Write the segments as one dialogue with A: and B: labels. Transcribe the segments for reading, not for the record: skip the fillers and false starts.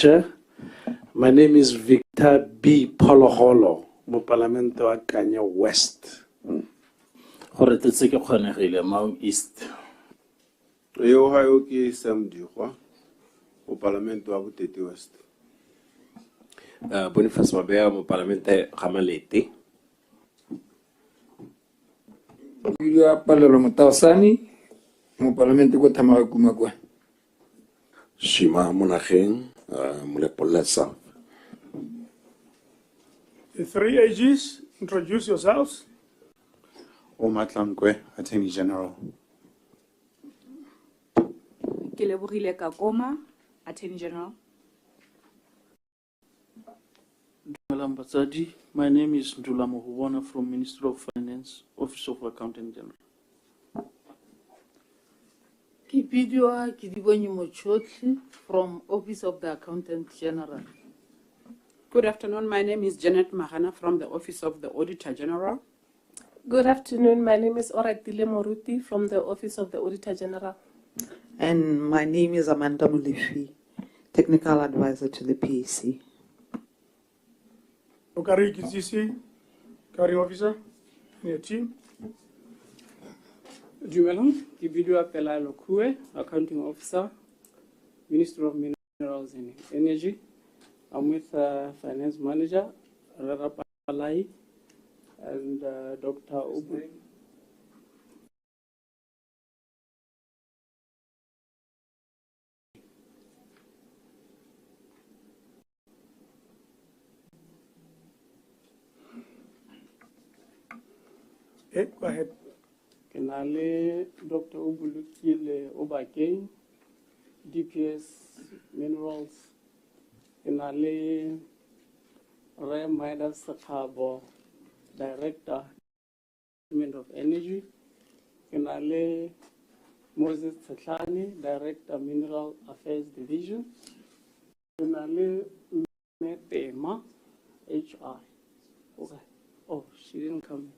A: Chair, my name is Victor B. Poloholo, mo Parlamento wa Kenya West.
B: Gore tse ke kgonegile Mau East.
C: Yo hayo ke Sam Dikwa mo Parlamento wa Botete West.
D: Boniface Mabea mo Parlamente Gamalete.
E: Yo Palelo Motawasani mo Parlamente ko Tamarakuma kwa.
F: Shima Monacheng, Mulepola South.
G: The three AGs, introduce yourselves.
H: Omatlankwe, Attorney General.
I: Kelebogile Kakoma, Attorney General.
J: Batsadi. My name is Ndula Mohubona from Ministry of Finance, Office of Accountant General.
K: Kipidwa Kidibonyi Mochotli from Office of the Accountant General.
L: Good afternoon. My name is Janet Mahana from the Office of the Auditor General.
M: Good afternoon. My name is Oratile Moruti from the Office of the Auditor General.
N: And my name is Amanda Mulifi, Technical Advisor to the PAC.
G: Okari Kizisi, Carrying Officer, and your team.
O: Dumelang, Kibidwa Pela Lokue, Accounting Officer, Ministry of Minerals and Energy. I'm with Finance Manager, Rara Palai, and Dr. Ubu.
G: Go ahead.
O: Kenale Dr. Ubulukile Obake, DPS Minerals. Kenale Ray Midas Sakabo, Director, Department of Energy. Kenale Moses Tsatlani, Director, Mineral Affairs Division. Kenale Metema, HR. Okay. Oh, she didn't come.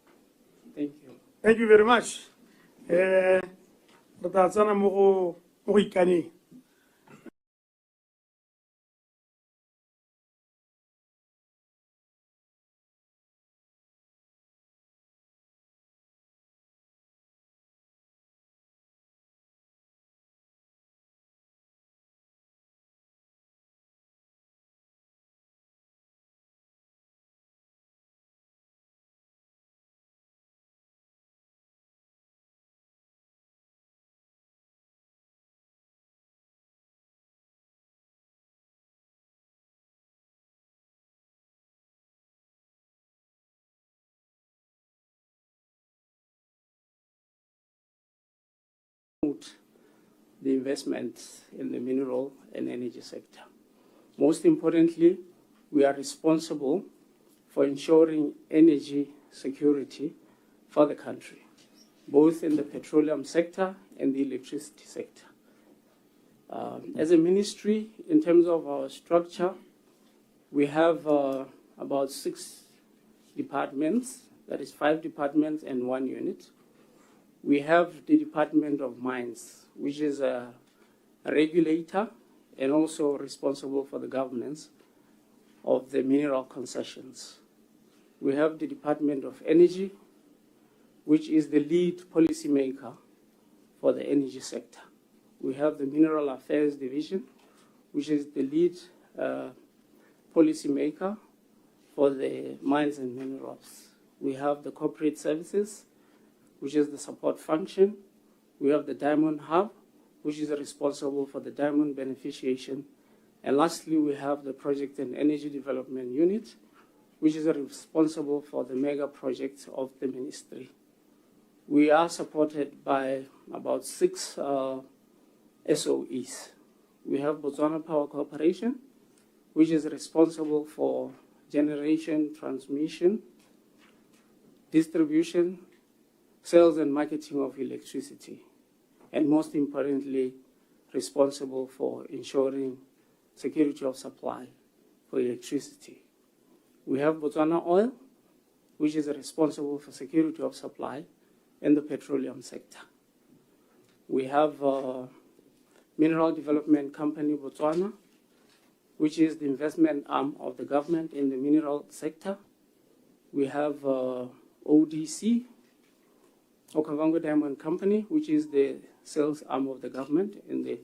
O: Thank you.
G: Thank you very much. Ratatsana mo ikani.
O: The investments in the mineral and energy sector. Most importantly, we are responsible for ensuring energy security for the country, both in the petroleum sector and the electricity sector. As a ministry, in terms of our structure, we have about 6 departments, that is 5 departments and 1 unit. We have the Department of Mines, which is a regulator and also responsible for the governance of the mineral concessions. We have the Department of Energy, which is the lead policymaker for the energy sector. We have the Mineral Affairs Division, which is the lead policymaker for the mines and minerals. We have the Corporate Services, which is the support function. We have the Diamond Hub, which is responsible for the diamond beneficiation. And lastly, we have the Project and Energy Development Unit, which is responsible for the mega projects of the ministry. We are supported by about 6 SOEs. We have Botswana Power Corporation, which is responsible for generation, transmission, distribution, sales and marketing of electricity, and most importantly, responsible for ensuring security of supply for electricity. We have Botswana Oil, which is responsible for security of supply in the petroleum sector. We have Mineral Development Company Botswana, which is the investment arm of the government in the mineral sector. We have ODC, Okavango Diamond Company, which is the sales arm of the government in the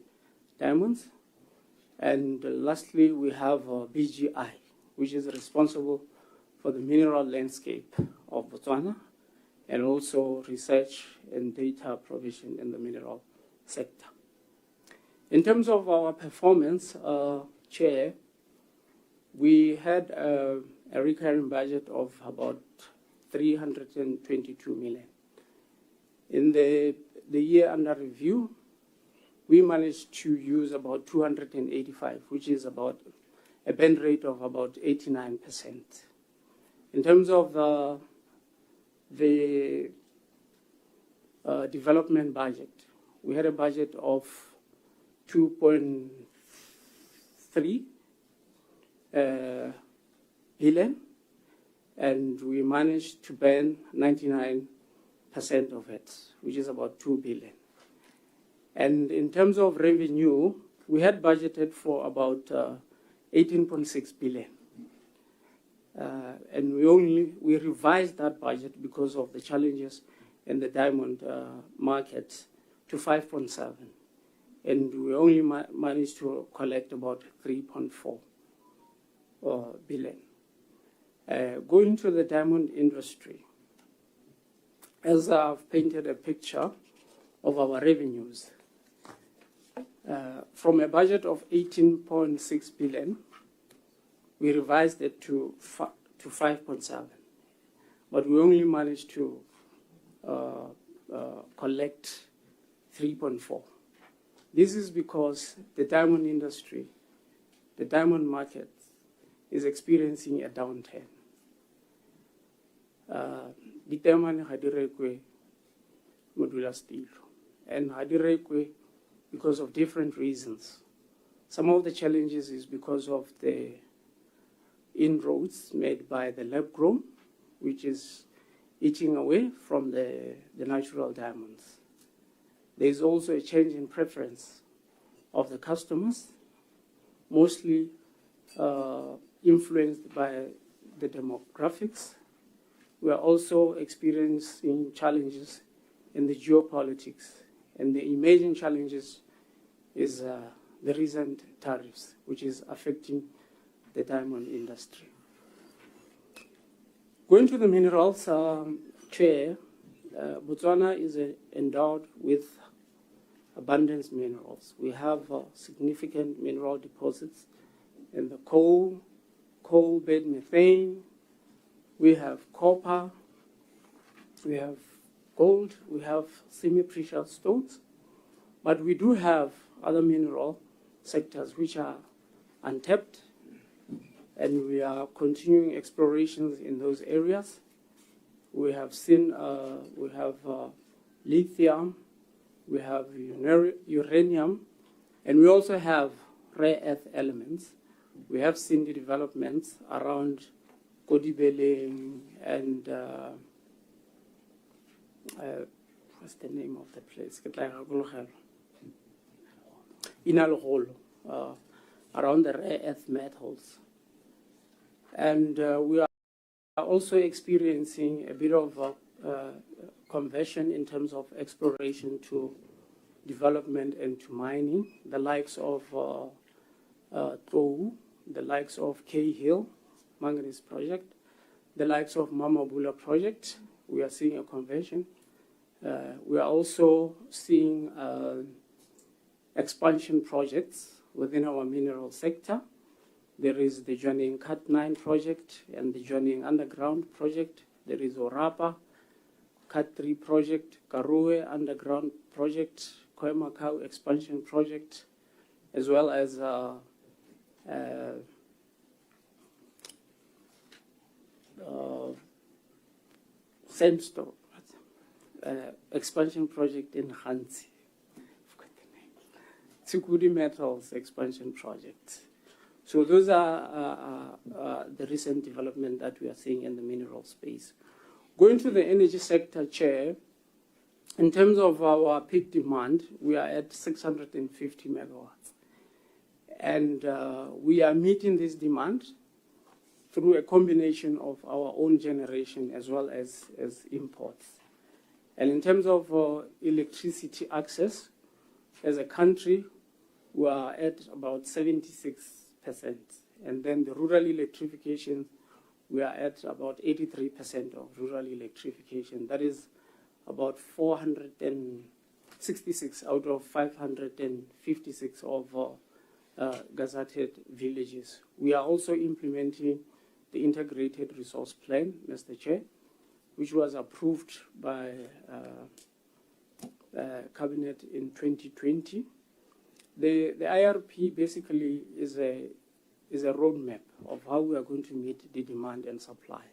O: diamonds. And lastly, we have BGI, which is responsible for the mineral landscape of Botswana and also research and data provision in the mineral sector. In terms of our performance, Chair, we had a recurring budget of about 322 million. In the year under review, we managed to use about 285, which is about a bend rate of about 89%. In terms of the development budget, we had a budget of 2.3 billion, and we managed to burn 99% of it, which is about 2 billion. And in terms of revenue, we had budgeted for about 18.6 billion. And we revised that budget because of the challenges in the diamond market to 5.7. And we only managed to collect about 3.4 billion. Going to the diamond industry, as I've painted a picture of our revenues, from a budget of 18.6 billion, we revised it to 5.7, but we only managed to collect 3.4. This is because the diamond industry, the diamond market, is experiencing a downturn. The diamond had modular steel, and had because of different reasons. Some of the challenges is because of the inroads made by the lab grown, which is eating away from the natural diamonds. There is also a change in preference of the customers, mostly influenced by the demographics. We are also experiencing challenges in the geopolitics, and the emerging challenges is the recent tariffs, which is affecting the diamond industry. Going to the minerals, Chair, Botswana is endowed with abundant minerals. We have significant mineral deposits in the coal bed methane, we have copper, we have gold, we have semi-precious stones, but we do have other mineral sectors which are untapped, and we are continuing explorations in those areas. We have seen, we have lithium, we have uranium, and we also have rare earth elements. We have seen the developments around Kodibele and what's the name of the place? Inalholo, around the rare earth metals. And we are also experiencing a bit of conversion in terms of exploration to development and to mining, the likes of Tou, the likes of K Hill, Manganese Project, the likes of Mamabula Project. We are seeing a conversion. We are also seeing expansion projects within our mineral sector. There is the Joining Cut 9 project and the Joining Underground project. There is Orapa, Cut 3 project, Karue Underground project, Koemakau expansion project, as well as Sandstone expansion project in Hansi. Tsukudi Metals expansion project. So those are the recent development that we are seeing in the mineral space. Going to the energy sector, Chair, in terms of our peak demand, we are at 650 megawatts. And we are meeting this demand through a combination of our own generation as well as imports. And in terms of electricity access, as a country, we are at about 76%. And then the rural electrification, we are at about 83% of rural electrification. That is about 466 out of 556 of gazetted villages. We are also implementing the Integrated Resource Plan, Mr. Chair, which was approved by Cabinet in 2020. The IRP basically is a roadmap of how we are going to meet the demand and supply.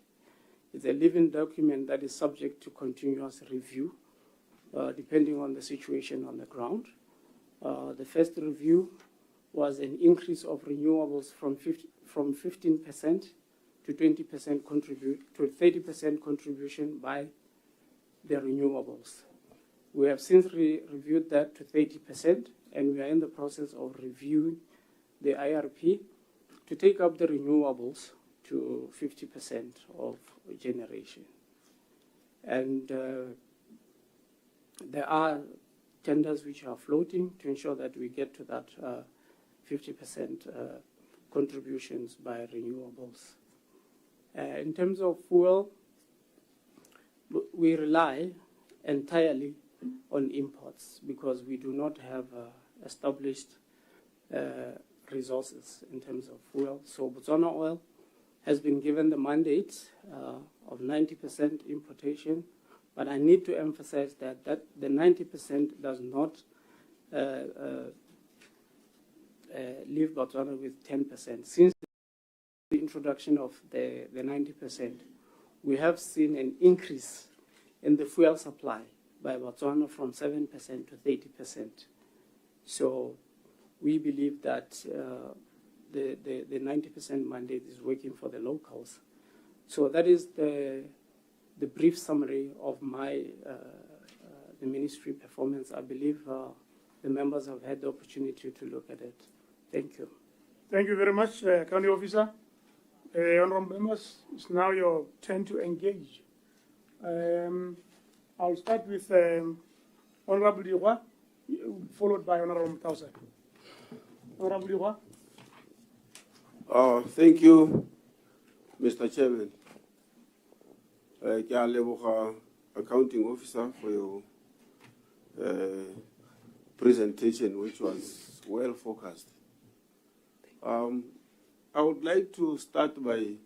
O: It's a living document that is subject to continuous review, depending on the situation on the ground. The first review was an increase of renewables from 15% to 20% to 30% contribution by the renewables. We have since reviewed that to 30%, and we are in the process of reviewing the IRP to take up the renewables to 50% of generation. And there are tenders which are floating to ensure that we get to that 50% contributions by renewables. In terms of fuel, we rely entirely on imports because we do not have established resources in terms of fuel. So Botswana Oil has been given the mandate of 90% importation, but I need to emphasize that the 90% does not leave Botswana with 10%. Since the introduction of the 90%, we have seen an increase in the fuel supply by Botswana from 7% to 30%. So we believe that the 90% mandate is working for the locals. So that is the brief summary of my the ministry performance. I believe the members have had the opportunity to look at it. Thank you.
G: Thank you very much, County Officer. Honorable members, it's now your turn to engage. I'll start with Honorable Leroy, followed by Honorable Mtausa. Honorable Leroy.
C: Thank you, Mr. Chairman. Ke a leboga Accounting Officer for your presentation, which was well focused. I would like to start by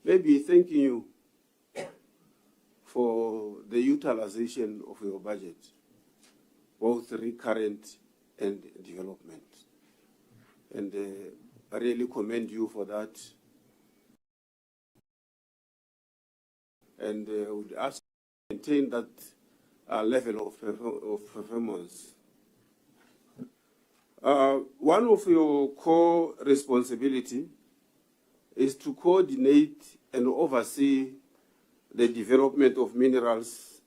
C: maybe thanking you for the utilization of your budget, both recurrent and development. And I really commend you for that. And I would ask you to maintain that level of performance. One of your core responsibility is to coordinate and oversee the development of minerals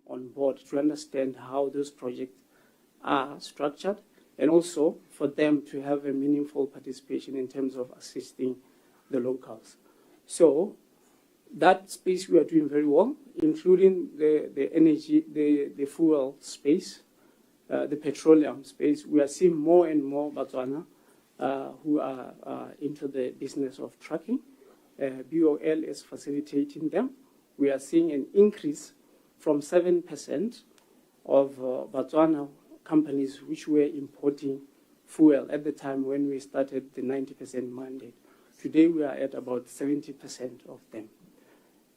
O: on board to understand how those projects are structured, and also for them to have a meaningful participation in terms of assisting the locals. So that space we are doing very well, including the energy, the fuel space, the petroleum space. We are seeing more and more Botswana who are into the business of trucking. BOL is facilitating them. We are seeing an increase from 7% of Botswana companies which were importing fuel at the time when we started the 90% mandate. Today we are at about 70% of them.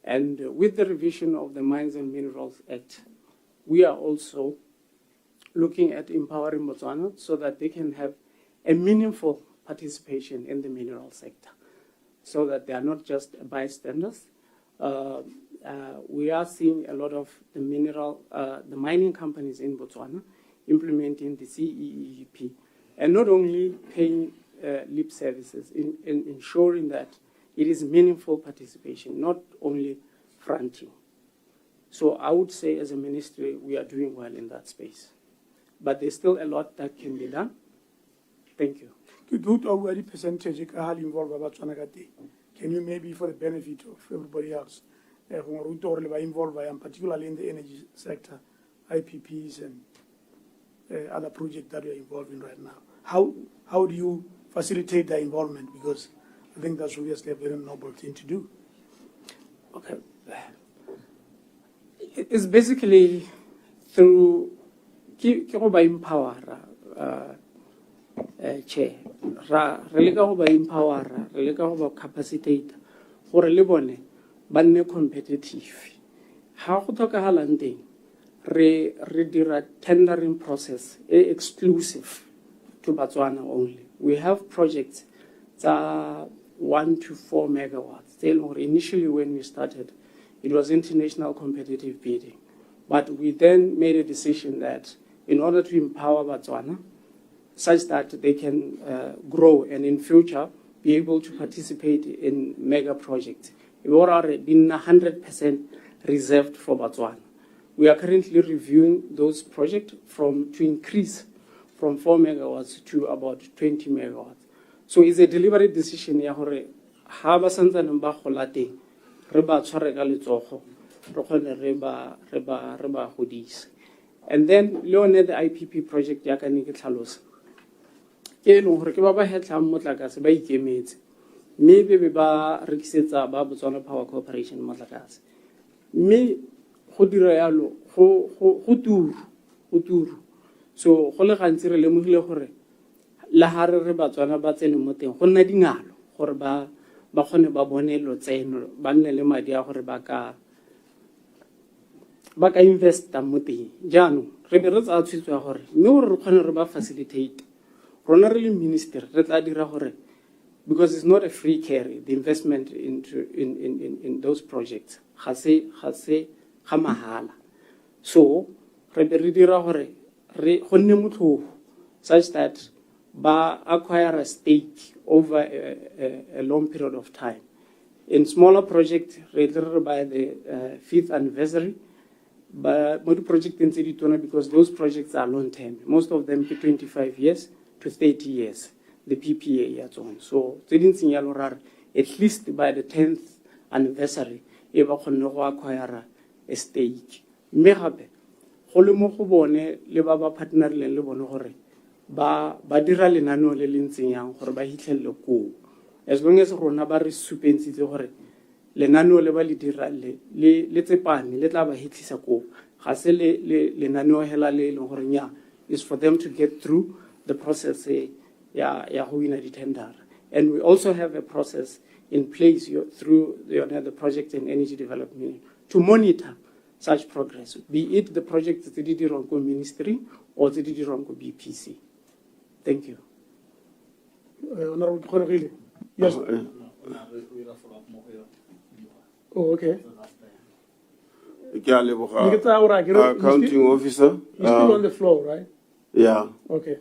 O: And with the revision of the Mines and Minerals Act, we are also looking at empowering Botswana so that they can have a meaningful participation in the mineral sector, so that they are not just bystanders. We are seeing a lot of the mining companies in Botswana implementing the CEEP, and not only paying lip services, in ensuring that it is meaningful participation, not only fronting. So I would say as a ministry, we are doing well in that space. But there's still a lot that can be done. Thank you.
G: To do the percentage involved, can you maybe, for the benefit of everybody else, involved, particularly in the energy sector, IPPs and other projects that you're involved in right now? How do you facilitate the involvement? Because I think that's obviously a very noble thing to do.
O: Okay. It's basically through empower chair. Re empower, re capacitate for le bone ba nne competitive. Ha go tlhokahalang teng re dira tendering process exclusive to Botswana only. We have projects that 1 to 4 megawatts. Initially when we started, it was international competitive bidding. But we then made a decision that in order to empower Botswana, such that they can grow and in future be able to participate in mega projects, we are already been 100% reserved for Botswana. We are currently reviewing those projects to increase from 4 megawatts to about 20 megawatts. So it's a deliberate decision. And then, Leone, the IPP project, maybe ba rekisetsa ba Botswana Power Corporation motlakase. Me go dira yalo go turu. So go le gantsi re lemogile gore la hare re Batswana ba tsene mo teng go nna dingalo gore ba kgone ba bone lotseno ba nne le madi a gore ba ka investa mo teng. Jaanong re be re tsa tshwetso gore mme gore re kgone re ba facilitate rona re le minister re tla dira gore, because it's not a free carry, the investment in those projects ga mahala. So re be re dira gore re gonne motlhofo such that ba acquire a stake over a long period of time. In smaller projects, by the 5th anniversary, but more projects because those projects are long term. Most of them 25 years to 30 years. The PPA so at least by the 10th anniversary, e ba kgonne go acquire a stake. Mme gape go le mo go bone le ba partnerleng le bone gore ba dira lenaneo le le ntseng yang gore ba hitlhelle ko. As long as rona ba re supensitse gore lenaneo le ba le dira le tsepane le tla ba hitlisa ko, ga se lenaneo hela le leng gore nya is for them to get through the process tender. And we also have a process in place through the project and energy development to monitor such progress, be it the project that did wrong ministry or the did wrong BPC. Thank you.
G: Honorable, yes. Oh, okay.
C: Accounting officer.
G: You're still on the floor, right?
C: Yeah.
G: Okay.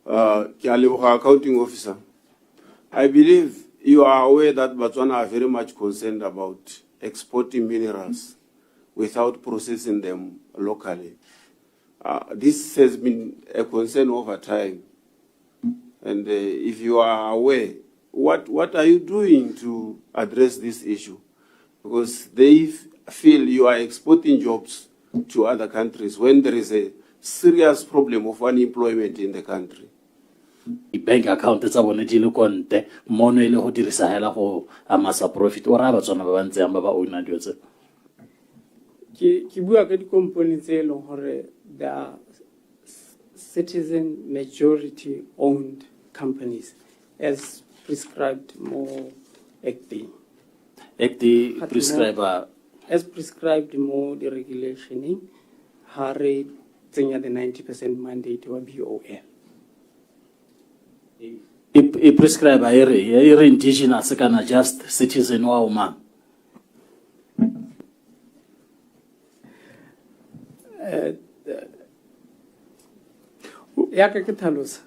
C: Accounting officer. I believe you are aware that Botswana are very much concerned about exporting minerals without processing them locally. This has been a concern over time. And if you are aware, what are you doing to address this issue? Because they feel you are exporting jobs to other countries when there is a serious problem of unemployment in the country.
B: Bank account tsa bone di le konte mono ile go dirisa hela go amasa profit o ra ba tsona ba bantse amba ba owner dio tse
O: ki bua ka di components e leng hore they are citizen majority owned companies as prescribed more acting prescribe as prescribed more the regulation hare tsenya the 90% mandate wa BOL.
B: I prescribe a indigenous kana just citizen wa uma
O: ya ka ke tlhalosa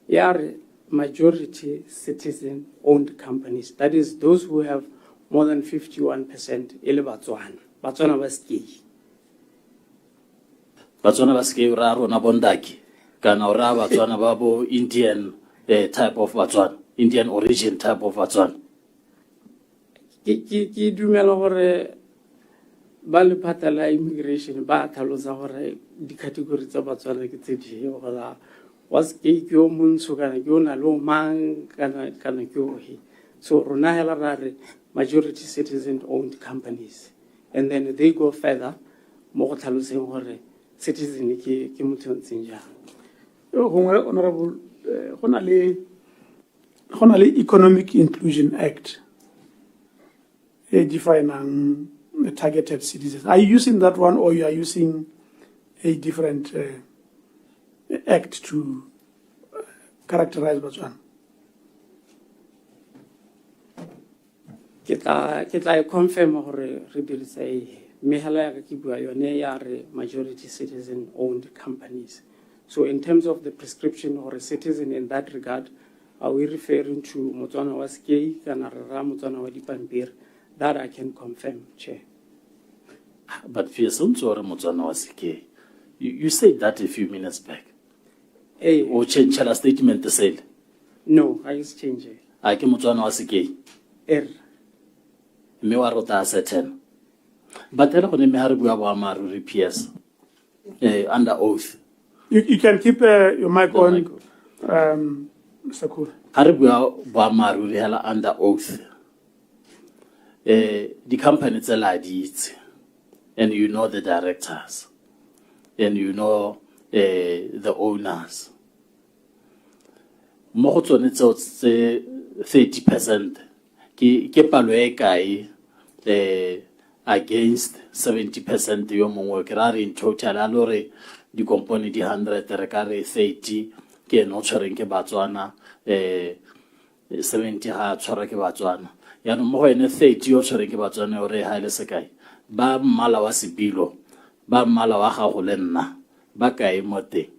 O: ya re majority citizen owned companies, that is those who have more than 51% ele Botswana
B: ba ske ra rona bondaki kana ora Botswana ba bo Indian type of Botswana, Indian origin type of Botswana.
O: Ki dumela hore ba le patala immigration ba tlhalosa gore di category tsa Botswana ke tse di gore was ke yo montsho kana ke ona lo mang kana ke o he. So rona hela ra re majority citizen owned companies, and then they go further mo go tlhaloseng gore citizen ke motho o ntseng jang.
G: Honorable, le Economic Inclusion Act, defining targeted citizens. Are you using that one, or you are using a different act to characterize Botswana?
O: Ke tla confirm gore re dirisa mehelo ya ka ke bua yone ya re majority citizen owned companies. So in terms of the prescription or a citizen in that regard, are we referring to Motswana wa Skei kana ra Motswana wa Dipampiri? That I can confirm, Chair.
B: But Motswana wa Skei, you said that a few minutes back. Or change a statement to say?
O: No, I is changing.
B: I can Motswana wa Skei. Me wa rota certain. But I don't know me amaru PS under oath.
G: You can keep your mic on, Mr. Kur.
B: Haribua amaru hela under oath. The company is a and you know the directors, and you know the owners. Mo go tsone tso 30%. Ke palo e kae against 70% yo mongwe ke ra re in total a lore di company di 100 re ka re 30 ke no tshwareng ke Botswana 70 ha tshwara ke Botswana ya no mo go ene 30 yo tshwareng ke Botswana o re ha ile se kae ba mmala wa sebilo ba mmala wa gago le nna ba kae mo teng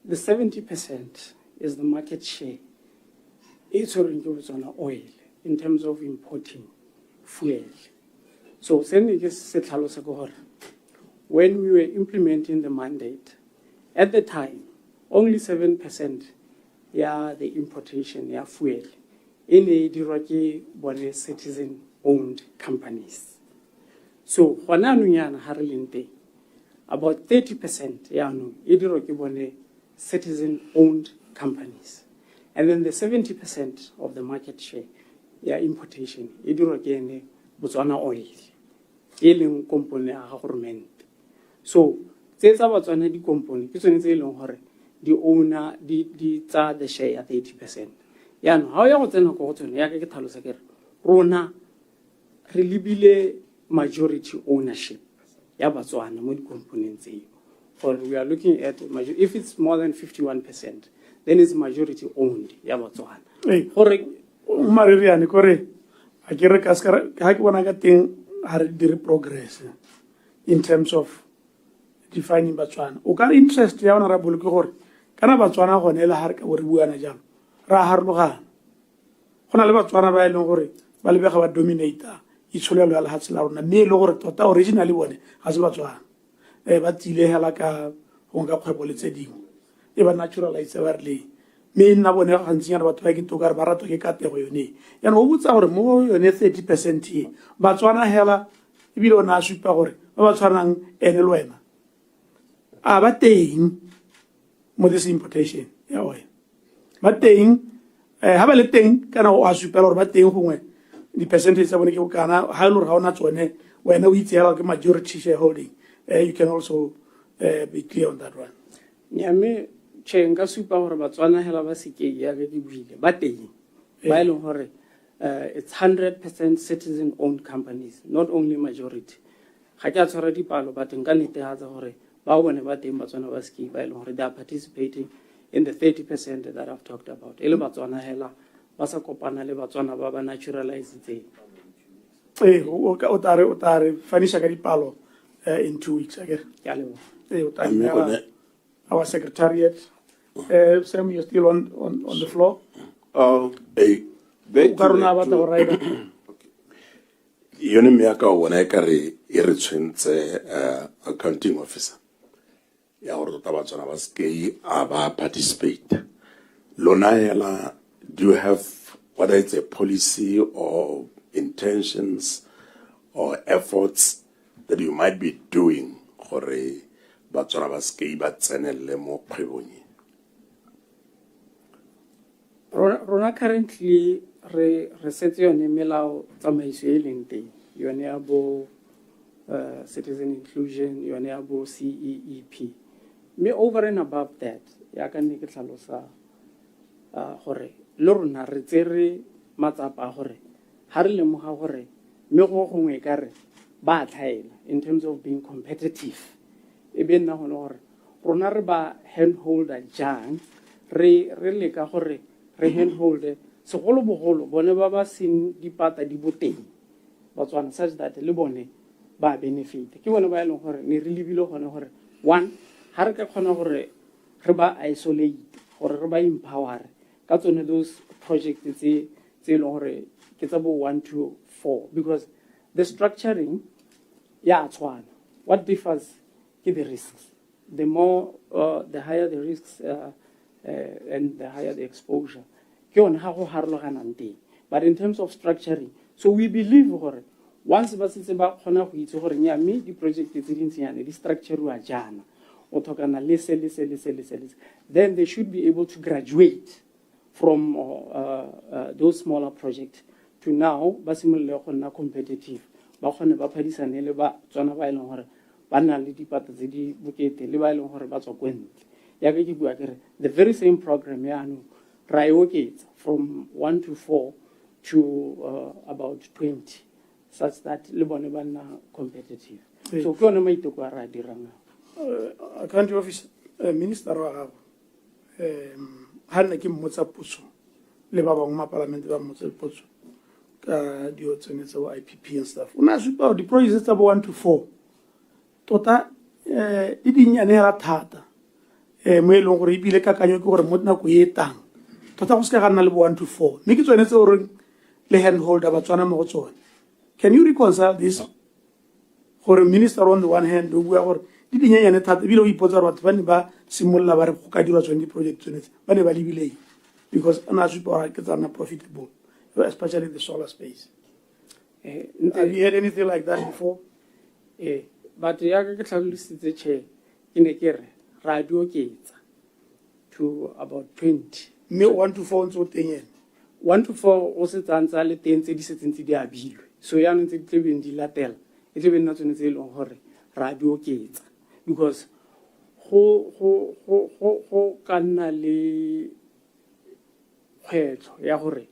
O: the 70% is the market share. It's on oil in terms of importing fuel. So when we were implementing the mandate, at the time, only 7% the importation fuel in a diraki one citizen-owned companies. So about 30% citizen-owned companies. And then the 70% of the market share, importation, Botswana oil, component government. So, there's about the component, the owner, the share at 80%. How you can Rona, relibile majority ownership. Botswana, more components. For we are looking at if it's more than 51%, then it's majority owned. Botswana.
G: Hey, Mariani, Kore, I can recascar progress in terms of defining Botswana. Oka interest, Honorable Kor, kana Batswana gone le ha re ka bo re buana jalo ra harologana go na le Batswana ba e leng gore ba lebega ba dominator itsholelo ya lehatshe la rona mme e le gore tota originally bone ga se Batswana ba tsile hela ka go nka kgwebo le tse dingwe e ba naturalize ba rile mme nna bone gantsinyana batho ba ke toka re ba ratwa ke katego yone yana o botsa gore mo yone 30% e Batswana hela ebile o na a supa gore ba ba tshwanang ene le wena a ba teng mo this importation ya wena ba teng ha ba le teng kana o a supela gore ba teng gongwe di-percentage tsa bone ke bokana ha e le gore ga o na tsone wena o itse hela ke majority shareholding you can also be clear on that one.
O: Nyame che nka supa gore Batswana hela ba se ke ya ke di buile ba teng ba ile gore it's 100% citizen owned companies, not only majority. Ga ke a tshwara dipalo ba teng ka netehatsa gore ba bone ba teng Batswana ba se ke ba ile gore they are participating in the 30% that I've talked about. Ele Batswana hela ba sa kopana le Batswana ba ba naturalize tse.
G: O tare fanisha ka dipalo in 2 weeks again. Our secretariat. Sam, you're still on the floor.
F: Yone miaka o bona ekare e re tshwentse accounting officer ya gore tota Batswana ba ske a ba participate. Lona hela, do you have whether it's a policy or intentions or efforts that you might be doing gore Batswana ba ske ba tsenelle mo kgwebong?
O: Rona currently re setse yone melao tsamaiso e leng teng yone ya bo citizen inclusion yone ya bo CEEP me over and above that ya ka nne ke tlhalosa gore le rona re tsere matsapa gore ha re lemoga gore me go gongwe ka re ba tlhaela in terms of being competitive e be nna gone gore rona re ba handholder jang re leka gore re handholder segolo bogolo bone ba ba seng dipata di boteng Batswana such that le bone ba benefit ke bone ba e leng gore ne re lebile gone gore one ha re ka kgona gore re ba isolate gore re ba empower ka tsone those projects tse e leng gore ke tsa bo 1 to 4 because the structuring ya tshwana. What differs ke the risks. The more the higher the risks and the higher the exposure. But in terms of structuring, so we believe gore once ba setse ba khona go itse gore nya me di project tse dintsinyane di structure wa jana o thokana lese then they should be able to graduate from those smaller projects to now ba simolle go nna competitive ba khone ba phadisane le ba tsona ba ileng gore ba nna le dipata tse di bokete le ba ileng gore ba tswa kwentle ya ke bua kere the very same program ya no from 1 to 4 to about 20, such that Libon is competitive. So, go on, my to Diranga.
G: Country office minister, Hanakim Motsapuso, Lebaba Parliament of Motsapuso, the IPP and stuff. When I suppose the project about 1 to 4, Tota, Idin Yanera Tata, Melo Ribile Kakanyo or Motna Kuyetang. Tota go se ga nna le 1 to 4 mme ke tsone tse gore le handholder Batswana mo go tsone. Can you reconcile this gore minister on the one hand o bua gore di dinyenyane thata bile o ipotsa gore batho ba ne ba simolla ba re go ka dirwa tsone di-project tsone ba ne ba lebile because ana supa gore ke tsana profitable especially the solar space. Have you heard anything like that before?
O: But ya ke tlhalositse che ke ne ke re radio ketsa to about 20
G: me 1 to 4 ntse o teng ene
O: 1 to 4 o se tsantsa le teng tse di setseng tse di abilwe so ya ntse di tlebeng di latela e tlebe nna tsone tse e leng gore radio ketsa because go ka nna le kgwetlho ya gore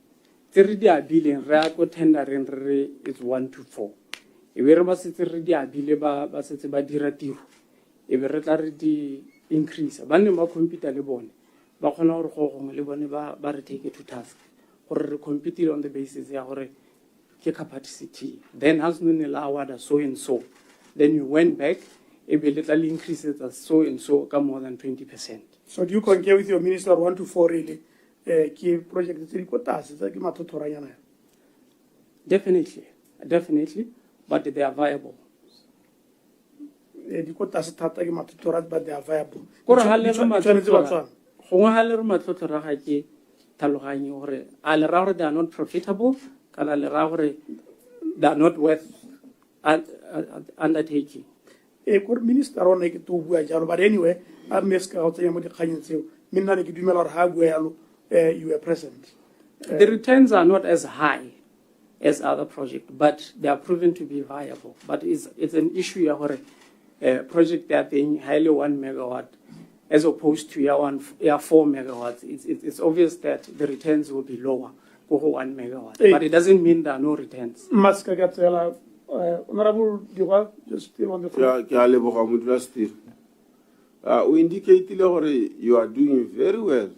O: tse re di abileng re a go tendereng re it's 1 to 4 e be re ba setse re di abile ba setse ba dira tiro e be re tla re di increase ba nne ba computer le bone ba khona gore go gongwe le bone ba re take to task gore re compete on the basis ya gore ke capacity then as no ne la award so and so then you went back e be le tla le increasetsa so and so ka more than 20%.
G: So do you concur with your minister 1 to 4 really? Ke project tse di ko tlase tsa ke mathothoranyana?
O: Definitely, definitely, but they are viable.
G: Di ko tlase thata ke mathothora, but they are viable.
O: Kore ha le re
G: Tshwanetse ba tswana.
O: gongwe ha le re matlotlora ga ke tlhaloganye gore a le ra gore they are not profitable kana le ra gore they are not worth undertaking.
G: Kore minister ona ke to bua jalo, but anyway, a meska go tsenya mo dikganyeng tseo. Me nna ne ke dumela gore ha bua yalo you were present.
O: The returns are not as high as other projects, but they are proven to be viable. But it's an issue ya gore project that being highly 1 megawatt as opposed to 4 megawatts. It's obvious that the returns will be lower for 1 megawatt, but it doesn't mean there are no returns.
G: Maska Gatsela, Honorable Dura, just still on the floor.
C: We indicated you are doing very well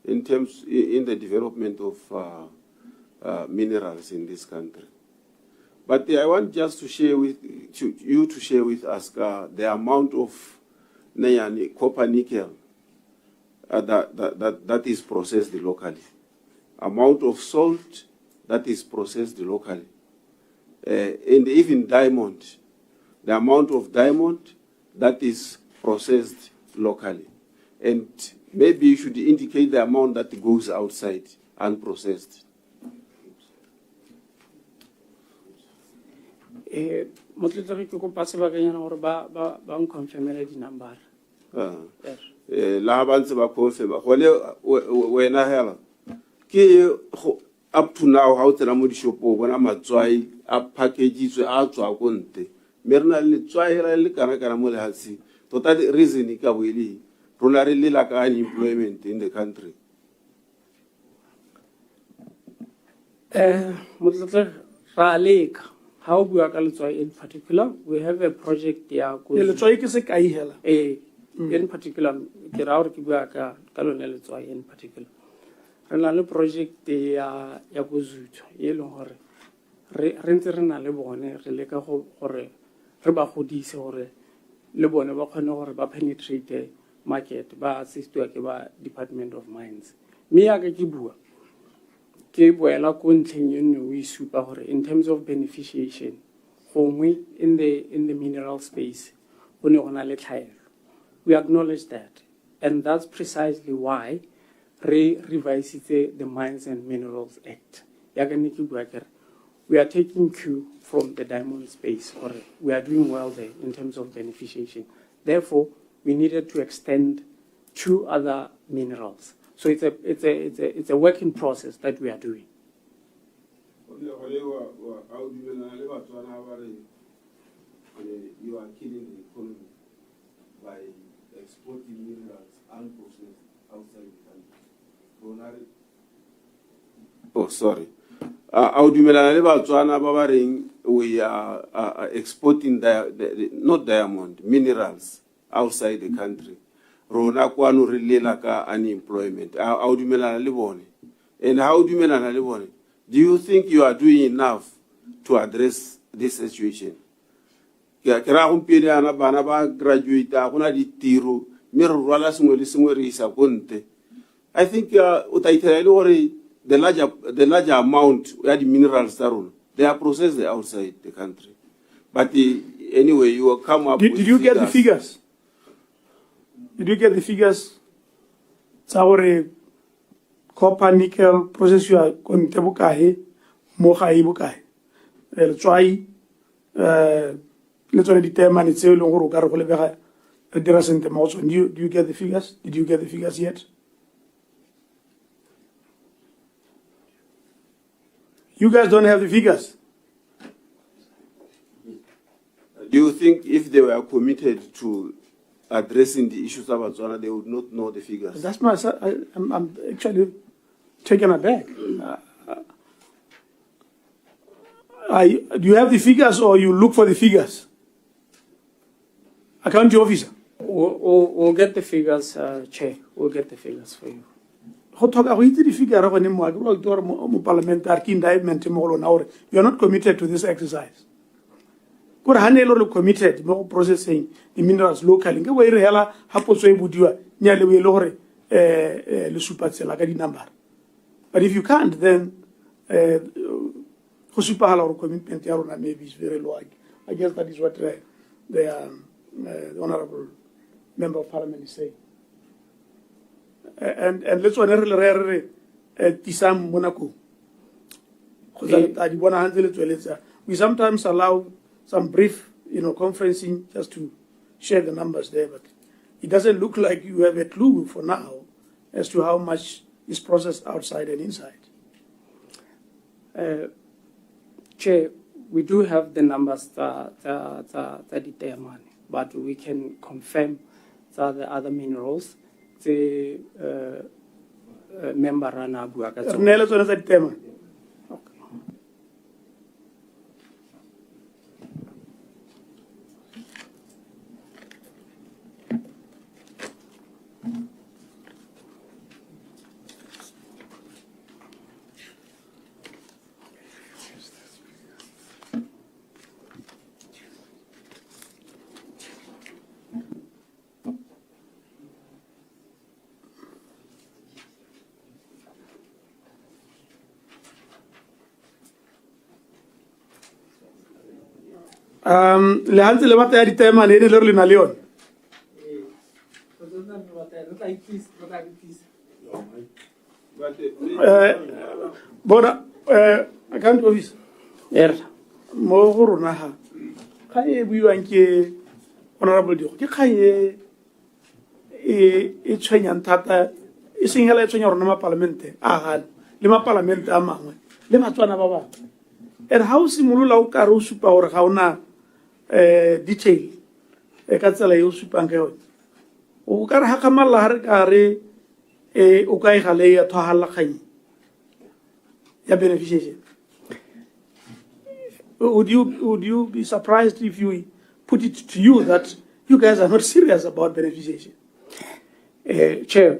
C: in the development of minerals in this country. But I want just to share with you to share with us the amount of copper nickel that is processed locally, amount of salt that is processed locally, and even diamond, the amount of diamond that is processed locally. And maybe you should indicate the amount that goes outside unprocessed.
O: Motletlegi ke kopa sebakanyana gore ba nconfirmele di-number.
C: La ba ntse ba confirma gole wena hela ke up to now ha o tsena mo dishopo bona matswai a packagetswe a tswa go nte me rena le tswaela le kana mo lehatsi tota the reason ka boele rona re lela ka unemployment in the country.
O: Motletlegi ra leka ha o bua ka letswai in particular, we have a project ya go
G: letswai ke se kae hela
O: in particular ke ra gore ke bua ka lone letswai in particular. Re na le project ya go Zutho e leng gore re ntse re na le bone re leka gore re ba godise gore le bone ba kgone gore ba penetrate market ba assistwa ke ba Department of Mines. Me ya ke bua ke boela ko ntlheng e nngwe o isupa gore in terms of beneficiation gongwe in the mineral space go ne go na le tlhaelo. We acknowledge that, and that's precisely why we revised the Mines and Minerals Act. We are taking cue from the diamond space, or we are doing well there in terms of beneficiation. Therefore, we needed to extend to other minerals. So it's a working process that we are doing.
C: You are killing the economy by exporting minerals unprocessed outside the country. Oh, sorry. We are exporting not diamond, minerals outside the country. Rona kwano rilela ka unemployment. And how do you do you think you are doing enough to address this situation? Kira gompieno ana bana ba graduate gona ditiro me re rwala sengwe le sengwe re isa konte. I think o taitela ile gore the larger amount ya the minerals tsa rona they are processed outside the country. But anyway, you will come up with
G: Did you get the figures? Did you get the figures? Our copper, nickel, process you are going to bukai, mokai bukai. Try, let's already determine it's a long road. Do you get the figures? Did you get the figures yet? You guys don't have the figures.
C: Do you think if they were committed to addressing the issues of Botswana, they would not know the figures?
G: That's my. I'm actually taken aback. Do you have the figures, or you look for the figures? Accounting officer.
O: We'll get the figures, Chair. We'll get the figures for you.
G: You are not committed to this exercise. kore ha ne le committed mo processing the minerals locally ke bo ire hela ha potso e budiwa nya le le gore le supatsela ka di number. But if you can't, then go supahala gore commitment ya rona maybe is very low. I guess that is what the honorable member of parliament is saying. And let's one re tisam monako. We sometimes allow some brief, conferencing just to share the numbers there, but it doesn't look like you have a clue for now as to how much is processed outside and inside.
O: Chair, we do have the numbers that determine, but we can confirm that the other minerals, the member Rana Buaka.
G: Le hanze le bata ya ditema ne le re na le yone. Bona account office mo go rona ha ga e buiwang ke honorable Digo ke khaye e tshwenyang thata e sengela e tshwenya rona ma parliament a le ma parliament a mangwe le Botswana ba ba. And how simolola o ka re o supa gore ga ona detail e ka tsela e o supang ka yone o ka re ha kamalla ha re ka re o ka e gale ya thohalla kganyi ya beneficiation. Would you be surprised if you put it to you that you guys are not serious about beneficiation?
O: Chair,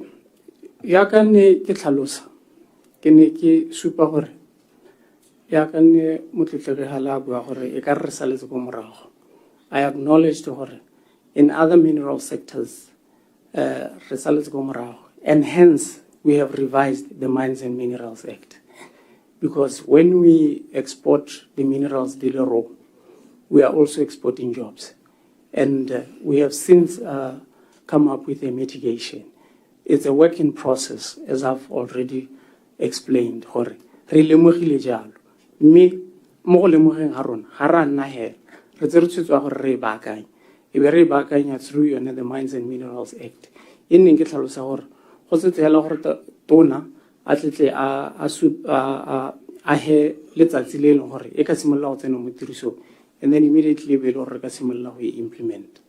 O: ya ka ne ke tlhalosa ke ne ke supa gore ya ka ne motletlege hala bua gore e ka re saletse go morago. I acknowledge gore in other mineral sectors re saletse go morago, and hence we have revised the Mines and Minerals Act, because when we export the minerals raw, we are also exporting jobs, and we have since come up with a mitigation. It's a work in process, as I've already explained. Gore re lemogile jalo mme mo go lemogeng ga rona ga ra nna hela re tse re tshetswa gore re baakanye e be re baakanya through yone the Mines and Minerals Act. E neng ke tlhalosa gore go setse hela gore tona a tletle a he letsatsi le leng gore e ka simolola go tsena mo tirisong, and then immediately be le gore re ka simolola go e implement.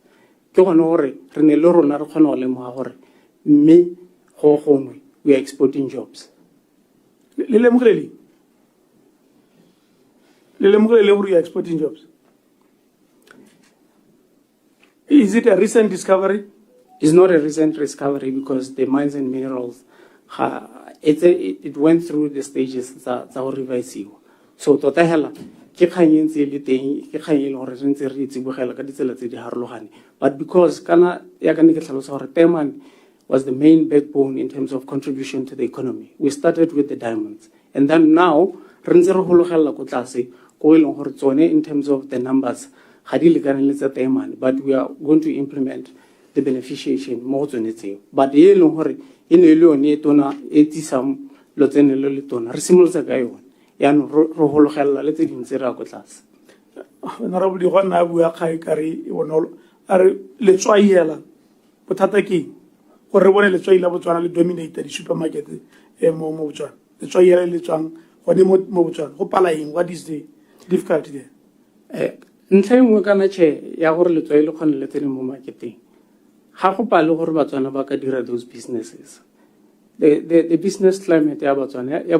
O: Ke gone gore re ne le rona re kgona go lemoga gore mme go gongwe we are exporting jobs.
G: Le lemogile gore you are exporting jobs. Is it a recent discovery?
O: It's not a recent discovery because the Mines and Minerals, it went through the stages that are revised. So tota hela ke kganye ntse le teng ke kganye le gore re ntse re tsibogela ka ditsela tse di harologane, but because kana ya ka ne ke tlhalosa gore diamond was the main backbone in terms of contribution to the economy. We started with the diamonds, and then now re ntse re hologela ko tlase ko e leng gore tsone in terms of the numbers ga di lekane le tsa diamond, but we are going to implement the beneficiation mo tsone tseo. But e leng gore e ne le yone e tona e tsisang lotsenelo le tona re simolotsa ka yone yaanong re hologela le tse dintse re a ko tlase.
G: Honorable Digo na bua kgae ka re e bonolo a re letswaiela bothata ke gore re bone letswai la Botswana le dominate di supermarket mo Botswana letswaiela le tswang gone mo Botswana go pala eng? What is the difficulty there?
O: Ntlha engwe kana che ya gore letswai le kgone le tsene mo marketeng ga go pale gore Botswana ba ka dira those businesses. The business climate ya Botswana ya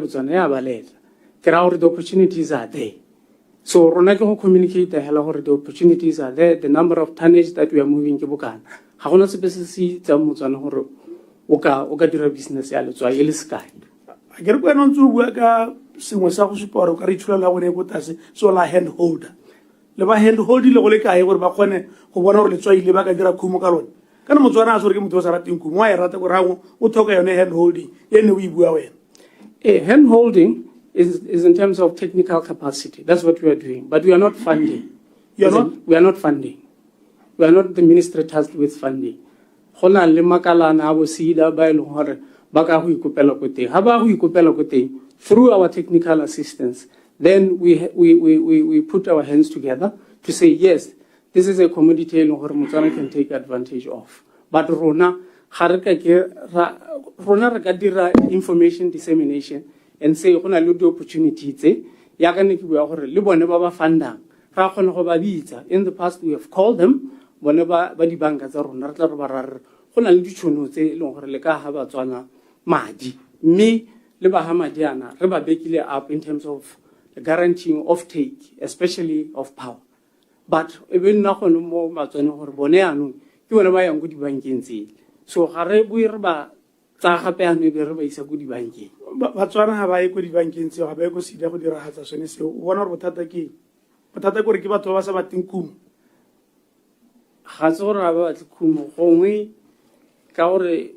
O: balela ke ra gore the opportunities are there. So rona ke go communicate hela gore the opportunities are there, the number of tonnage that we are moving ke bokana ga gona sepe se se tsa Motswana gore o ka dira business ya letswai le sky.
G: A ke re bona ntse o bua ka sengwe sa go supa gore o ka re ithulela bone go tase so la hand holder le ba handhold le go le kae gore ba kgone go bona gore letswaile ba ka dira khumo ka lone kana Motswana a sore ke motho o sa rateng khumo wa e rata gore rango o thoka yone handholding e ne o e bua wena.
O: Handholding is in terms of technical capacity. That's what we are doing. But we are not funding.
G: You are not?
O: We are not funding. We are not the ministry tasked with funding. Hona le makalana abo sida ba ile hore ba ka go ikopela ko teng. Ha ba go ikopela ko teng through our technical assistance, then we put our hands together to say yes, this is a commodity where Motswana can take advantage of. But rona re ka dira information dissemination and say gona le di opportunity tse ya ka ne ke bua gore le bone ba ba fundang ra kgona go ba bitsa. In the past we have called them bone ba di banka tsa rona re tla re ba rara gona le ditšhono tse e leng gore le ka ha Batswana madi mme le ba ha madi ana re ba bekile up in terms of the guaranteeing of take, especially of power. But even na gone mo Batswana gore bone anong ke bone ba yang go di bankeng tse. So ga re bue re ba tsa gape ano be re ba isa go di bankeng.
G: Batswana ha ba ye go di bankeng tse ga ba ye go sida go diragatsa sone se o bona gore bothata gore ke batho ba sa bateng khumo.
O: Ga se gore ba batle khumo gongwe ka gore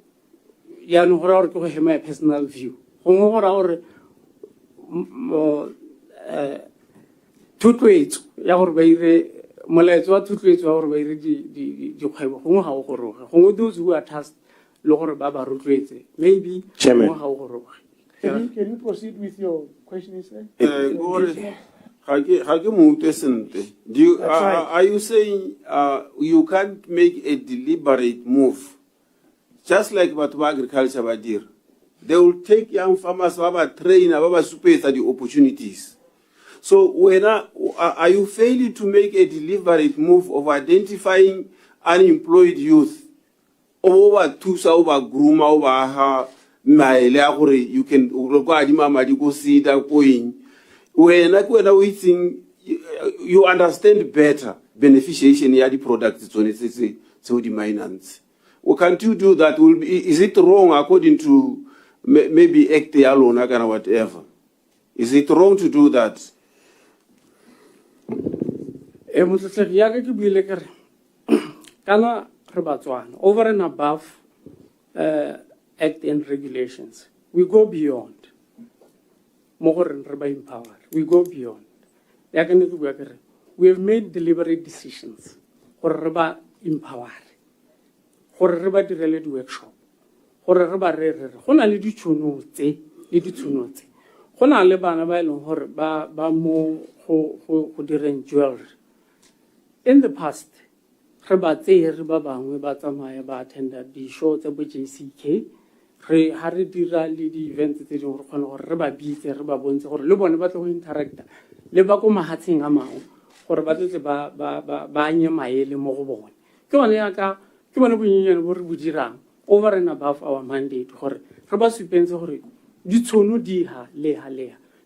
O: ya no gore ke go hema personal view. Gongwe gore thutwetso ya gore ba ire molaetso wa thutwetso wa gore ba ire dikgwebo gongwe ga o goroge gongwe those who are tasked le gore ba ba rotloetse maybe
D: Chairman.
O: ga o goroge.
G: Can you proceed with your question, sir?
C: Are you saying you can't make a deliberate move, just like what agriculture badir? They will take young farmers, train, space at the opportunities. So are you failing to make a deliberate move of identifying unemployed youth over Tusa, over Gruma, over Maele, you can go see that going. When we think you understand better beneficiation of the products, so the miners. Well, can't you do that? Is it wrong according to maybe act alone or whatever? Is it wrong to do that?
O: Over and above act and regulations, we go beyond. We go beyond. We have made deliberate decisions for empower. For direct workshop. For hona le ditšhono tse le ditšhono tse. Hona le bana ba ileng hore ba mo go direng jewelry. In the past, re ba bangwe ba tsamaya ba attenda di show tsa bo JCK. Re ha re dira le di events tse dingwe re kgona gore re ba bitse re ba bontshe gore le bone ba tlo go interacta le ba go mahatsheng a mangwe gore ba tletse ba nye maele mo go bone. Ke bone ya ka ke bone bonyenyane bo re bo dirang over and above our mandate gore re ba supense gore ditšhono di ha leha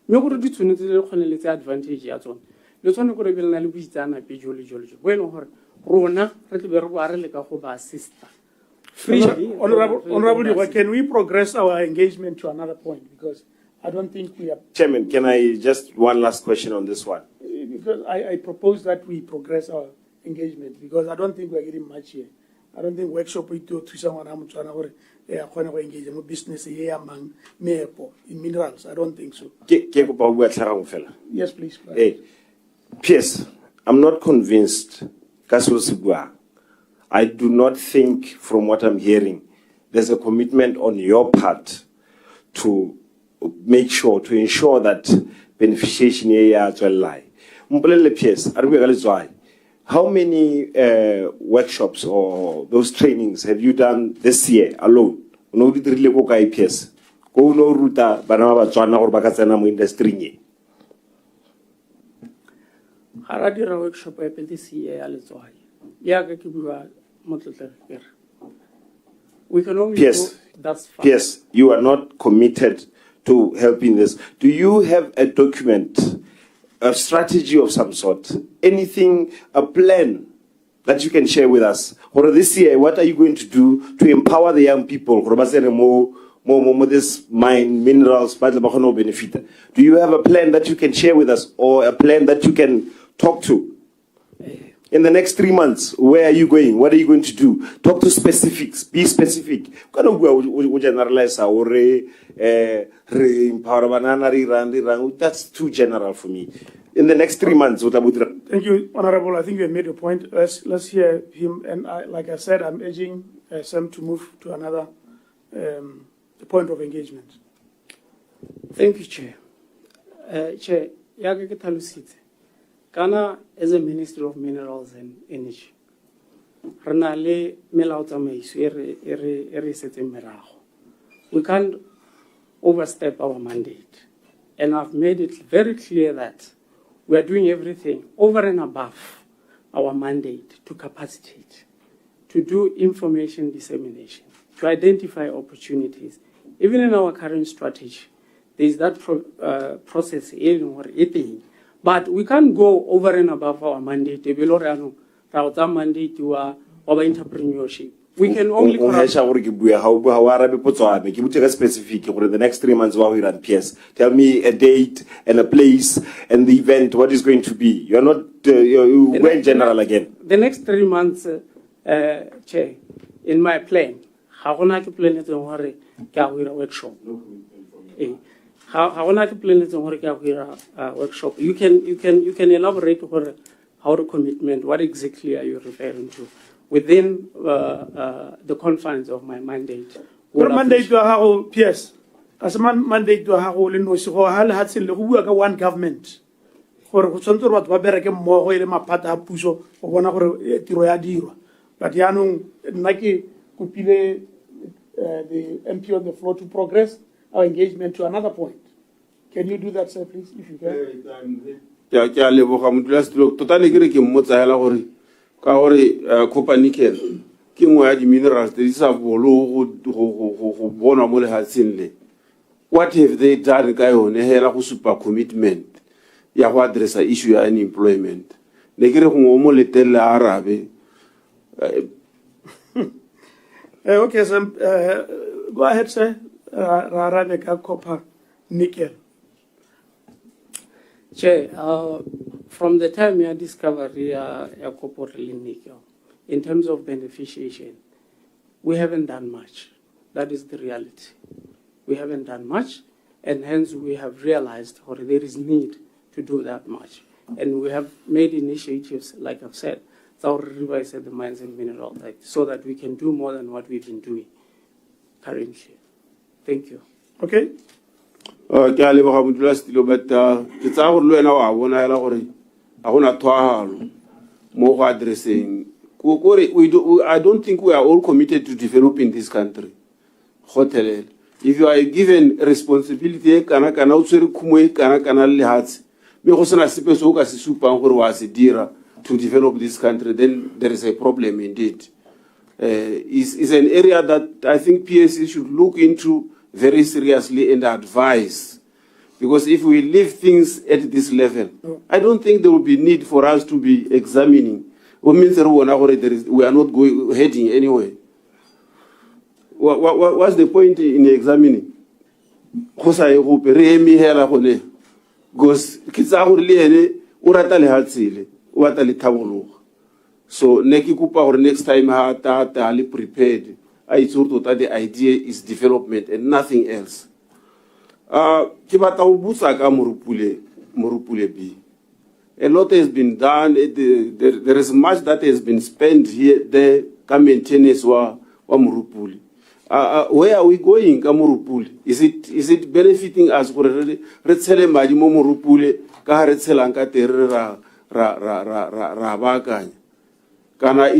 O: mme gore ditšhono tse le kgone le tse advantage ya tsone le tsone gore be le na le boitsana pe jole bo e leng gore rona re tle be re ba re le ka go ba assista.
G: Honorable, can we progress our engagement to another point? Because I don't think we are...
D: Chairman, can I just one last question on this one?
G: Because I propose that we progress our engagement because I don't think we're getting much here. I don't think workshop we do to someone engage in business here among in minerals. I don't think so. Yes, please.
D: Hey, P.S. I'm not convinced. I do not think, from what I'm hearing, there's a commitment on your part to make sure, to ensure that beneficiation area will lie. How many workshops or those trainings have you done this year alone? No, IPS. Go no ruta banana Botswana or bakatsena mo industry.
O: Haradira workshop this year aletswai. Ya ka ke bua we can only go that's far.
D: Yes, you are not committed to helping this. Do you have a document, a strategy of some sort, anything, a plan that you can share with us? Or this year, what are you going to do to empower the young people? More this mine, minerals, benefit. Do you have a plan that you can share with us or a plan that you can talk to In the next 3 months, where are you going? What are you going to do? Talk to specifics. Be specific. Generalize that's too general for me. In the next 3 months, what about?
G: Thank you, Honorable. I think you have made your point. Let's hear him. And like I said, I'm urging Sam to move to another point of engagement.
O: Thank you, Chair. Chair, Ghana is a Ministry of Minerals and Energy. We can't overstep our mandate. And I've made it very clear that we are doing everything over and above our mandate to capacitate, to do information dissemination, to identify opportunities. Even in our current strategy, there is that process, but we can't go over and above our mandate. Mandate to our entrepreneurship. We can only
D: specific in the next 3 months while we run PS. Tell me a date and a place and the event, what is going to be. You're not you went general again.
O: The next 3 months, Chair, in my plan, how can I plan it on a workshop? How can I plan it on a workshop? You can elaborate on how the commitment, what exactly are you referring to? Within the confines of my mandate.
G: What mandate do I have, PS? As a mandate do I have all in one government. For Santor, what Wabereke more oil, my pata puso, or one of Tiroyadiro. But Yanu Naki Kupile, the MP on the floor to progress our engagement to another point. Can you do that, sir, please, if you can?
C: Copper nickel, King Wadi minerals, there is a bolo who bona mole has seen. What have they done, guy on a hell of super commitment? Yahwa address a issue and employment. Negre mole tell Arabe.
G: Okay, sir. Go ahead, sir. Rarabeka copper nickel.
O: Chair, from the time you discovered copper nickel, in terms of beneficiation, we haven't done much. That is the reality. We haven't done much, and hence we have realized there is need to do that much. And we have made initiatives, like I've said, to revise the Mines and Minerals Act, so that we can do more than what we've been doing currently. Thank you.
G: Okay.
C: But it's our more addressing. I don't think we are all committed to developing this country. Hotel. If you are given responsibility, to develop this country, then there is a problem indeed. It's an area that I think PAC should look into very seriously and advise. Because if we leave things at this level, I don't think there will be need for us to be examining. We are not heading anywhere. What's the point in examining? Because so next time prepared. I thought that the idea is development and nothing else. A lot has been done. There is much that has been spent here, there, maintenance wa Murupuli. Where are we going, Murupuli? Is it benefiting us? It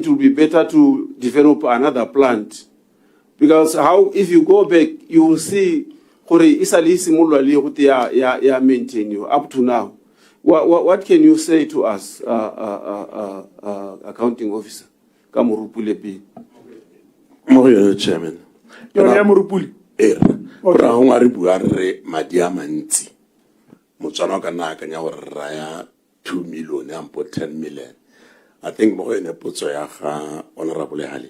C: will be better to develop another plant. Because if you go back, you will see maintain you up to now. What can you say to us, accounting officer?
F: Chairman.
G: Murupuli.
F: Raya 2 million and 10 million. I think more in a potso ya Honorable Hali.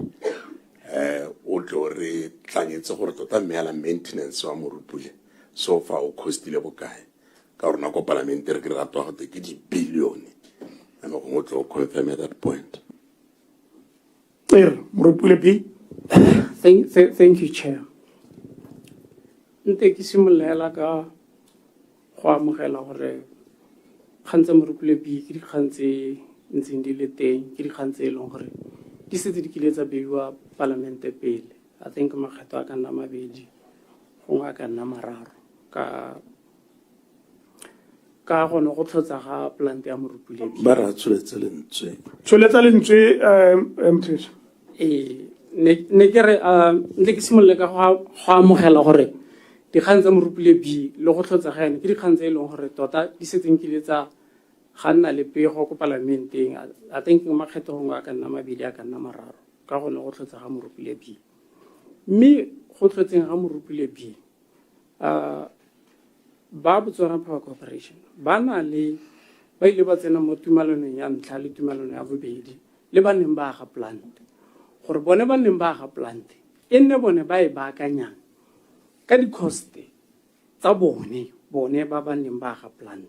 F: Ultori tlanyetse gore tota mela maintenance wa Murupule so far o costile bokae ka rona go parliament re ke ratwa go ke di billion ame go o tlo confirm at that point.
O: Thank you, Chair. Nte ke simolela ka go amogela gore kgantse Morupule B ke dikgang tse ntseng di le teng ke dikgang tse e leng gore di setse di kile tsa beiwa palamente pele. I think makgetho a ka nna mabedi gongwe a ka nna mararo ka gone go tlhotsa ga plante ya Morupule B.
F: Ba ra tsholetsa lentswe.
G: Tsholetsa lentswe Mthweso.
O: Ne ke re ntle ke simolle ka go amogela gore dikgang tsa Morupule B le go tlhotsa ga ene ke dikgang tse e leng gore tota di setseng kile tsa ga nna le pego ko parlamenteng. I think makgetho gongwe a ka nna mabedi a ka nna mararo ka gone go tlhotsa ga Morupule B. Mme go tlhotseng ga Morupule B ba Botswana Power Corporation ba ile ba tsena mo tumalanong ya ntlha le tumalano ya bobedi le ba neng ba aga plant gore bone ba neng ba aga plant e nne bone ba e baakanyang ka di-cost tsa bone ba ba neng ba aga plant.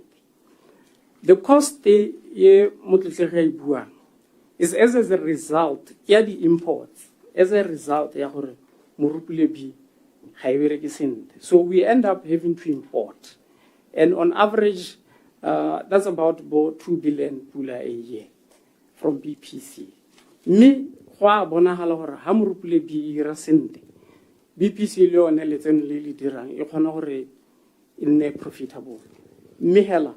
O: The cost ye motletlege e buang is as a result ya di-imports, as a result ya gore Morupule B ga e bereke sentle. So we end up having to import. And on average, that's about 2 billion pula a year from BPC. Me, go a bonagala gore ha Morupule B e ira sentle, BPC le yone letseno le le dirang e kgona gore e nne profitable. Mme hela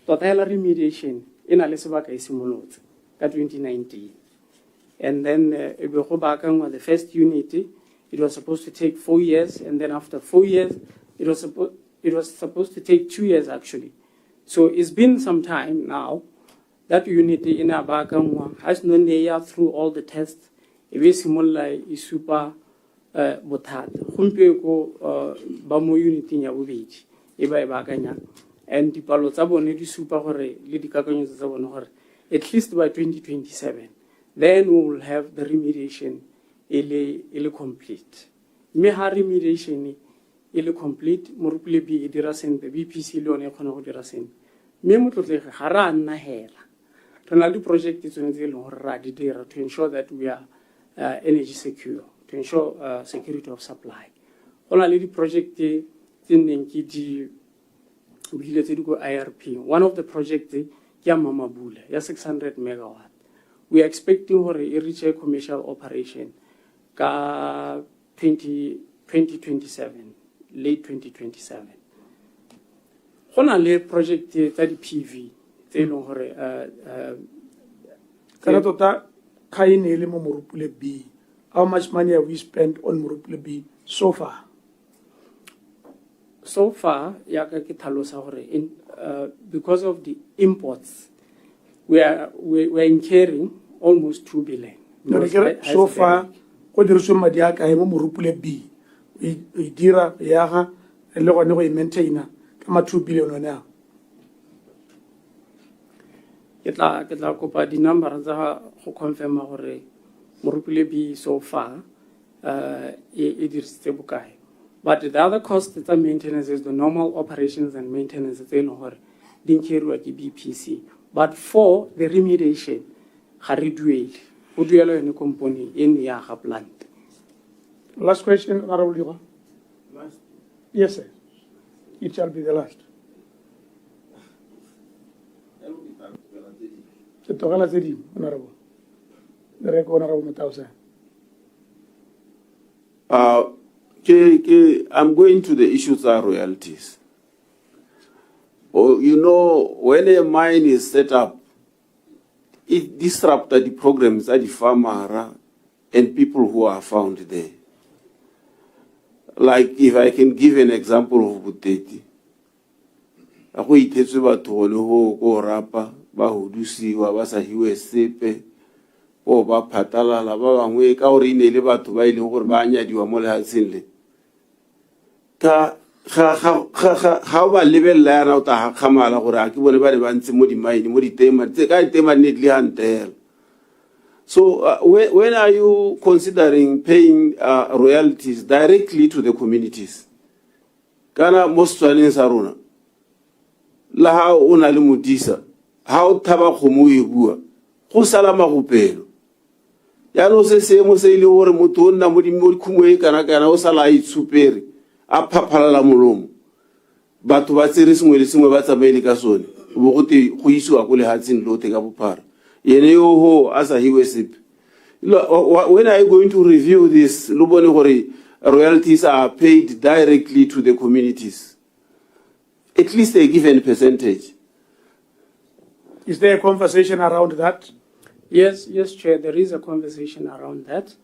O: tota hela remediation e na le sebaka e simolotse ka 2019. And then e be go baakangwa the first unit. It was supposed to take 4 years, and then after 4 years, it was supposed to take 2 years actually. So it's been some time now. That unit in Abakangwa has no near through all the tests. It is similar is super botat. Humpe ko bamo unit in Yabubiji, Eba Baganya, and the Palotabo super hore, Lady Kakon at least by 2027. Then we will have the remediation. Ele complete. Meha remediation ele complete. Morupule B e dira sentle. BPC le one e kgona go dira sentle. Me motlotlege ga ra nna hela. Re na le project tse tsone tse e leng gore ra di dira to ensure that we are energy secure, to ensure security of supply. Go na le di project tse neng ke di bile tse di go IRP. One of the projects ke ya Mamabula ya 600 megawatt. We are expecting gore e reach a commercial operation ka 2027, late 2027. Go na le project tsa di PV tse e leng gore
G: kana tota ga e ne le mo Morupule B. How much money have we spent on Morupule B so far?
O: So far, yaka ke tlhalosa gore because of the imports, we are incurring almost 2 billion.
G: So far, go dirisiwe madi a kae mo Morupule B e dira yaga le gone go e maintaina ka ma 2 billion one a
O: ke tla kopa di number tsa go confirm gore Morupule B so far e dirisitse bokae. But the other cost tsa maintenance is the normal operations and maintenance tse leng gore di nkeriwa ke BPC. But for the remediation ga re duele o duela yone company ene ya ga plant.
G: Last question, Honorable Liwa. Yes, sir. It shall be the last. Honorable. The record, Honorable Matausa.
C: I'm going to the issues of royalties. Oh, you know, when a mine is set up, it disrupts the programs at the farmer and people who are found there. Like, if I can give an example of Buteti. Ako itetswe batho go rapa ba hudusiwa ba sa hiwe sepe o ba phatalala ba bangwe ka gore ine le batho ba ile gore ba anyadiwa mo lehatsheng le ka ga ba lebella yana o ta khamala gore a ke bone ba le ba ntse mo di mine mo di tema tse ka tema neatly handle. So when are you considering paying royalties directly to the communities? Kana most sa rona la ha o na le modisa ha o thaba khomo e bua go sala magopelo ya no se seemo se ile gore motho o nna mo dikhumo e kana o sala a itshupere a phaphalala molomo batho ba tsere sengwe le sengwe ba tsamaile ka sone bo go te go isiwa go le hatsing lote ka bophara yene yo ho asa hiwe sepe. When are you going to review this? Lubone gore royalties are paid directly to the communities, at least a given percentage.
G: Is there a conversation around that?
O: Yes, Chair, there is a conversation around that.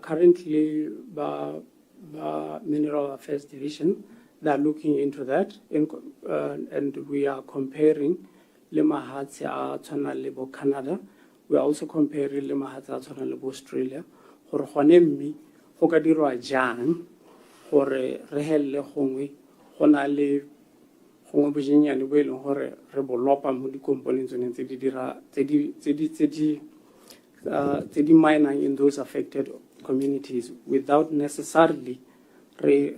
O: Currently, Mineral Affairs Division, they are looking into that, and we are comparing le mahatshe a tshwana le bo Canada. We are also comparing le mahatshe a tshwana le bo Australia. Gore gone mme go ka dirwa jang gore re helle gongwe go na le gongwe bojenyane bo e leng gore re bolopa mo di-components tse di minang in those affected communities without necessarily re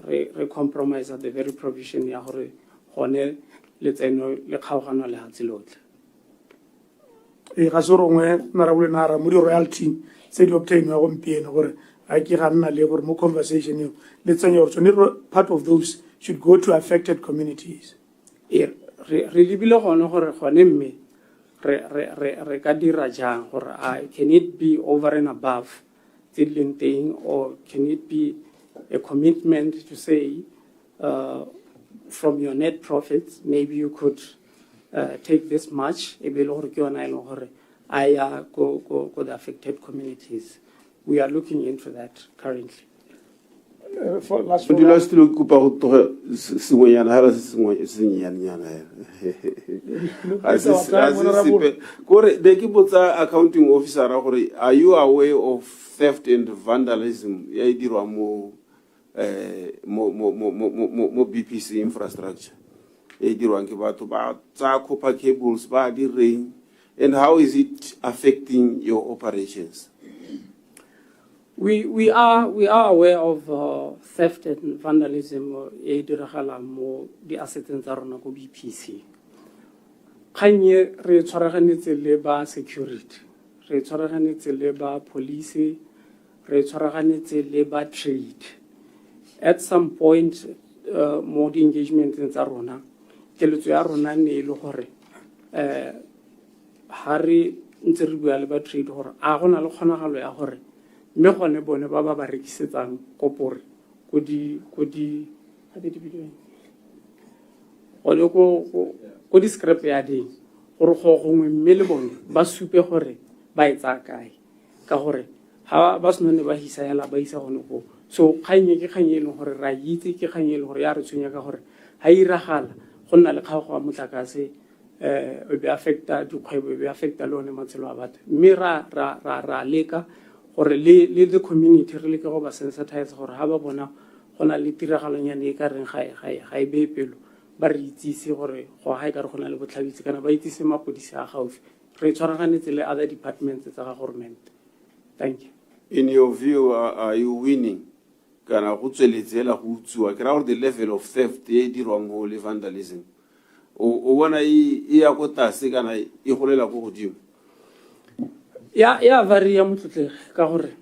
O: compromise at the very provision ya gore gone letseno le kgaogano le hatsi lotlhe.
G: Ga se rongwe narabole nara mo di-royalty tse di obtainwa gompieno gore a ke ga nna le gore mo conversation eo letsenyo gore tsone part of those should go to affected communities.
O: Re lebile gone gore gone mme re ka dira jang gore can it be over and above tse di leng teng, or can it be a commitment to say from your net profits maybe you could take this much e be le gore ke yona e leng gore a ya go the affected communities. We are looking into that currently.
C: Last lo kupa go tloga sengwenyana ha ba se senyenyana gore de ke botsa accounting officer gore are you aware of theft and vandalism ya dirwa mo BPC infrastructure e dirwang ke batho ba tsa copper cables ba di reng, and how is it affecting your operations?
O: We are aware of theft and vandalism e diragala mo di assets tsa rona go BPC. Khanye re tshwaraganetse le ba security, re tshwaraganetse le ba police, re tshwaraganetse le ba trade. At some point mo di engagement tsa rona keletso ya rona ne ile gore ha re ntse re bua le ba trade gore a gona le kgonagalo ya gore mme gone bone ba rekisetsang kopore go di scrap ya ding gore go gongwe mme le bone ba supe gore ba etsa kae ka gore ha ba sone ba hisa yala ba isa gone go. So khanye ke khanye le gore ra itse ke khanye le gore ya re tshwenya ka gore ha iragala go nna le kgaogo ya motlakase e be affecta dikgwebo e be affecta le one matshelo a batho, mme ra leka gore le the community re leke go ba sensitize gore ha ba bona go na le tiragalonyane e ka reng ga e be pelo ba re itsise gore go ga e ka re go na le botlhabitsi kana ba itsise mapodisi a gaufi. Re tshwaraganetse le other departments tsa ga government. Thank you.
C: In your view, are you winning? Kana go tsweletsela go utsiwa ke ra gore the level of theft e dirwang go le vandalism o bona e ya go tase kana e golela go godimo?
O: Yeah, varia motlotlege ka gore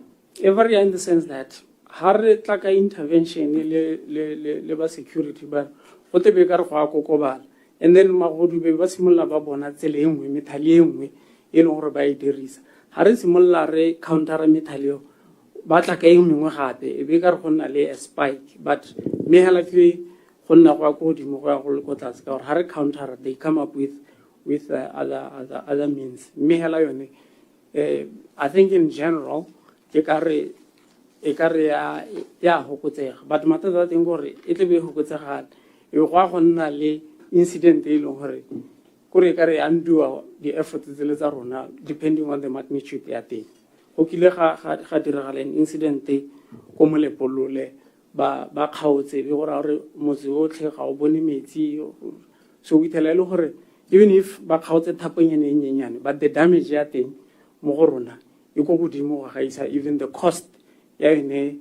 O: e varia in the sense that ha re tla ka intervention le ba security ba go tebe ka re go a kokobala, and then magodu be ba simolla ba bona tsele e nngwe methali e nngwe e leng gore ba e dirisa. Ha re simolla re counter methali ba tla ka e nngwe gape e be ka re go nna le a spike, but me hela ke go nna go a go dimo go ya go le go tlase ka gore ha re counter they come up with other means. Me hela yone I think in general ke ka re ya hokotsega, but mathata a teng gore e tle be hokotsega e go a go nna le incident e leng gore kore ka re undo the efforts tse tsa rona depending on the magnitude ya teng. Go kile ga diragala an incident ko molepolole ba kgaotse be gore motse otlhe ga o bone metsi, so we tell le gore even if ba kgaotse thaponyane e nyenyane but the damage ya teng mo go rona e go godimo ga isa even the cost ya ene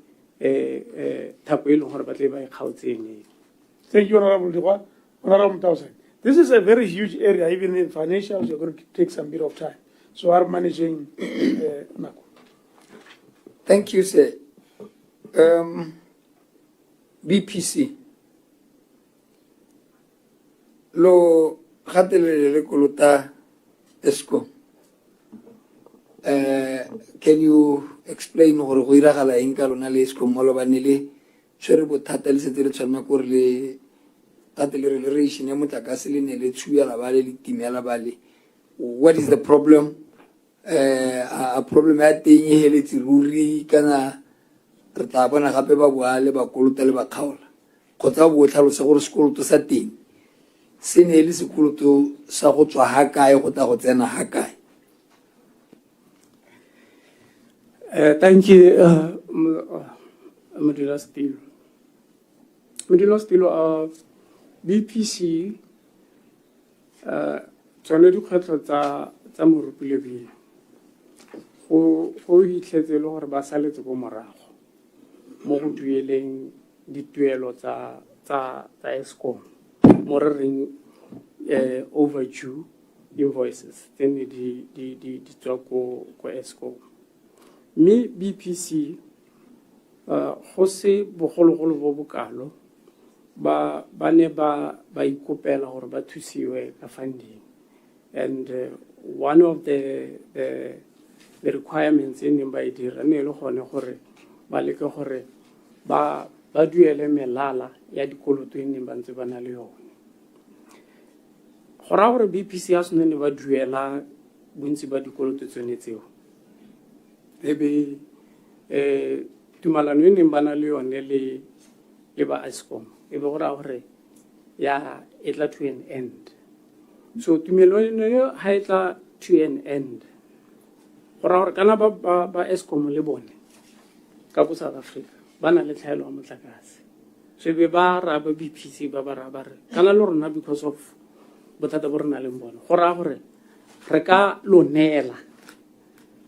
O: thapo e leng gore ba tle ba e kgaotseng.
G: Thank you, Honorable Mtausa. This is a very huge area. Even in financials, you're going to take some bit of time. So are managing nako.
E: Thank you, sir. BPC. Lo gatelele kolota esco. Can you explain gore go iragala eng ka lona le esco mo lo banele tshwere bothata le setse le tshwana gore le gatele relation ya motlakase le ne le tshuya la bale le timela bale? What is the problem? A problem ya teng e heletsi ruri kana re tla bona gape ba boale ba kolota le ba khaola kgotsa bo tlhalosa gore sekoloto sa teng se ne le sekoloto sa go tswa ha kae go ta go tsena ha kae?
O: Thank you, Modula Stilo. Modula Stilo, BPC, tsone dikgwetlho tsa moropile pele go hitlhetse le gore ba saletse go morago mo go dueleng dituelo tsa Eskom mo re reng overdue invoices tse ne di tswa ko Eskom. Mme BPC go se bogologolo bo bokalo ba ne ba ikopela gore ba thusiwe ka funding, and one of the requirements in ba dira ne le gone gore ba leke gore ba duele melala ya dikoloto e neng ba ntse ba na le yone. Go ra gore BPC a sone ne ba duela bontsi ba dikoloto tsone tseo, ebe tumalano e neng ba na le yone le ba Eskom ebe go ra gore ya e tla to an end. So tumelano yo ha e tla to an end, go ra gore kana ba Eskom le bone ka go South Africa ba na le tlhaelo ya motlakase. So ebe ba ra ba BPC ba ra re kana le rona because of bothata bo re na le bone, go ra gore re ka lo neela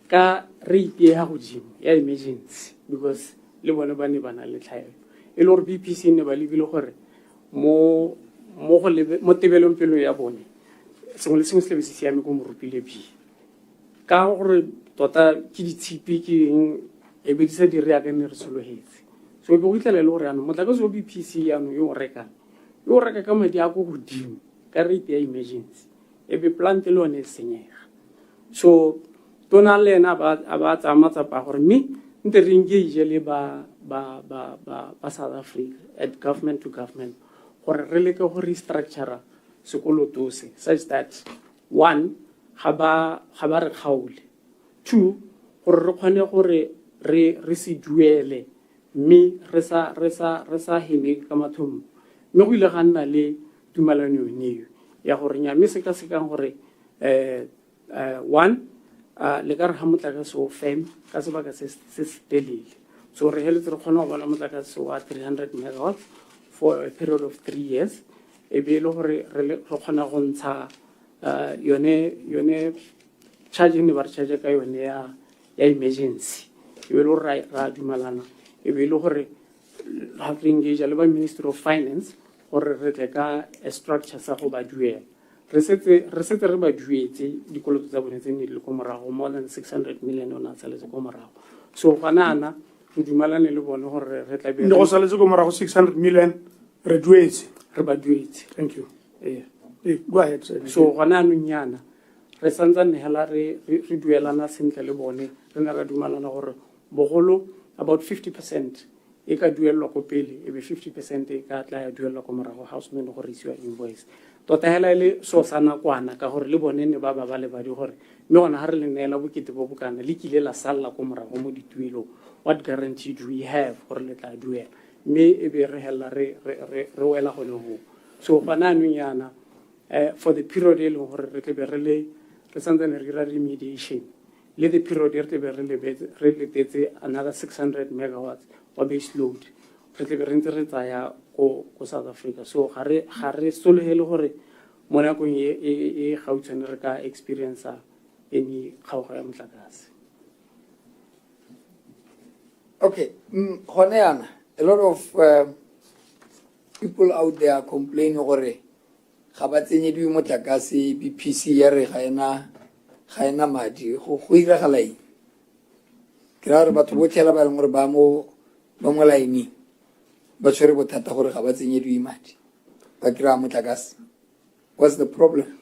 O: ka rate ya godimo ya emergency because le bone ba ne ba na le tlhaelo e le gore BPC ne ba lebile gore mo tebelong pelo ya bone sengwe le sengwe se lebe se siame ko moropile bi ka gore tota ke ditshipi ke eng e be di sa dire ya ka ne re sologetse. So be go itlele le gore ano motlakase wa BPC ano yo reka ka madi a go godimo ka rate ya emergency e be plant le one e senyega. So tona le ena a ba tsa matsapa gore mme nte re engage le ba South Africa at government to government gore re leke go restructure sekoloto se such that one ga ba re kgaole, two gore re kgone gore re se duele mme re sa heme ka mathomo. Mme go ile ga nna le tumalano eo ya gore nya mme se ka sekang gore one le ka re ha motlakase o fem ka sebaka se telele, so re heletse re kgona go bona motlakase wa 300 megawatts for a period of 3 years. E be le gore re kgona go ntsha yone charge ne ba re charge ka yone ya emergency. E be le gore ra dumalana, e be le gore ha re engage le ba Ministry of Finance gore re tle ka a structure sa go ba duela. Re setse re ba duetse dikoloto tsa bone tse ne di le ko morago more than 600 million ona tsaletse ko morago. So ganana go dumalane le bone gore re tla be
G: go saletse ko morago 600 million re ba duetse.
O: Thank you.
G: Go ahead, sir.
O: So gona nyana re santsa hela re duelana sentle le bone, re na ra dumalana gore bogolo about 50% e ka duelwa ko pele e be 50% e ka tla ya duelwa ko morago house men go risiwa invoice. Tota hela ile so sana kwana ka gore le bone ne ba le ba di gore mme gona ha re le neela bokete bo bokana le kile la salla ko morago mo dituelo, what guarantee do we have gore le tla duela? Mme e be re hela re wela gone ho. So bana nyana for the period e leng gore re tle be re santse ne re dira remediation le the period e tle be re letetse another 600 megawatts wa base load re tle be re ntse re tsaya ko South Africa. So ga re sologele gore mo nakong e gautshwane re ka experience any kgaogo ya motlakase.
E: Okay, gone yana a lot of people out there complain gore ga ba tsenyediwe motlakase BPC ya re ga ena ga ena madi go iragala eng ke ra gore batho botlhe ba leng gore ba mo laeneng ba tshwere bothata gore ga ba tsenyediwe madi ba kry-a motlakase. What's the problem?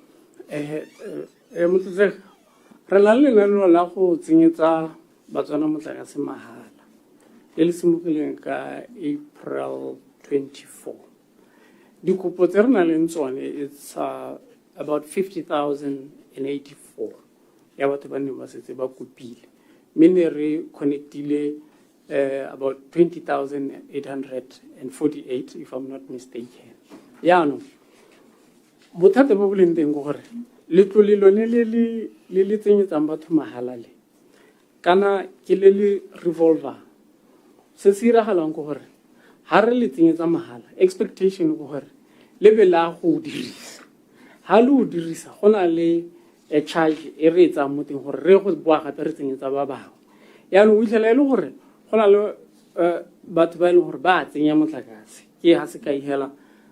O: Motlotlega, re na le lenaneo la go tsenyetsa Botswana motlakase mahala le le simologileng ka April 24. Dikopo tse re na leng tsone it's about 50,084 ya batho ba ne ba setse ba kopile, mme ne re connectile about 20,848 if I'm not mistaken. Yaanong bothata bo bo leng teng go gore letlole lone le tsenyetsang batho mahala le kana ke le revolver. Se se iragalang go gore ha re le tsenyetsa mahala expectation go gore le be la go dirisa ha le o dirisa go na le a charge e re etsa mo teng gore re go boa gape re tsenyetsa ba bangwe. Yaanong o itlhela e le gore go na le batho ba e leng gore ba tsenya motlakase ke ha se ka ihela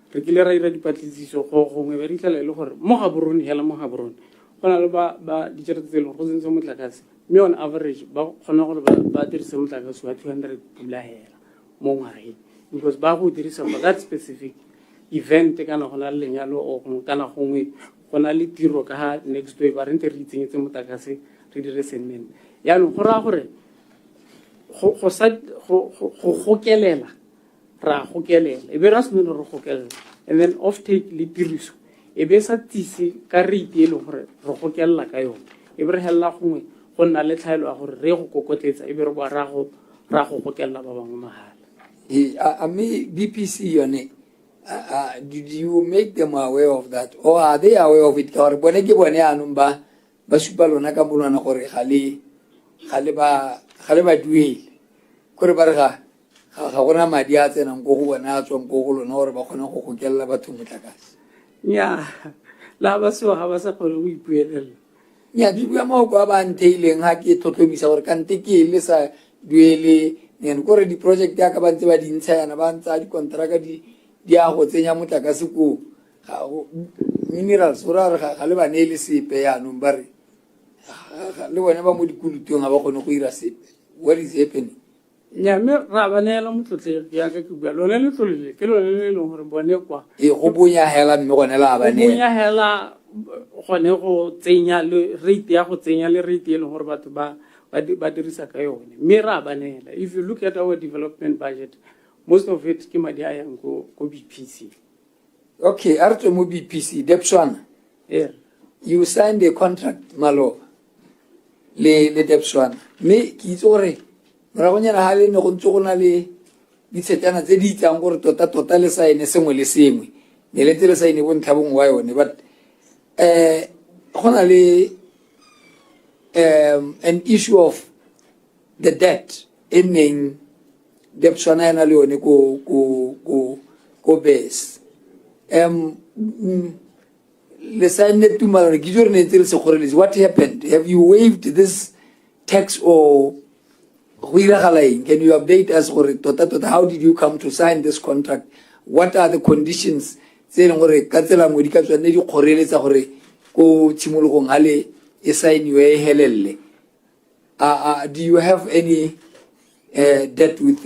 O: re kile ra ira dipatlisiso go gongwe ba itlhela e le gore mo ga borone hela mo ga borone go na le ba ditšhelete tse e leng go tsentse motlakase mme on average ba kgona gore ba dirise motlakase wa 200 pula hela mo ngwageng because ba go dirisa for that specific event kana go na le lenyalo o kana gongwe go na le tiro ka ha next day ba rente re itsenyetse motlakase re dire senmen. Yaanong go raya gore go gokelela ra gokelela e be ra se re gokelela and then off take le tiriso e be sa tise ka rate e leng gore re gokelela ka yone e be re hella gongwe go nna le tlhaelo ya gore re go kokotletsa e be re boa ra go gokelela ba bangwe mahala.
E: I mean, BPC yone did you make them aware of that or are they aware of it? Ka gore bone ke bone anong ba supa lona ka bolwana gore ga le ba duele gore ba re ga gona madi a tsenang go bona a tswang go lona gore ba kgona go gokelela batho motlakase.
O: Nya la ba se ga ba sa kgone go ipuelela.
E: Nya di bua mo go ba nteileng ha ke tlhotlhomisa gore kante ke le sa duele nen gore di project ya ka ba ntse ba dintsha yana ba ntsa di kontraka di a go tsenya motlakase ko ga minerals ora ga le ba ne le sepe ya no ba re le bona ba mo dikulutong ga ba kgone go ira sepe. What is happening?
O: Nya me ra ba neela motlotlega ya ka ke bua lone le tlolile ke lone le leng gore bone kwa
E: go bonya hela mme gone la ba ne
O: bonya hela gone go tsenya le rate ya go tsenya le rate e leng gore batho ba dirisa ka yone mme ra ba neela. If you look at our development budget most of it ke madi a yang go BPC.
E: Okay, a re tswe mo BPC Botswana.
O: Yeah,
E: you signed a contract malo le Botswana mme ke itse gore moragonyana ha le ne go ntse go na le ditsetana tse di itsang gore tota le saene sengwe le sengwe ne le tsele saene bontlhabong wa yone but go na le an issue of the debt in Botswana yana le yone ko base le saene tumalano ke jore ne tsele se gore what happened? Have you waived this tax or can you update us tota how did you come to sign this contract? What are the conditions tse leng gore ka tsela mo di ka tswane di kgoreletsa gore ko tshimologong hale e signiwe helelle? Do you have any debt with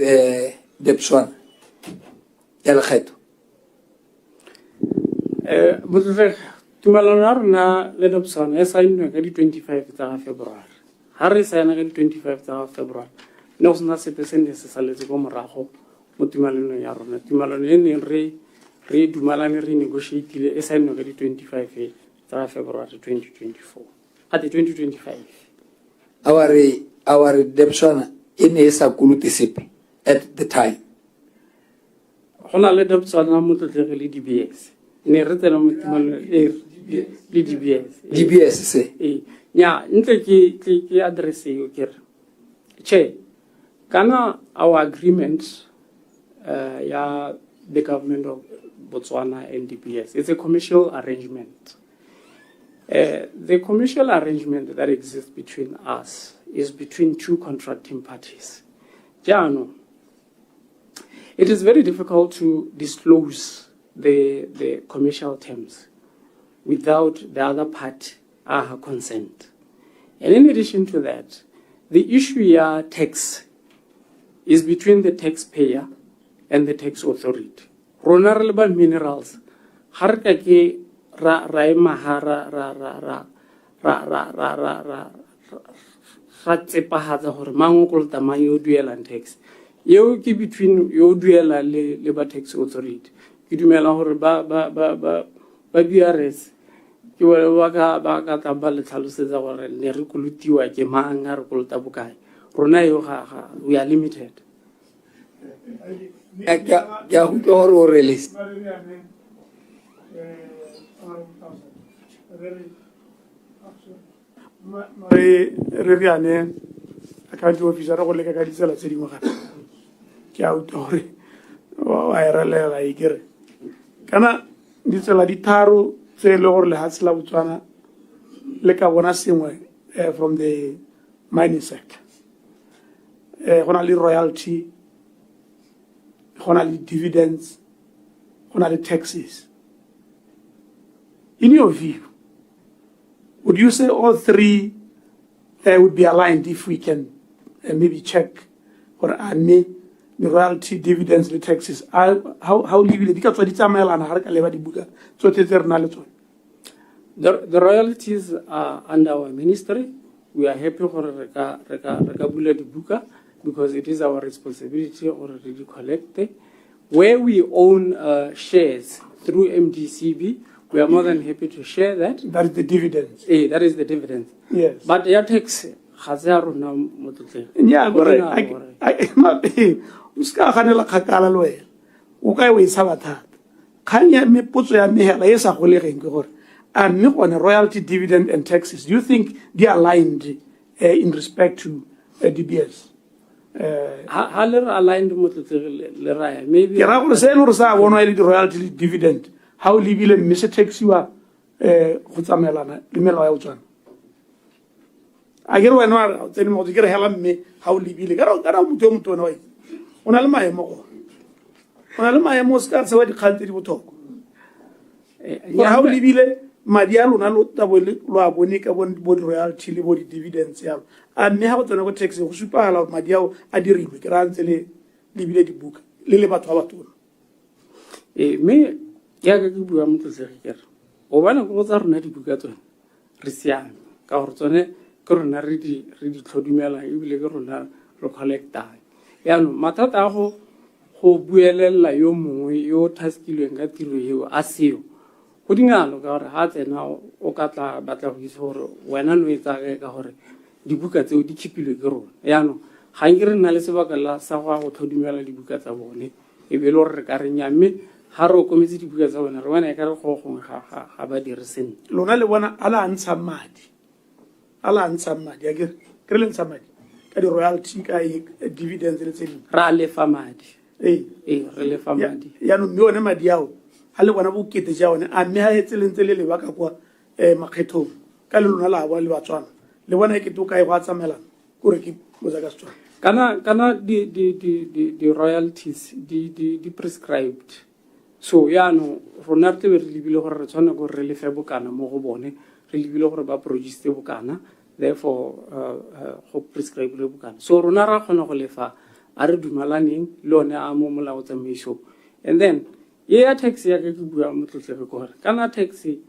E: Botswana ya lekgetho?
O: Tumalano ya rona le Botswana e saennwe ka di 25 tsa February. Ha re saena ka di 25 tsa February ne go sena sepe se ne se saletse go morago mo tumalanong ya rona. Tumalano e neng re dumalane re negotiatile e saennwe ka di 25 tsa February 2024 at the 2025.
E: Our Botswana e ne e sa kolute sepe at the time.
O: Go na le Botswana motlotlege le DBS ne re tsena mo tumalano le DBS
E: se
O: nya ntle ke address yo ke re che kana our agreement ya the government of Botswana and DBS, it's a commercial arrangement. The commercial arrangement that exists between us is between two contracting parties. Jano, it is very difficult to disclose the commercial terms without the other party consent. And in addition to that, the issue here, tax, is between the taxpayer and the tax authority. Rona re le ba minerals, ha re ka ke ra ema ha ra tsepahatsa hore mang o kolota mang yo duelang tax. Yeo ke between yo duela le ba tax authority. Ke dumela hore ba BRS ke ba ka taba le tlhalosetsa gore ne re kolotiwa ke mang ha re kolota bokae. Rona yo we are limited.
E: Ya go go re le
G: re riane account officer go le ka ditsela tse dingwe gape ke a utore wa era lela ikere kana ditsela di tharo tse le gore le hatsela Botswana le ka bona sengwe from the mining sector gona le royalty, gona le dividends, gona le taxes. In your view, would you say all three would be aligned if we can maybe check or the royalty, dividends, the taxes? How legally?
O: The royalties are under our ministry. We are happy for Reka because it is our responsibility already to collect. Where we own shares through MDCB, we are more than happy to share that.
G: That is the dividends.
O: That is the dividends.
G: Yes.
O: But your tax has
G: yeah, royalty, dividend, and taxes. Do you think they are aligned in respect to DBS?
O: How aligned maybe
G: the royalty dividend. How legal Mr. Tax you are I get one more to get a hell of me how legal to talk. How legal Madialo Nalota Bonica body royalty body dividends. And me how to know tax super allowed Madiao Adiri grantly liberated the book. Lily Batawatu.
O: Me Yagabu to say here. O one of those are not Bugato. Risian, Caortone, coronary ready Todumela, you will collect that. Yan Matataho, who Buella, yo taskil and Gatiru, you asio. Putting a look out heart and now Okata battle his horror when I with a the book at the Chipilu girl. Yano, Hanger and Alisabaka Sawa or Todumela di Bucata Boni. If you lord regarding Yami, Harrow committee because when I got a home, Habadi resin.
G: Lonale one Alan Samadi. Alan Samadi, I get Grilling Samadi. At the royalty, dividends,
O: Rale Famadi. Rale Famadi.
G: Yano, no Namadiao. Ale wana bu kete jaone a me ha etselentse le baka kwa makgetho ka le lona la ba le Batswana le bona ke to ka e go tsamela gore ke moza ka Setswana
O: kana the royalties di prescribed so no rona re re libile gore re tswana go re le fe bokana mo go bone re libile gore ba produce bokana therefore go prescribe le bokana so rona ra khona go lefa a re dumalaneng le one a mo molao tsamaiso and then yeah, taxi ya ke bua motlotlege gore kana taxi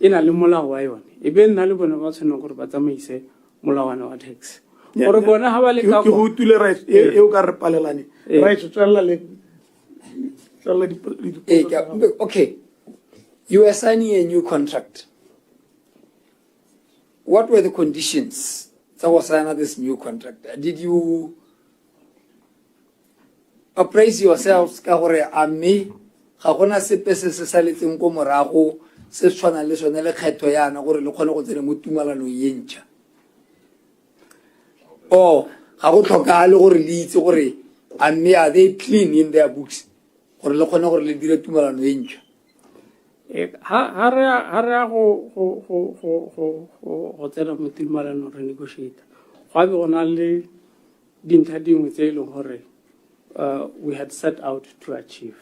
O: ina le molao wa yone e be nna le bona ba tshwanang gore ba tsamaise molawana wa taxi gore bona ha ba le ka
G: go tule right e o ka re palelane right tswela le
E: okay, you are signing a new contract. What were the conditions that was signing this new contract? Did you appraise yourselves ka gore a me ga gona sepe se se saletseng go morago se tshwana le sone le kgetho yana gore le kgone go tsena mo tumalanong ye ntšha o ga go tlhokagale gore le itse gore a mme are they clean in their books gore le kgone gore le dire tumalano ye ntšha
O: ha re go tsena mo tumalanong re negotiate go be gona le dintlha dingwe tse e leng gore we had set out to achieve.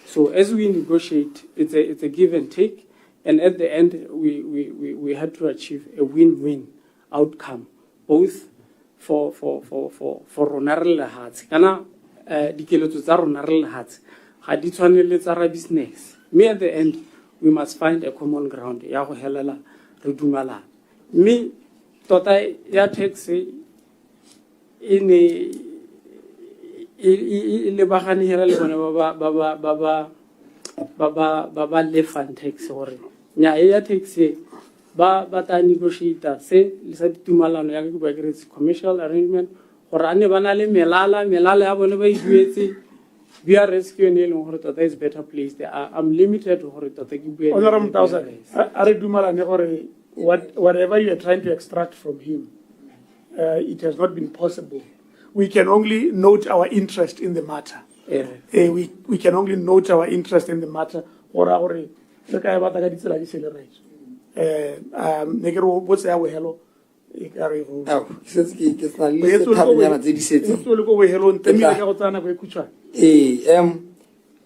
O: So as we negotiate, it's a give and take, and at the end we had to achieve a win-win outcome, both for rona re le lehatshe. Kana dikeletso tsa rona re le lehatshe ga di tshwane le tsa ra business. Me at the end, we must find a common ground ya go helela re dumalana. Me tota ya tax e lebagane hela le bona ba lefang tax gore nya ya tax ba ta negotiate se le sa ditumalano ya go ba kretse commercial arrangement gore ane bana le melala ya bone ba iduetse we are rescuing e leng gore tota is better placed. I'm limited gore tota ke bue
G: Honorable Mtausa are dumalane gore whatever you are trying to extract from him, it has not been possible. We can only note our interest in the matter. We can only note our interest in the matter.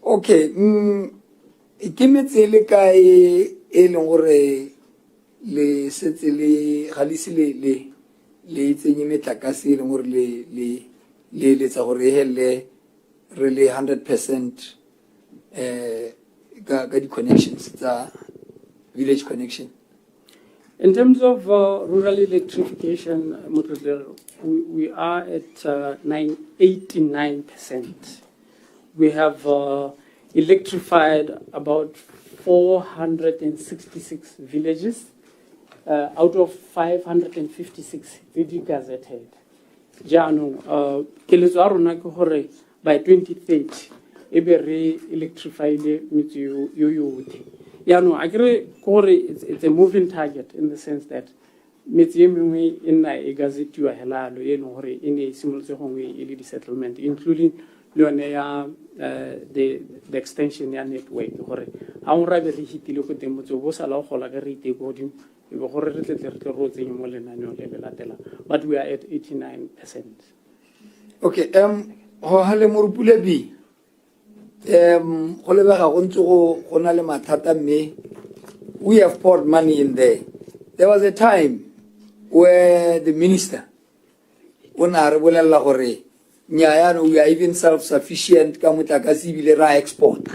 E: Okay, ke metsele ka e leng gore le setse le ga le se le tsenye metlakase e leng gore le tsa gore hele re le 100% ka di-connections tsa village connection.
O: In terms of rural electrification, we are at 89%. We have electrified about 466 villages out of 556 gazetted. Jano, keletso a rona ke gore by 2030 ebe re electrified metse yo yote. Jano, I agree it's a moving target in the sense that metse e mengwe e nna e gazetiwa helalo e leng gore e ne e simolotse gongwe e le di-settlement, including le yone ya the extension ya network gore ha o rabe re hitile go teng motse bo sala go gola ka re ite go godimo e be gore re tle ro tsenya mo lenaneo le latela, but we are at 89%.
E: Okay, ho hale morupule bi go lebega go ntse go na le mathata mme we have poured money in there. There was a time where the minister ona re bolella gore nya we are even self-sufficient ka motlakase ebile ra exporta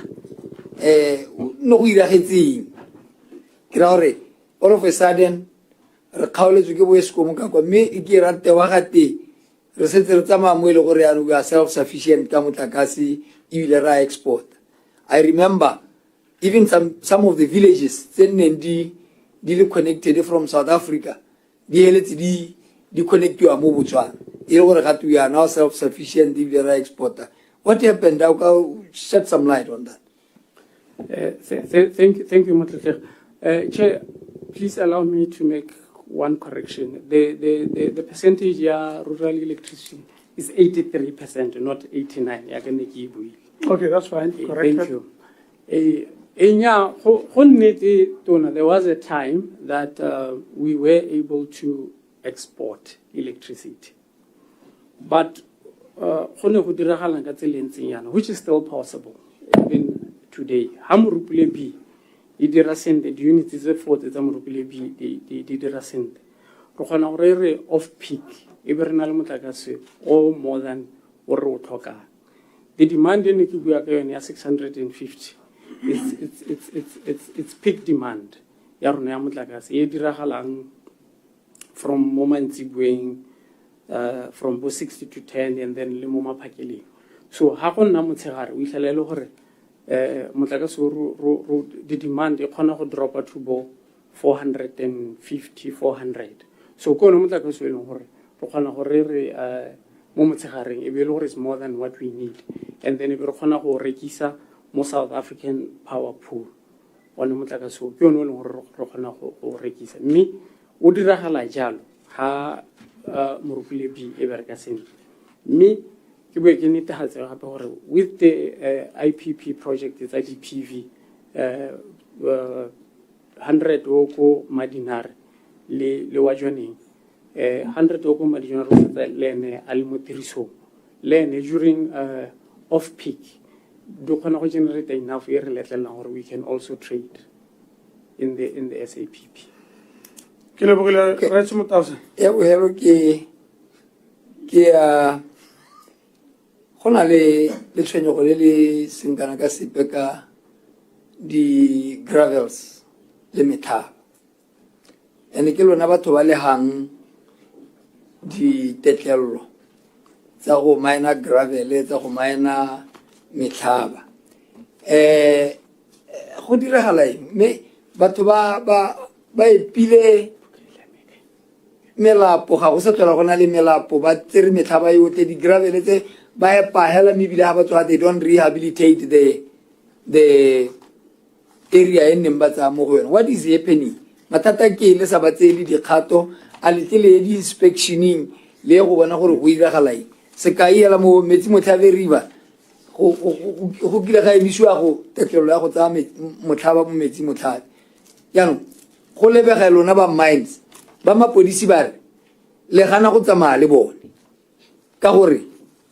E: no go iragetseng ke ra gore all of a sudden re kgaoletswe ke boeskom ka kwa mme e ke rate wa gate re setse re tsamaya mo ile gore we are self-sufficient ka motlakase ebile ra export. I remember even some of the villages tseneng di connected from South Africa di heletse di connectiwa mo Botswana e gore ga we are now self-sufficient ebile ra exporter. What happened? I'll shed some light on that.
O: Thank you, Motletlege. Chair, please allow me to make one correction. The percentage ya rural electricity is 83%, not 89%.
G: Okay, that's fine. Correct.
O: Thank you. There was a time that we were able to export electricity, but which is still possible even today. Hamurupule B, it the units is a fort at Hamurupule B, the derascend. Rohana off peak, Ibernal Mutagase, or more than Orotoka. The demand in Kibuaka 650. It's peak demand. Yaruna Mutlagas, Edirahalang from moments going from 60 to 10 and then Limoma Pakili. So Hakon Namutsar, we shall allow Mutlagas the demand a drop to 450, 400. So Konomutakas will Rokana Horere Momutsari, is more than what we need. And then if Rokana or Rekisa, more South African power pool. One Mutakaso, Piono Rokana or Rekisa. Me, Udirahala Jalo, Ha Murupile B. Evergasin. Me, with the IPP project, the IPPV, 100 Oko Madinar, Le Wajoni. 100 Oko Madinar Lene Almutiriso. Lene during off peak. Do cannot generate enough air or we can also trade in the SAPP.
G: Ke lebogile Rats Motausa.
E: Ya bohelo ke go na le tshwenyego le le seng kana ka sepe ka di gravels le metlhaba. And ke lona batho ba legang di tetlello tsa go mine gravel tsa go mine metlhaba. Go diragala eng me batho ba epile melapo ga go se tlhola go na le melapo ba tsere metlhaba yotlhe di gravel tse ba e pahela mebile ga ba tswa they don't rehabilitate the area e neng ba tsaya mo go yone. What is happening? Matata ke le sa ba tsele dikgato a letlele di inspectioning le go bona gore go iragala eng. Sekai hela mo metsi motlhabe river go kile ga emisiwa go tetlelo ya go tsaya motlhaba mo metsi motlhabe. Yaanong go lebega lona ba mines ba mapodisi ba re le gana go tsamaya le bone ka gore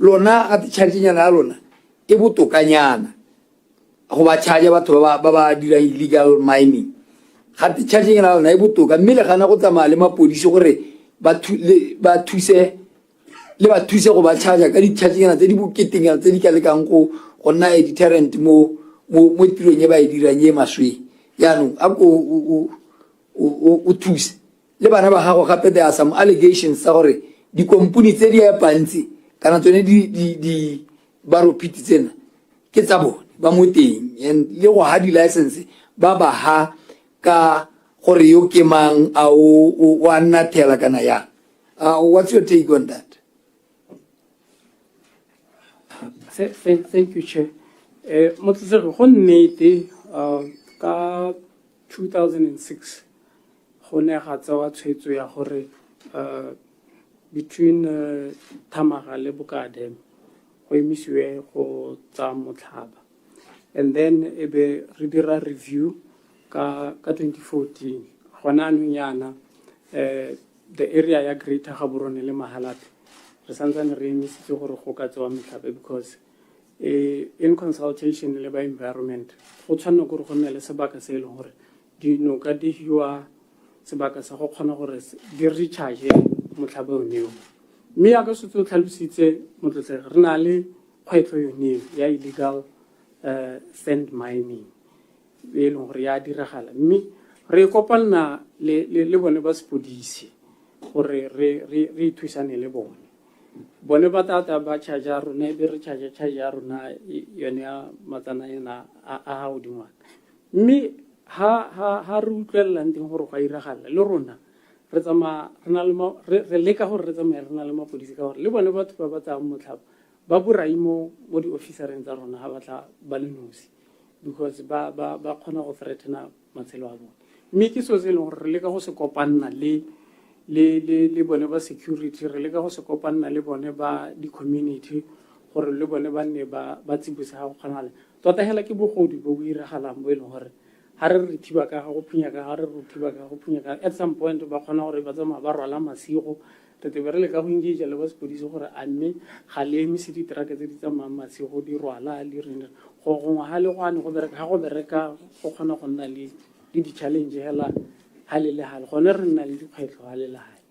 E: lona ga tšhargenyana ya lona e botokanyana go ba charge batho ba ba dira illegal mining ga tšhargenyana ya lona e botoka mme le gana go tsamaya le mapodisi gore ba thuse go ba charge ka ditšhargenyana tse di boketenyana tse di ka lekang go nna a deterrent mo tirong e ba e dirang e maswe. Yaanong a ko o thuse le bana ba gago gape there are some allegations tsa gore dikompuni tse di epantsi kana tsone di baropiti tsena ke tsa bone ba mo teng and le go ha di-license ba ha ka gore yo ke mang a o a nnathela kana yang. What's your take on that?
O: Thank you, Chair. Motsetsego go nnete ka 2006 go ne ga tsewa tshwetso ya gore between Tamaga le Bokadem go emisiwe go tsa motlhaba and then e be re dira review ka 2014 gona anong yana the area ya Greater Gaborone le Mahalate re santsane re emisitse gore go ka tsewa motlhaba because in consultation le ba environment go tshwanela gore go nne le sebaka se e leng gore dinoka di hiwa sebaka sa go kgona gore di recharge motlhaba oneo mme ya ka se tlo tlhalositse motlotlege re na le kgwetlho yone ya illegal sand mining e leng gore ya diragala mme re kopana le bone ba sepodisi gore re ithusane le bone ba tata ba charge ya rona be re charge ya rona yone ya matsana ena a godingwana mme ha re utlwelelang teng gore go a iragala le rona re tsama re leka gore re tsamaye re na le mapodisi ka gore le bone batho ba tsayang motlhaba ba borai mo di-officereng tsa rona ga batla ba le nosi because ba kgona go threatena matshelo a bone mme ke so se e leng gore re leka go se kopanna le bone ba security re leka go se kopanna le bone ba di-community gore le bone ba nne ba tsibose ga go kgonagale tota hela ke bogodi bo bo iragalang bo e leng gore ha re re thiba ka go phunya ka ha re re thiba ka go phunya ka at some point ba kgona gore ba tsamaya ba rwala masigo re tebe re le ka go engage le ba sepodisi gore a mme ga le emise ditraka tse di tsamayang masigo di rwala le rene go gongwe ha le gwane go bereka go kgona go nna le di-challenge hela ha le hale gone re nna le dikgwetlho ha le hale.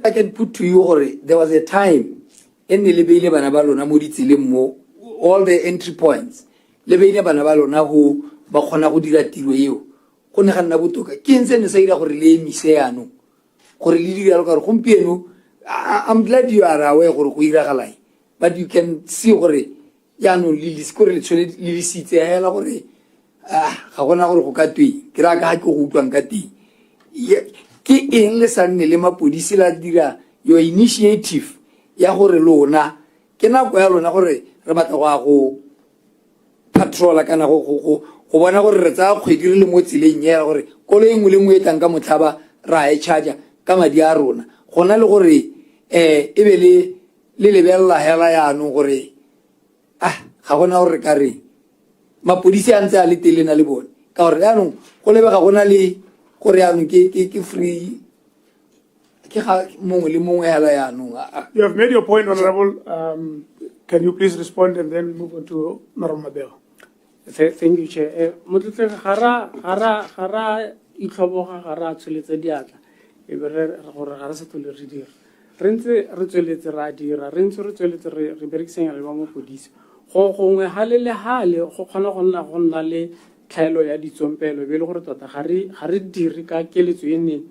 E: I can put to you gore there was a time en le beile bana ba lona mo ditseleng mo all the entry points le beile bana ba lona go ba kgona go dira tiro eo go ne ga nna botoka ke ntse ne sa ira gore le emise yanong gore le dira gore gompieno I'm glad you are aware gore go iragala but you can see gore yanong le le tshole le sitse hela gore ga gona gore go ka twe ke ra ka go utlwang ka teng ke eng le sa nne le mapodisi la dira your initiative ya gore lona ke nako ya lona gore re batla go patrola kana go bona gore re tsa kgwedi re le mo tseleng ya gore kolo engwe le ngwe e tlang ka motlhaba ra e charge ka madi a rona gona le gore e be le lebella hela yaanong gore ga gona gore ka re mapodisi a ntse a le telena le bone ka gore yaanong go lebega gona le gore yaanong ke free ke ga mongwe le mongwe hela yaanong.
G: You have made your point, Honorable. Can you please respond and then move on to Honorable Mabel?
O: Thank you, Chair. Motlotlege ga ra itlhoboga ga re a tsholetse diatla e be re gore ga re sa tlhole re dira re ntse re tsweletse re a dira re ntse re tsweletse re berekisana le ba mapodisi gongwe gale le gale go kgona go nna le tlhaelo ya ditsompelo be le gore tota ga re dire ka keletso e neng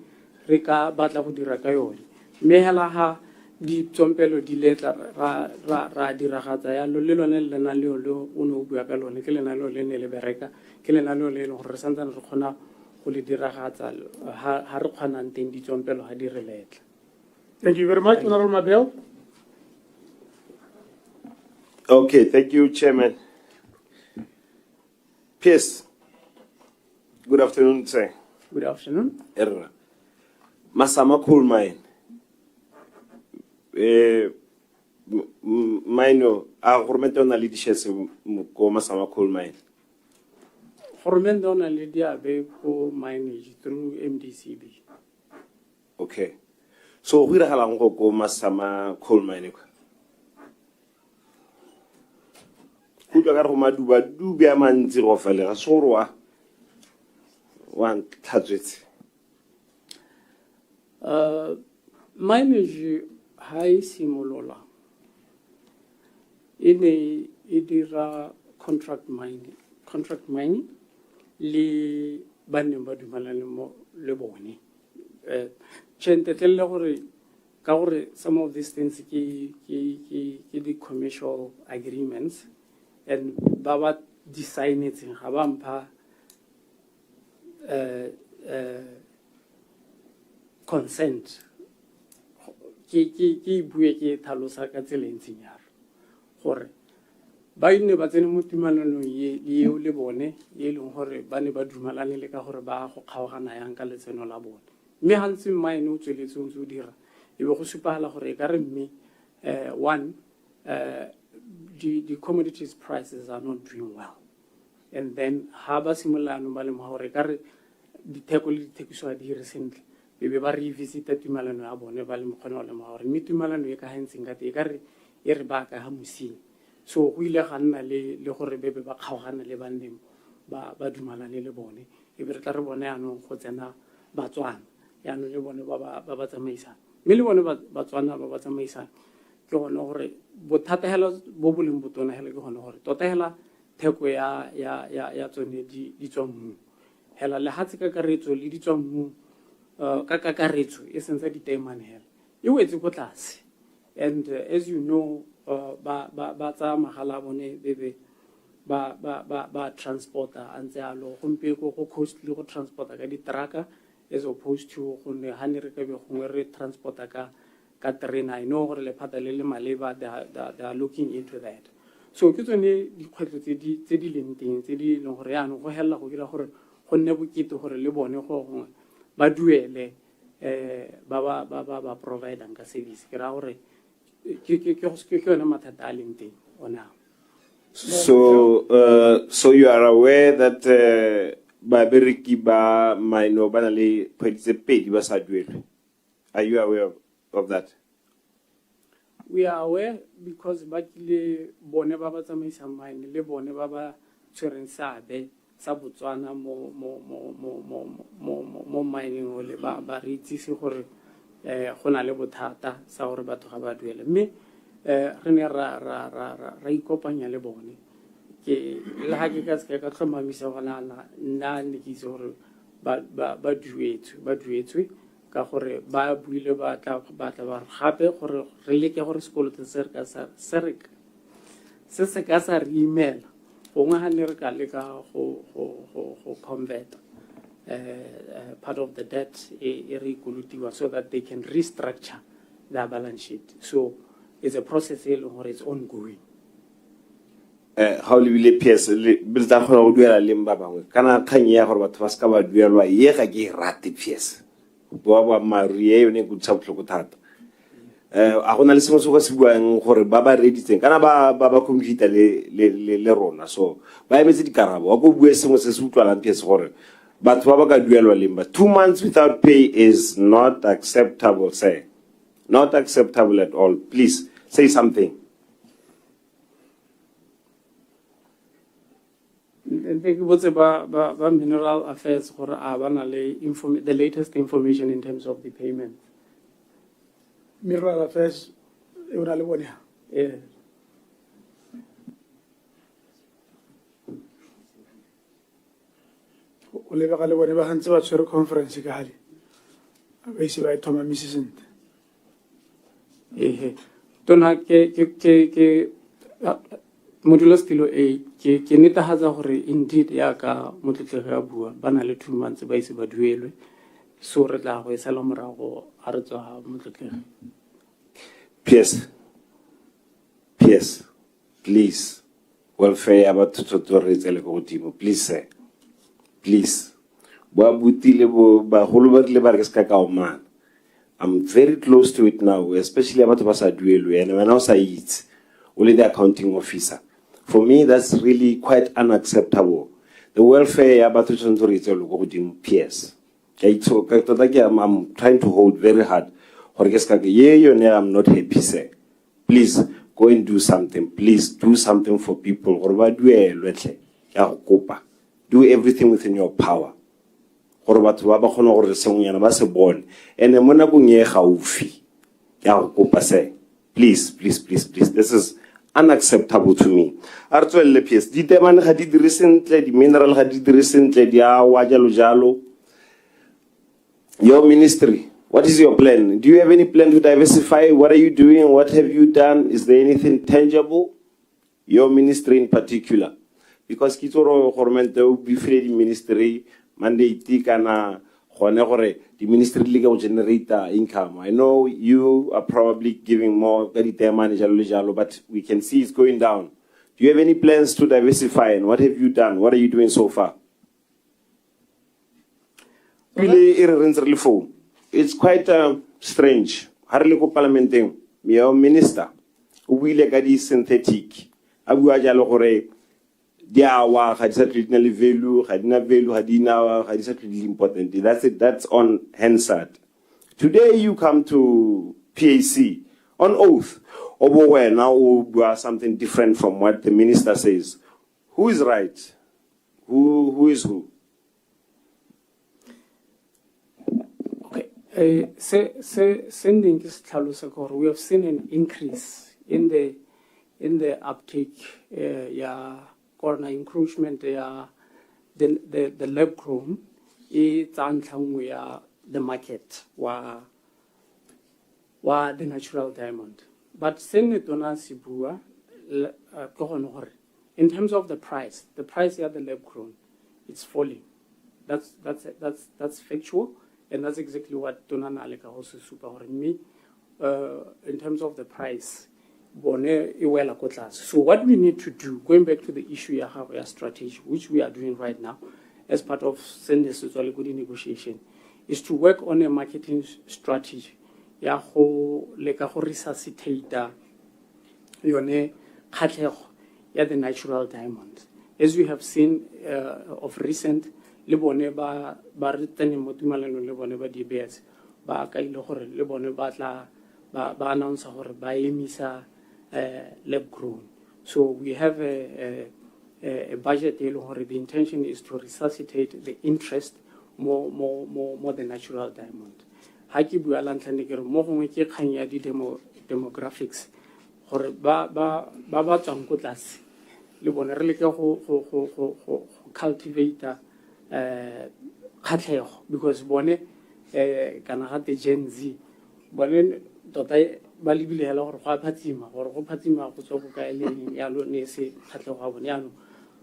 O: re ka batla go dira ka yone mme hela ga ditsompelo di letla ra diragatsa yalo le lone lenaneo le o ne o bua ka lone ke lenaneo le ne le bereka ke lenaneo le e leng gore re santsane re kgona go le diragatsa ga re kgonang teng ditsompelo ga di re letla.
G: Thank you very much, Honorable Mabel.
D: Okay, thank you, Chairman. PS. Good afternoon, sir.
O: Good afternoon.
D: Masama coal mine. Mine, government on a leadership ko Masama coal mine.
O: Government on a leadership ko mine through MDCB.
D: Okay. So we are halang ko Masama coal mine. Kuja ka go maduba dubia mantsi go felela sorwa one tlhatswetse
O: manage high simolola ine e dira contract mining le baneng ba dumalane mo le bone tšhentetlele gore ka gore some of these things ke the commercial agreements and ba designetseng ga ba mpha consent ke bue ke thalosa ka tsela ntseng yaro gore ba ine ba tsene mo tumalanong eo le bone e leng gore ba ne ba dumalane le ka gore ba go kgaogana yang ka letseno la bone mme gantsi mine o tsweletse o ntse o dira e be go supagala gore e ka re mme one the commodities prices are not doing well and then ha ba simolano ba le mo gore ka re ditheko le dithekiso a di re sentle be ba revisita tumalano ya bone ba le mo kgona le mo gore mme tumalano e ka hantseng ka te ka re e re ba ka ha mosing so go ile ga nna le gore be ba kgaogana le banneng ba dumalane le bone e be re tla re bone yanong go tsena Batswana yanong le bone ba tsamaisang mme le bone Batswana ba tsamaisang ke gone gore bothata hela bo boleng botona hela ke gone gore tota hela theko ya tsone di tswa mmu hela le hatse ka karetso le di tswa mmu ka kakaretso e sentse di taemane hela e wetse go tlase and as you know ba tsa magala bone bebe ba transporter antse alo gompe go costly go transporter ka ditraka as opposed to go ne ha ne re ka be gongwe re transporter ka train. I know gore le phata le maleba they are looking into that so ke tsone dikgwetlho tse di leng teng tse di leng gore yana go hella go dira gore go nne bokete gore le bone go gongwe ba duele ba providang ka service ke ra gore ke yone mathata a leng teng ona.
D: So you are aware that babereki ba mine ba na le pweditse pedi ba sa duele. Are you aware of that?
O: We are aware because ba kile bone ba tsamaisa mine le bone ba tshwereng sabe sa Botswana mo mining le ba re itsise gore go na le bothata sa gore batho ga ba duele mme re ne ra ikopanya le bone ke le ha ke ka tlhomamisa gona nna ne ke itse gore ba duetswe ka gore ba buile ba tla ba gape gore re leke gore sekoloto se se ka sa re imela gongwe ga ne re ka leka go convert part of the debt e re ikolotiwa so that they can restructure their balance sheet so it's a process e leng gore it's ongoing.
D: How le bile PS le tla kgona go duela le ba bangwe kana kgang ya gore batho ba ska ba duelwa ye ga ke rate PS ba marie yone go tsa botlhoko thata a gona le sengwe se go se buang gore ba reditseng kana ba computer le rona so ba emetse dikarabo wa go bua sengwe se se utlwalang PS gore batho ba ka duelwa lemba 2 months without pay is not acceptable sir, not acceptable at all. Please say something.
O: and thank you ba mineral affairs gore a bana le the latest information in terms of the payment.
G: Mineral affairs e ona le bone.
O: Yeah.
G: O le ba le bone ba hantse ba tshwere conference ka hali. Ba ise ba thoma misisent.
O: Tona ke modulo stilo ke netahatsa gore indeed ya ka motletlego ya bua ba na le 2 months ba ise ba duelwe so re tla go e sala morago a re tswa motletlego.
D: PS, please, welfare about to raise a godimo, please, sir. Please. I'm very close to it now, especially about Basaduelu, and when I was only the accounting officer. For me, that's really quite unacceptable. The welfare about to raise a godimo, PS. I'm trying to hold very hard. I'm not happy, sir. Please go and do something. Please do something for people. Do everything within your power. Please. This is unacceptable to me. Your ministry, what is your plan? Do you have any plan to diversify? What are you doing? What have you done? Is there anything tangible? Your ministry in particular. Because Kitoro Hormente will be free ministry, mandate the ministry legal generator income. I know you are probably giving more, but we can see it's going down. Do you have any plans to diversify, and what have you done? What are you doing so far? It's quite strange. Your minister, who synthetic. Important. That's it. That's on Hansard. Today you come to PAC on oath. Now something different from what the minister says. Who is right? Who is who?
O: Sending this we have seen an increase in the uptake, corner encroachment, the lab grown, it's the market, the natural diamond. But in terms of the price here the lab grown, it's falling. That's factual. And that's exactly what Donan Aleka also super me. In terms of the price, so what we need to do, going back to the issue you have a strategy, which we are doing right now, as part of Sendis good negotiation, is to work on a marketing strategy. Ya ho resuscitate the natural diamond. As we have seen of recent. Le bone ba retene mo tumalano le bone ba DBS ba ka ile gore le bone ba tla ba announce gore ba emisa lab grown. So we have a budget deal gore the intention is to resuscitate the interest more the natural diamond. Ha ke bua la ntlane ke re mo gongwe ke kgang ya di demographics gore ba tswang go tlase le bone re le ke go cultivate because bone kana ga the Gen Z bone tota ba libile hela gore go phatsima go tswa go ka eleng ya lo ne se khatlego ga bone yano.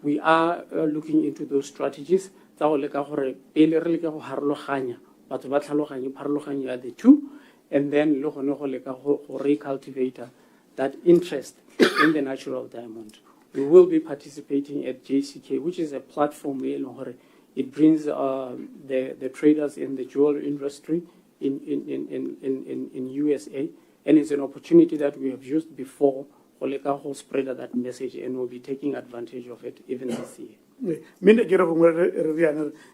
O: We are looking into those strategies tsa go leka gore pele re leka go harologanya batho ba tlhaloganye pharologanyo ya the two, and then le gone go leka go recultivate that interest in the natural diamond. We will be participating at JCK, which is a platform where it brings the traders in the jewelry industry in USA, and it's an opportunity that we have used before. Who spread that message, and will be taking advantage of it even this year.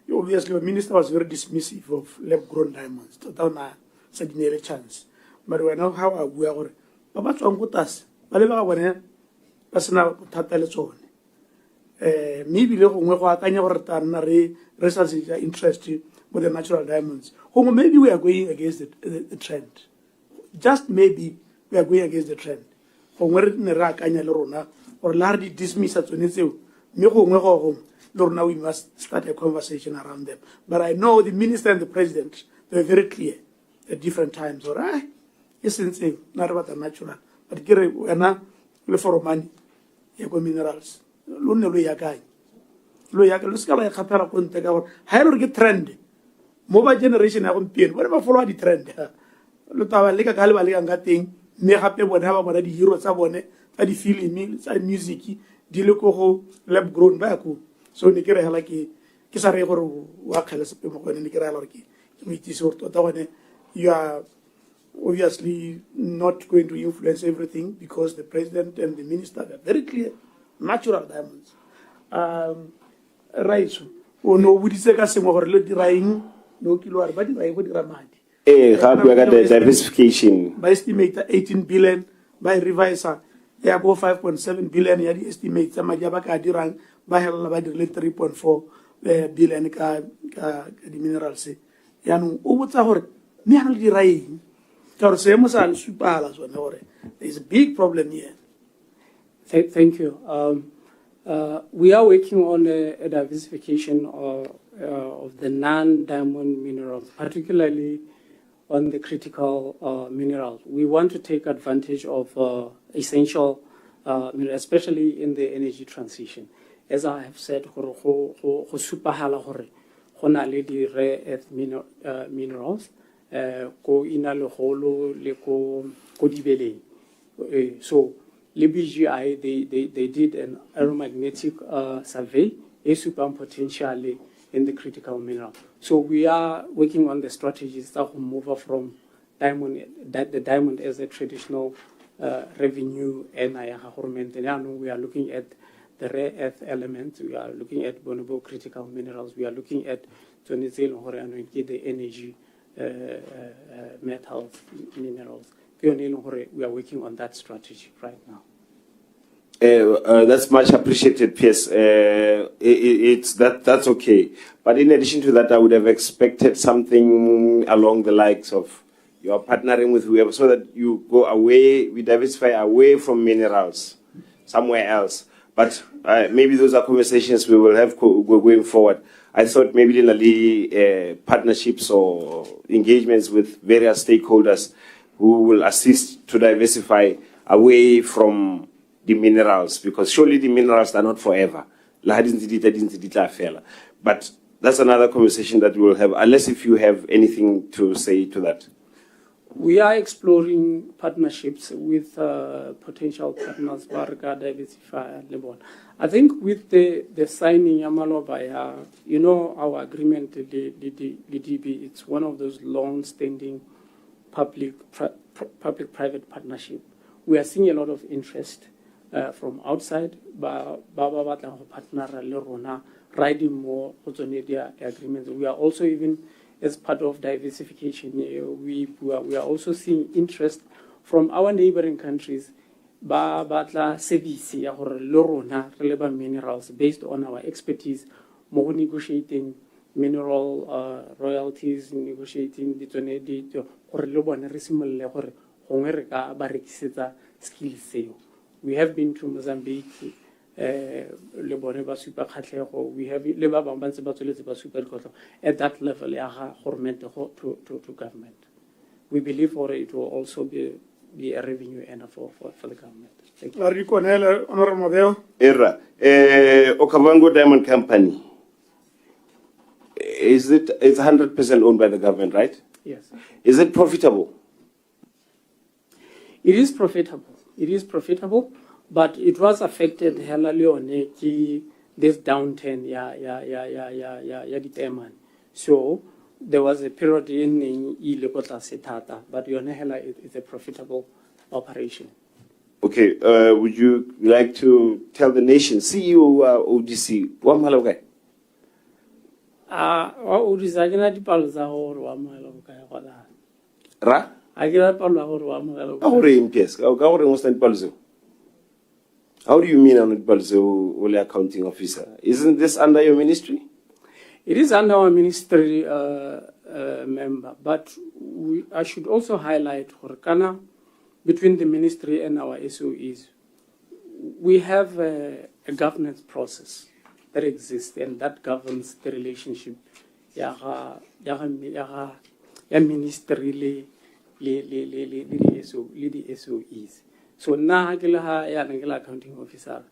G: Obviously, the minister was very dismissive of lab-grown diamonds. Said a chance, but we know how we are. But what's wrong with us? maybe le gongwe go akanya gore ta nna re sa se interest with the natural diamonds. Maybe we are going against the trend. Just maybe we are going against the trend. Gongwe re ne re akanya le rona or la re di dismissa tsone tseo mme gongwe go now we must start a conversation around them. But I know the minister and the president, they were very clear at different times. Or isn't it not about the natural, but get a for money, minerals. Lo yakai. Lo yakai. Lo scala yakapara kunte ka. Higher get trend. Mobile generation I won't pay. Whatever follow the trend. Lo tawa leka kalwa leka ngating. Me happy when have about the heroes abone. The film, the music, the local lab grown back. So ni kira halaki kisare goro wakala sepe mo ni kira halaki miti sorto tawane you are obviously not going to influence everything because the president and the minister are very clear natural diamonds right so no budise ka se mo gore le diraing no kilo ba dirai go dira madi
D: ga bua ka diversification
G: by estimate 18 billion by reviser ya go 5.7 billion ya di estimate tsa madi ba ka dirang ba hela ba dire 3.4 billion ka di minerals ya no o botsa gore me ana le diraing ka re se mo sa le supala so na gore there is a big problem here.
O: Thank you. We are working on a diversification of the non-diamond minerals, particularly on the critical minerals. We want to take advantage of essential minerals, especially in the energy transition. As I have said, go supahala gore go na le di rare earth minerals ko ina le holo le ko dibeleng. So le BGI they did an aeromagnetic survey a super potentially in the critical mineral. So we are working on the strategies that will move from the diamond as a traditional revenue and we are looking at the rare earth elements, we are looking at vulnerable critical minerals, we are looking at the energy metals, minerals. We are working on that strategy right now.
D: That's much appreciated, PS. That's okay. But in addition to that, I would have expected something along the likes of you are partnering with whoever so that you go away, we diversify away from minerals somewhere else. But maybe those are conversations we will have going forward. I thought maybe in partnerships or engagements with various stakeholders who will assist to diversify away from the minerals, because surely the minerals are not forever. But that's another conversation that we will have, unless if you have anything to say to that.
O: We are exploring partnerships with potential partners, Barga, Diversify, and Lebon. I think with the signing, Yamalobaya, our agreement, the DB, it's one of those long-standing public-private partnership. We are seeing a lot of interest from outside, partner riding more agreements. We are also even, as part of diversification, we are also seeing interest from our neighboring countries, service minerals based on our expertise, more negotiating mineral royalties, negotiating we have been to Mozambique. We have at that level to government. We believe it will also be a revenue earner for the government. Thank you.
D: Okavango Diamond Company. It's 100% owned by the government, right?
O: Yes.
D: Is it profitable?
O: It is profitable. It is profitable, but it was affected this downturn, so there was a period in but it's a profitable operation.
D: Okay, would you like to tell the nation, CEO ODC, Ra? How do you mean honorable Ole accounting officer? Isn't this under your ministry?
O: It is under our ministry member, but I should also highlight Horkana between the ministry and our SOEs. We have a governance process that exists and that governs the relationship ya ministry le the SOEs. So now accounting officer,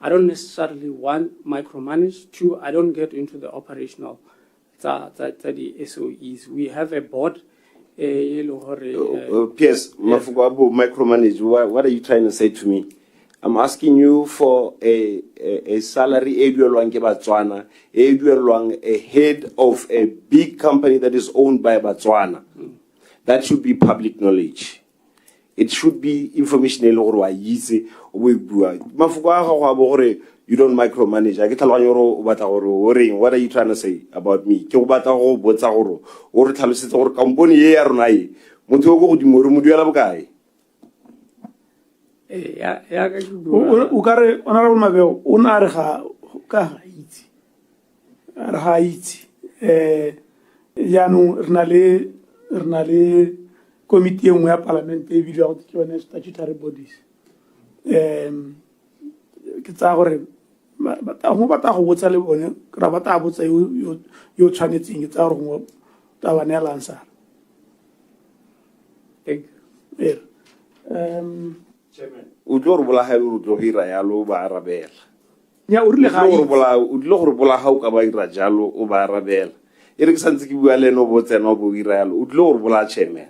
O: I don't necessarily want micromanage. Two, I don't get into the operational the SOEs. We have a board.
D: Yes, micromanage. What are you trying to say to me? I'm asking you for a salary a head of a big company that is owned by Botswana. That should be public knowledge. It should be information you don't micromanage. What are you trying to say about me?
G: Honorable Mabeo, Rnale committee of parliament, statutory bodies.
O: Thank
G: you.
D: Udlor bola ha udlo hira yalo ba arabela.
G: Ya urile ga
D: udlo bola ha ka ba ira jalo o ba arabela. Ere ke santse ke bua le no botsena bo ira yalo udlo bola cheme.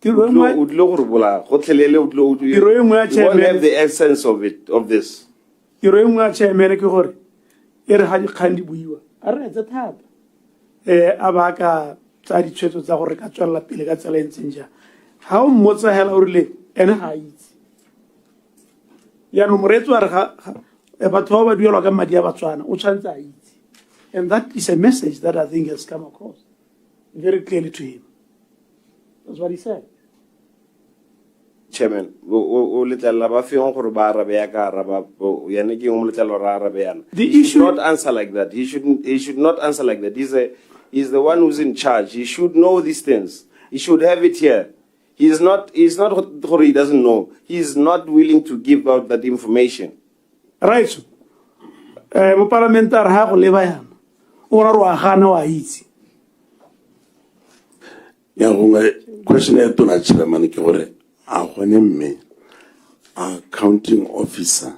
D: Udlo bola go tlhelele udlo
G: you won't
D: have the essence of this.
G: Tiro engwe cheme ke gore ere ha di khandi buiwa. Are etsa thapa. Abaka tsa di tshwetso tsa gore ka tswela pele ka tsela entsenja. Ha o mmotsa hela o rile ene ha itse. Ya no moretso a re ga batho ba duelwa ka madi a Botswana o tshwantse a itse. And that is a message that I think has come across very clearly to him. That's what he said.
D: Chairman, the issue should not answer like that. He should not answer like that. He's the one who's in charge. He should know these things. He should have it here. He's not what he doesn't know. He's not willing to give out that information.
G: Right. Parliamentar ha go leba yana. Ora ro agana wa itse.
F: Ya question e tona chairman ke gore a gone mme accounting officer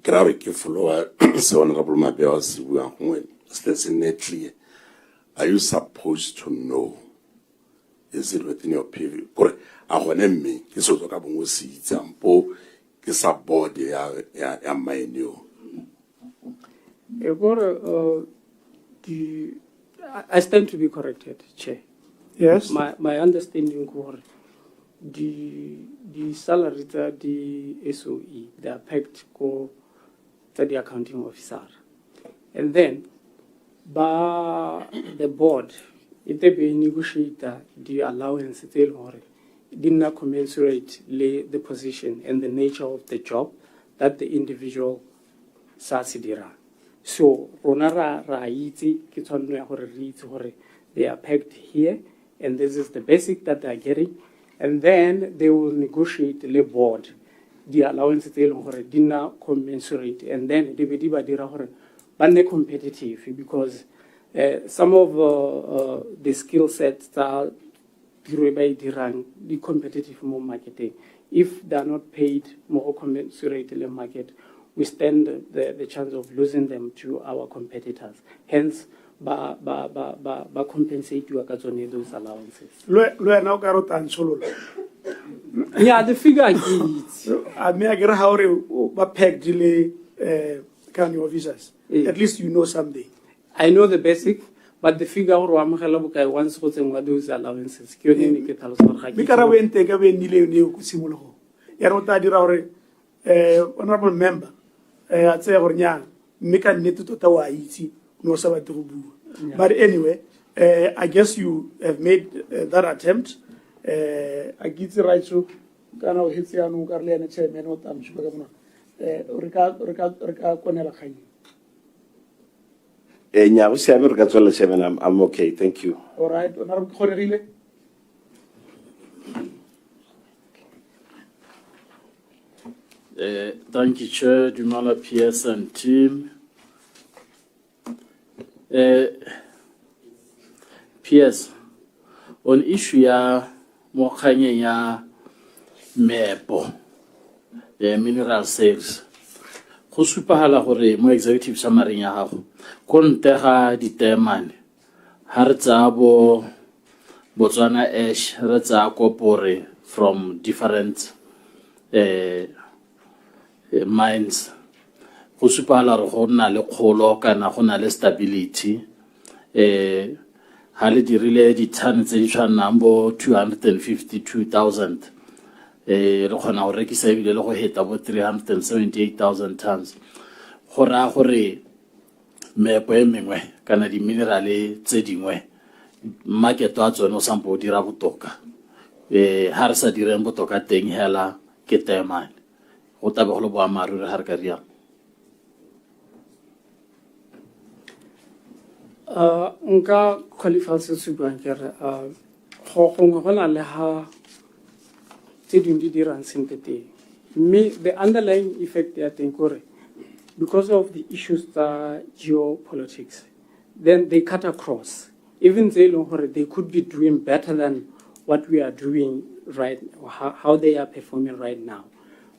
F: grave ke follower se honorable Mabeo se bua ngwe neatly. Are you supposed to know? Is it within your purview? Kore a gone mme ke so ka bongwe se itsampo ke sa board ya maeneo.
O: I stand to be corrected, Chair.
G: Yes.
O: My understanding is the salary that the SOE, they are pegged to the accounting officer. And then, by the board, if they be negotiate the allowance, they did not commensurate the position and the nature of the job that the individual sasidira. So, they are pegged here, and this is the basic that they are getting, and then they will negotiate the board, the allowance they did not commensurate, and then they will be competitive because some of the skill sets are the competitive more marketing. If they are not paid more commensurate in the market, we stand the chance of losing them to our competitors. Hence, compensate you those allowances. Yeah, the figure
G: I mean, I get how they peg delay county officers. At least you know something.
O: I know the basic, but the figure once those allowances.
G: Honorable member, I'd say but anyway, I guess you have made that attempt. I give the right to kana o hitse ya no ka re ene chairman o tla mshupa ka bona re ka konela kgang
D: nya go siame re ka tswela chairman. I'm okay, thank you.
G: all right ona re kgonerile
B: Thank you, Chair, Dumala PS and team. PS, on issue ya mokganye ya mepo, mineral sales, go supahala gore mo executive summary ya gago go ntega ditemane ha re tsa bo Botswana ash re tsa kopore from different mines go supala re go nna le kgolo kana go na le stability ha le dirile di ton tse di tshwanang bo 252,000 re khona go rekisa ebile le go heta bo 378,000 tons go ra gore mepo e mengwe kana di minerale tse dingwe market wa tsone o sampo dira botoka ha re sa direng botoka teng hela ke temane go tabe go le boamaruri ha re ka riang
O: nka qualify se se buang ke re go gongwe go na le ha tse dingwe di dirang sentle teng mme the underlying effect ya teng kore because of the issues tsa geopolitics then they cut across even they know they could be doing better than what we are doing right how they are performing right now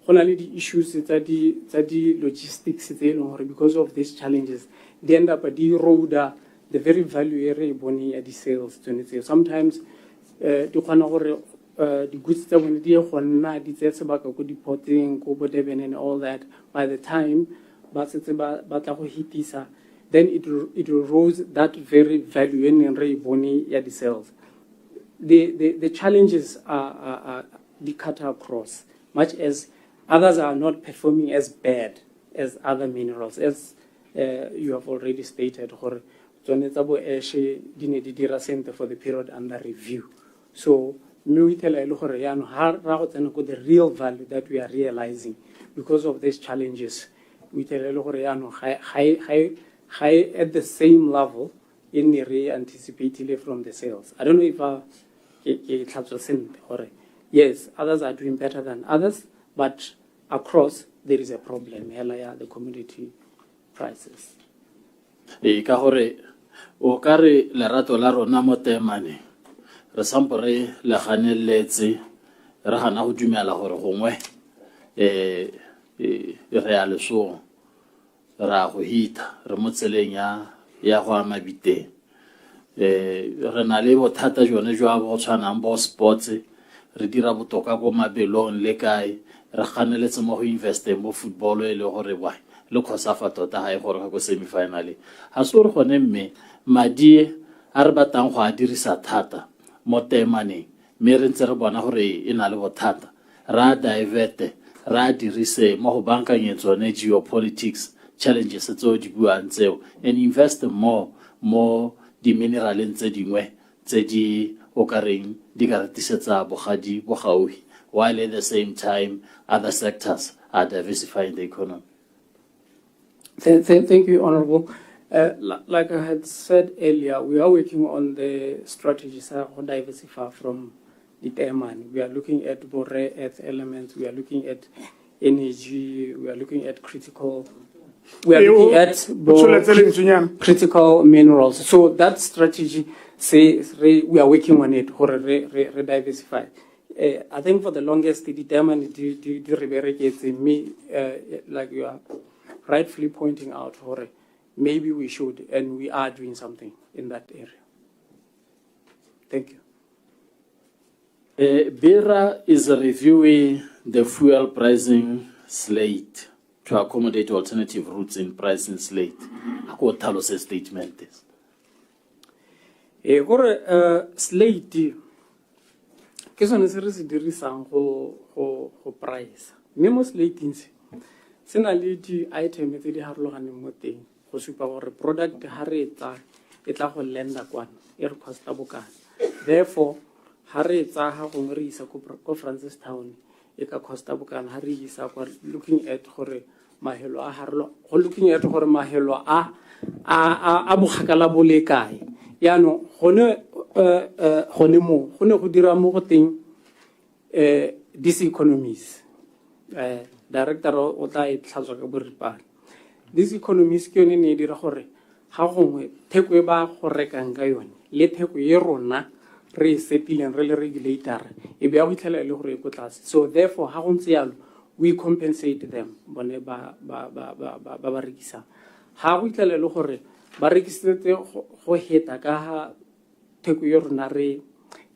O: go na le di issues tsa di logistics tse because of these challenges they end up di erode the very value area bone ya di sales tshwanetse sometimes di khona gore di goods tsa bone di go nna di tse sebaka go di porting go bo Durban and all that by the time ba setse ba tla go hitisa then it rose that very value in re bone ya di sales the challenges are the cut across much as others are not performing as bad as other minerals as you have already stated gore tsone tsa bo eshe di ne di dira sente for the period under review so me we tell ile gore ya no ha ra go tsena go the real value that we are realizing because of these challenges we tell ile gore ya no high at the same level in the re anticipated from the sales. I don't know if yes, others are doing better than others, but across there is a problem. Hela the commodity prices.
B: Ka gore o kare lerato la rona mo temane re sampore le ganeletse re gana go dumela gore gongwe re ya leso ra go hita re mo tseleng ya go amabite re na le bothata jone jwa bo tshwanang bo sports re dira botoka go mabelong le kae re ganeletse mo go invest mo football e le gore wa le khosafa tota ha e gore go semi finale ha se re gone mme madi a re batang go a dirisa thata mo temane me re ntse re bona gore e na le bothata ra divert ra dirise mo go bankanyetso ne geopolitics challenges tso di buang tseo and invest more di mineraleng tse dingwe tse di o kareng di ka retisetsa bogadi bogauhi while at the same time other sectors are diversifying the economy.
O: Thank you, Honorable. Like I had said earlier, we are working on the strategies to diversify from the Teman. We are looking at more rare earth elements. We are looking at energy. We are looking at critical. We are looking at critical minerals. So that strategy says we are working on it for diversify. I think for the longest, the Teman me like you are rightfully pointing out, maybe we should, and we are doing something in that area. Thank you.
B: BERA is reviewing the fuel pricing slate to accommodate alternative routes in pricing slate. What tell us a statement is?
O: Slate, ke sone se re se dirisang go price. Memo slate sena le di item tse di harologaneng mo teng go supa gore product ha re tla go lenda kwana e re costa bokana therefore ha re tsa ha go re isa ko Francistown e ka costa bokana ha re isa kwa looking at gore mahelo a harlo go looking at gore mahelo a bogakala bo le kae yaano gone go dira mo go teng these economies director o tla e tlhatswa ka boripane these economies ke yone ne dira gore ga gongwe theko e ba go rekang ka yone le theko e rona re setileng re le regulator e be a go itlhela le gore go tlase so therefore ha go ntse yalo we compensate them bone ba rekisa ha go itlhela le gore ba rekisetse go heta ka ha theko e rona re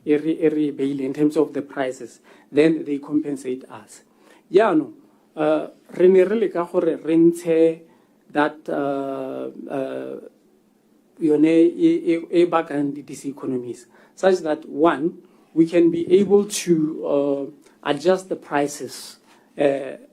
O: beile in terms of the prices then they compensate us yaano re ne re le ka gore re ntshe that yone e bakang these economies such that one we can be able to adjust the prices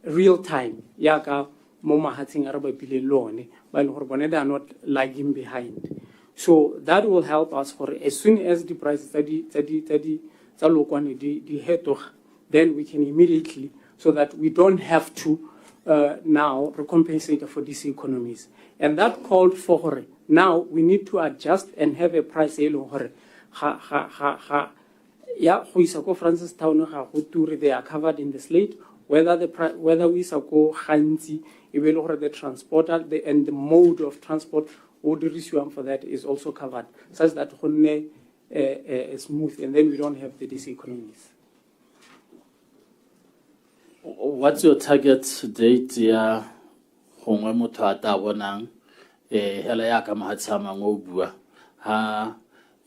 O: real time yaka mo mahatsing a re bapile lone ba ile gore bone they are not lagging behind so that will help us for as soon as the prices tsa lokwane di hetoga then we can immediately so that we don't have to now recompensate for these economies and that called for now we need to adjust and have a price e leng gore ya go isa ko Francistown ga go ture they are covered in the slate whether we isa ko gantsi e be le gore the transporter and the mode of transport o dirisiwang for that is also covered such that go nne smooth and then we don't have these economies.
B: What's your target date ya gongwe motho a ta bonang hela ya ka mahatsama ngo bua ha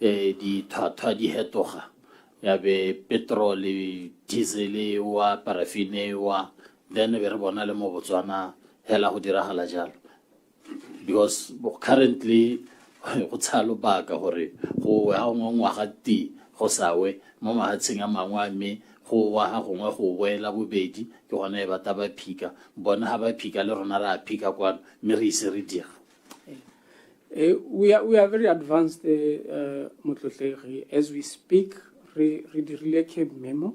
B: di thata di hetoga ya be petrol diesel wa paraffin wa then be re bona le mo Botswana hela go diragala jalo because currently go tshalo baka gore go ha ngwaga ti go sawe mo mahatsheng a mangwe a me go wa ha gongwe go boela bobedi ke gona e bata ba phika bona ha ba phika le rona ra phika kwa me re ise re dira.
O: We are very advanced motlotlegi as we speak re dirile ke memo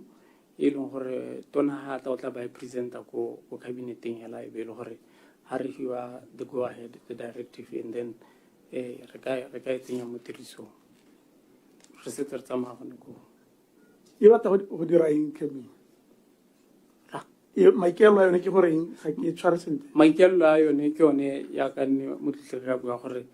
O: e leng gore tona ha tla o tla ba presenta ko cabineteng hela e be le gore ha re hiwa the go ahead the directive and then re ka tsenya mo tirisong re se tsa magone go
G: e batla go dira eng kemi maikelo a yone ke gore ga ke tshware sentle
O: maikelo a yone ke yone ya ka nne motlotlegi ga bua gore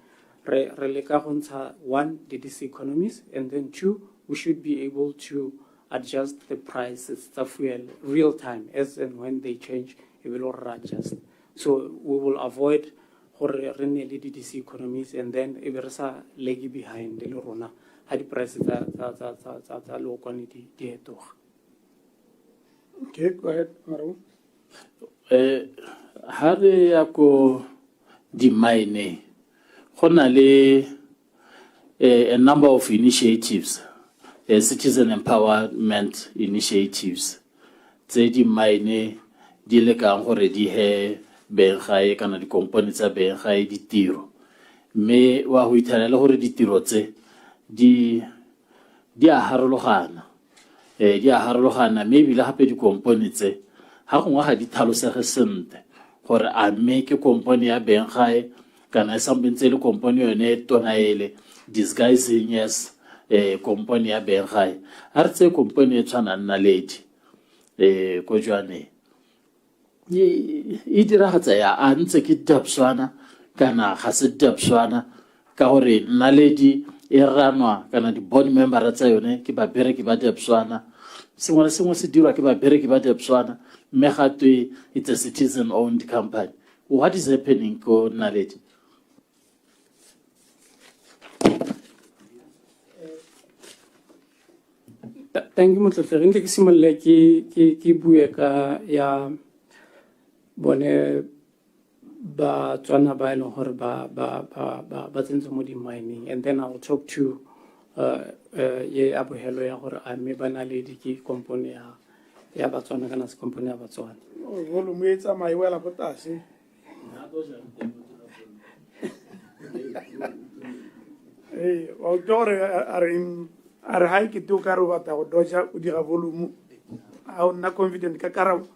O: re leka go ntsha one these economies and then two we should be able to adjust the prices of fuel real time as and when they change it will adjust so we will avoid gore re ne le these economies and then e be re sa legi behind le rona ha di prices tsa lokwane di hetoga.
G: Okay, go ahead Maro.
B: Ha re ya ko di mine go na le a number of initiatives citizen empowerment initiatives tse di mine di le kang gore di he bengae kana di company tsa bengae ditiro me wa go ithalela gore ditiro tse di a harologana maybe le gape di company tse ha gongwe ga di tlhalosege sente gore a me ke company ya bengae kana sambentse le company yone tonaele disguising as company ya bengae a re tse company e tshwana nna ledi ko jwane e diragatsa ya a ntse ke Botswana kana ga se Botswana ka gore nna ledi e ranwa kana di board member tsa yone ke ba bereki ba Botswana sengwe le sengwe se dirwa ke ba bereki ba Botswana mme gatwe it's a citizen owned company. What is happening ko nna ledi?
O: Thank you motlotlegi ntse ke simolle ke bue ka ya bone ba tswana ba ile gore ba tsentse mo di mining and then I will talk to ye abohelo ya gore a me bana le di company ya ba tswana kana se company ya ba tswana
G: go lo moetsa mai wela go tase wa tore are hai ke tu ka ro bata go doja o dira volume a o nna confident ka karabo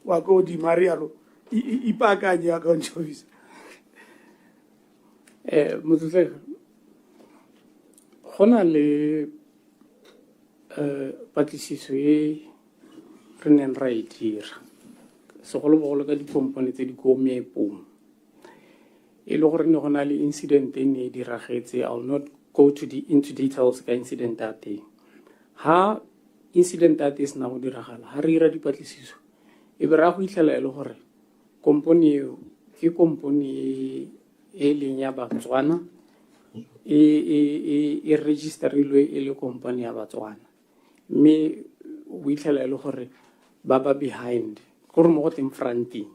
G: wa go di marialo ipaakanye account officer.
O: Motsotlega gona le patlisiso e re neng ra e dira segolobogolo ka dikompone tse di ko meepong e le gore ne go na le incident e ne e diragetse. I will not go into details ka incident a teng. Ha incident a teng se na go diragala ha re ira dipatlisiso e be ra go itlhela e le gore kompone eo ke kompone e leng ya Botswana e registerilwe e le company ya Botswana mme o itlhela e le gore ba behind gore mo go teng fronting.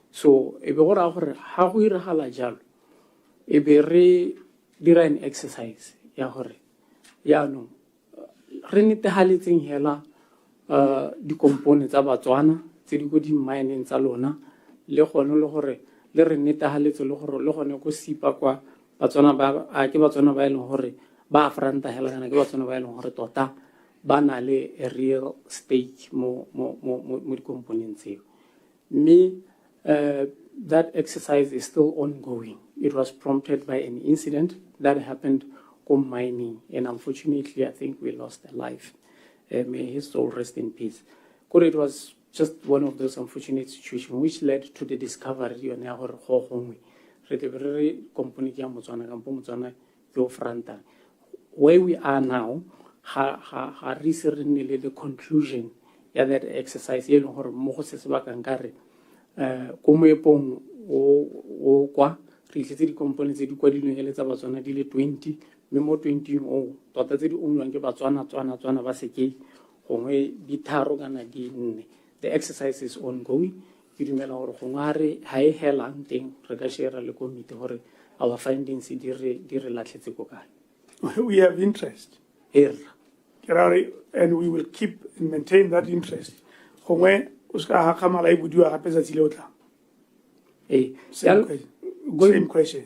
O: So e be go raya gore ha go iragala jalo e be re dira an exercise ya gore yaanong re netehaletseng hela dikompone tsa Botswana tse di go di mineng tsa lona le gone le gore le re netehaletse le gore le gone go sipa kwa Botswana ke Botswana ba e leng gore ba franta hela kana ke Botswana ba e leng gore tota ba na le a real stake mo dikomponeng tseo. Me that exercise is still ongoing. It was prompted by an incident that happened on mining, and unfortunately, I think we lost a life. May his soul rest in peace. It was just one of those unfortunate situations which led to the discovery of where we are now. Recently, the conclusion of that exercise, komoepong o kwa re tletse dikompone tse di kwadilweng le tsa Botswana di le 20 mme mo 20 o tota tse di ungwang ke Botswana ba sekei gongwe di tharo kana di nne. The exercise is ongoing. Ke dumela gore gongwe ha e helang teng re ka share le komite gore our findings di re latlhetse ko kae.
G: We have interest and we will keep and maintain that interest. Gongwe same question.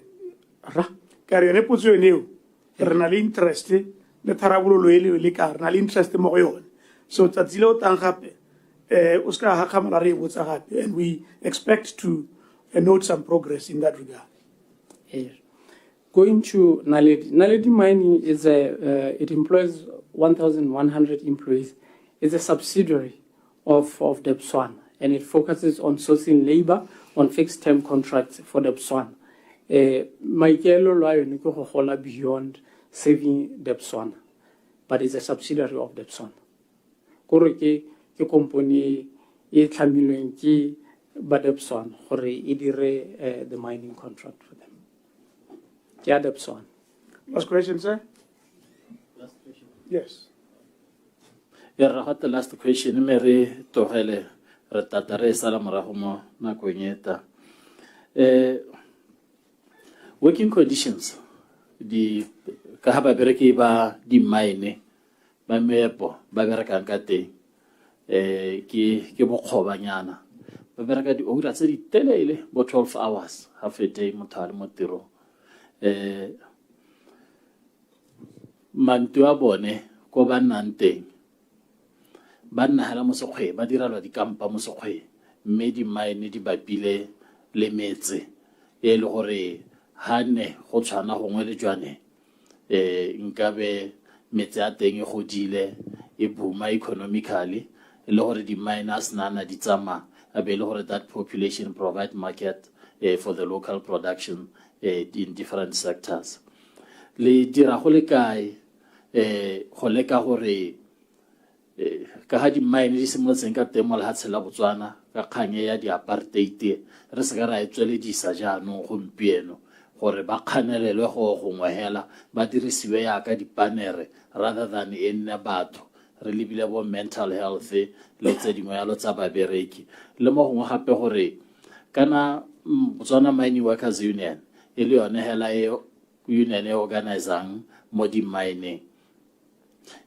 G: Kare le potso eno re na le interest le tharabololo le ka re na le interest mo go yone. So tsatsile o tang gape o ska ha khamala re botsa gape, and we expect to note some progress in that regard.
O: Going to Naledi Mining is it employs 1,100 employees. It's a subsidiary of the Botswana, and it focuses on sourcing labor on fixed-term contracts for the Botswana. Maikelo lo ayo go gola beyond saving the Botswana, but it's a subsidiary of the Botswana. Gore ke company e tlamilweng ke ba the Botswana gore e dire the mining contract for them. Yeah, the Botswana.
G: Last question, sir.
B: Last question.
G: Yes.
B: Yeah, the last question. Mary Tohele, Retatare Salamarahomo, Nakonyeta. Working conditions. The Kahaba Bereki ba di mine, ba mepo, ba Berakankate, ki Bokobanyana. Ba Beraka di Ura said it 12 hours, half a day, Motal Motiro. Mantua bone, ko ba nanteng. Ba nna hela mosokgwe ba dira lwa dikampa mosokgwe mme di mine di bapile le metse e le gore hane go tshwana gongwe le jwane nkabe metse a teng e godile e booma economically e le gore di miners nana di tsama a be le gore that population provide market for the local production in different sectors. Le dira go le kae go leka gore ka ha di mine di simolotseng ka temo le ha tshela Botswana ka kganye ya di apartheid re se ka ra etsweledisa jaanong gompieno gore ba kganelelwe go ngwehela ba dirisiwe ya ka dipanere rather than enne batho re lebile bo mental health le tse dingwe ya lo tsa babereki le mo gongwe gape gore kana Botswana Mining Workers Union e le yone hela e union e organizang mo di mining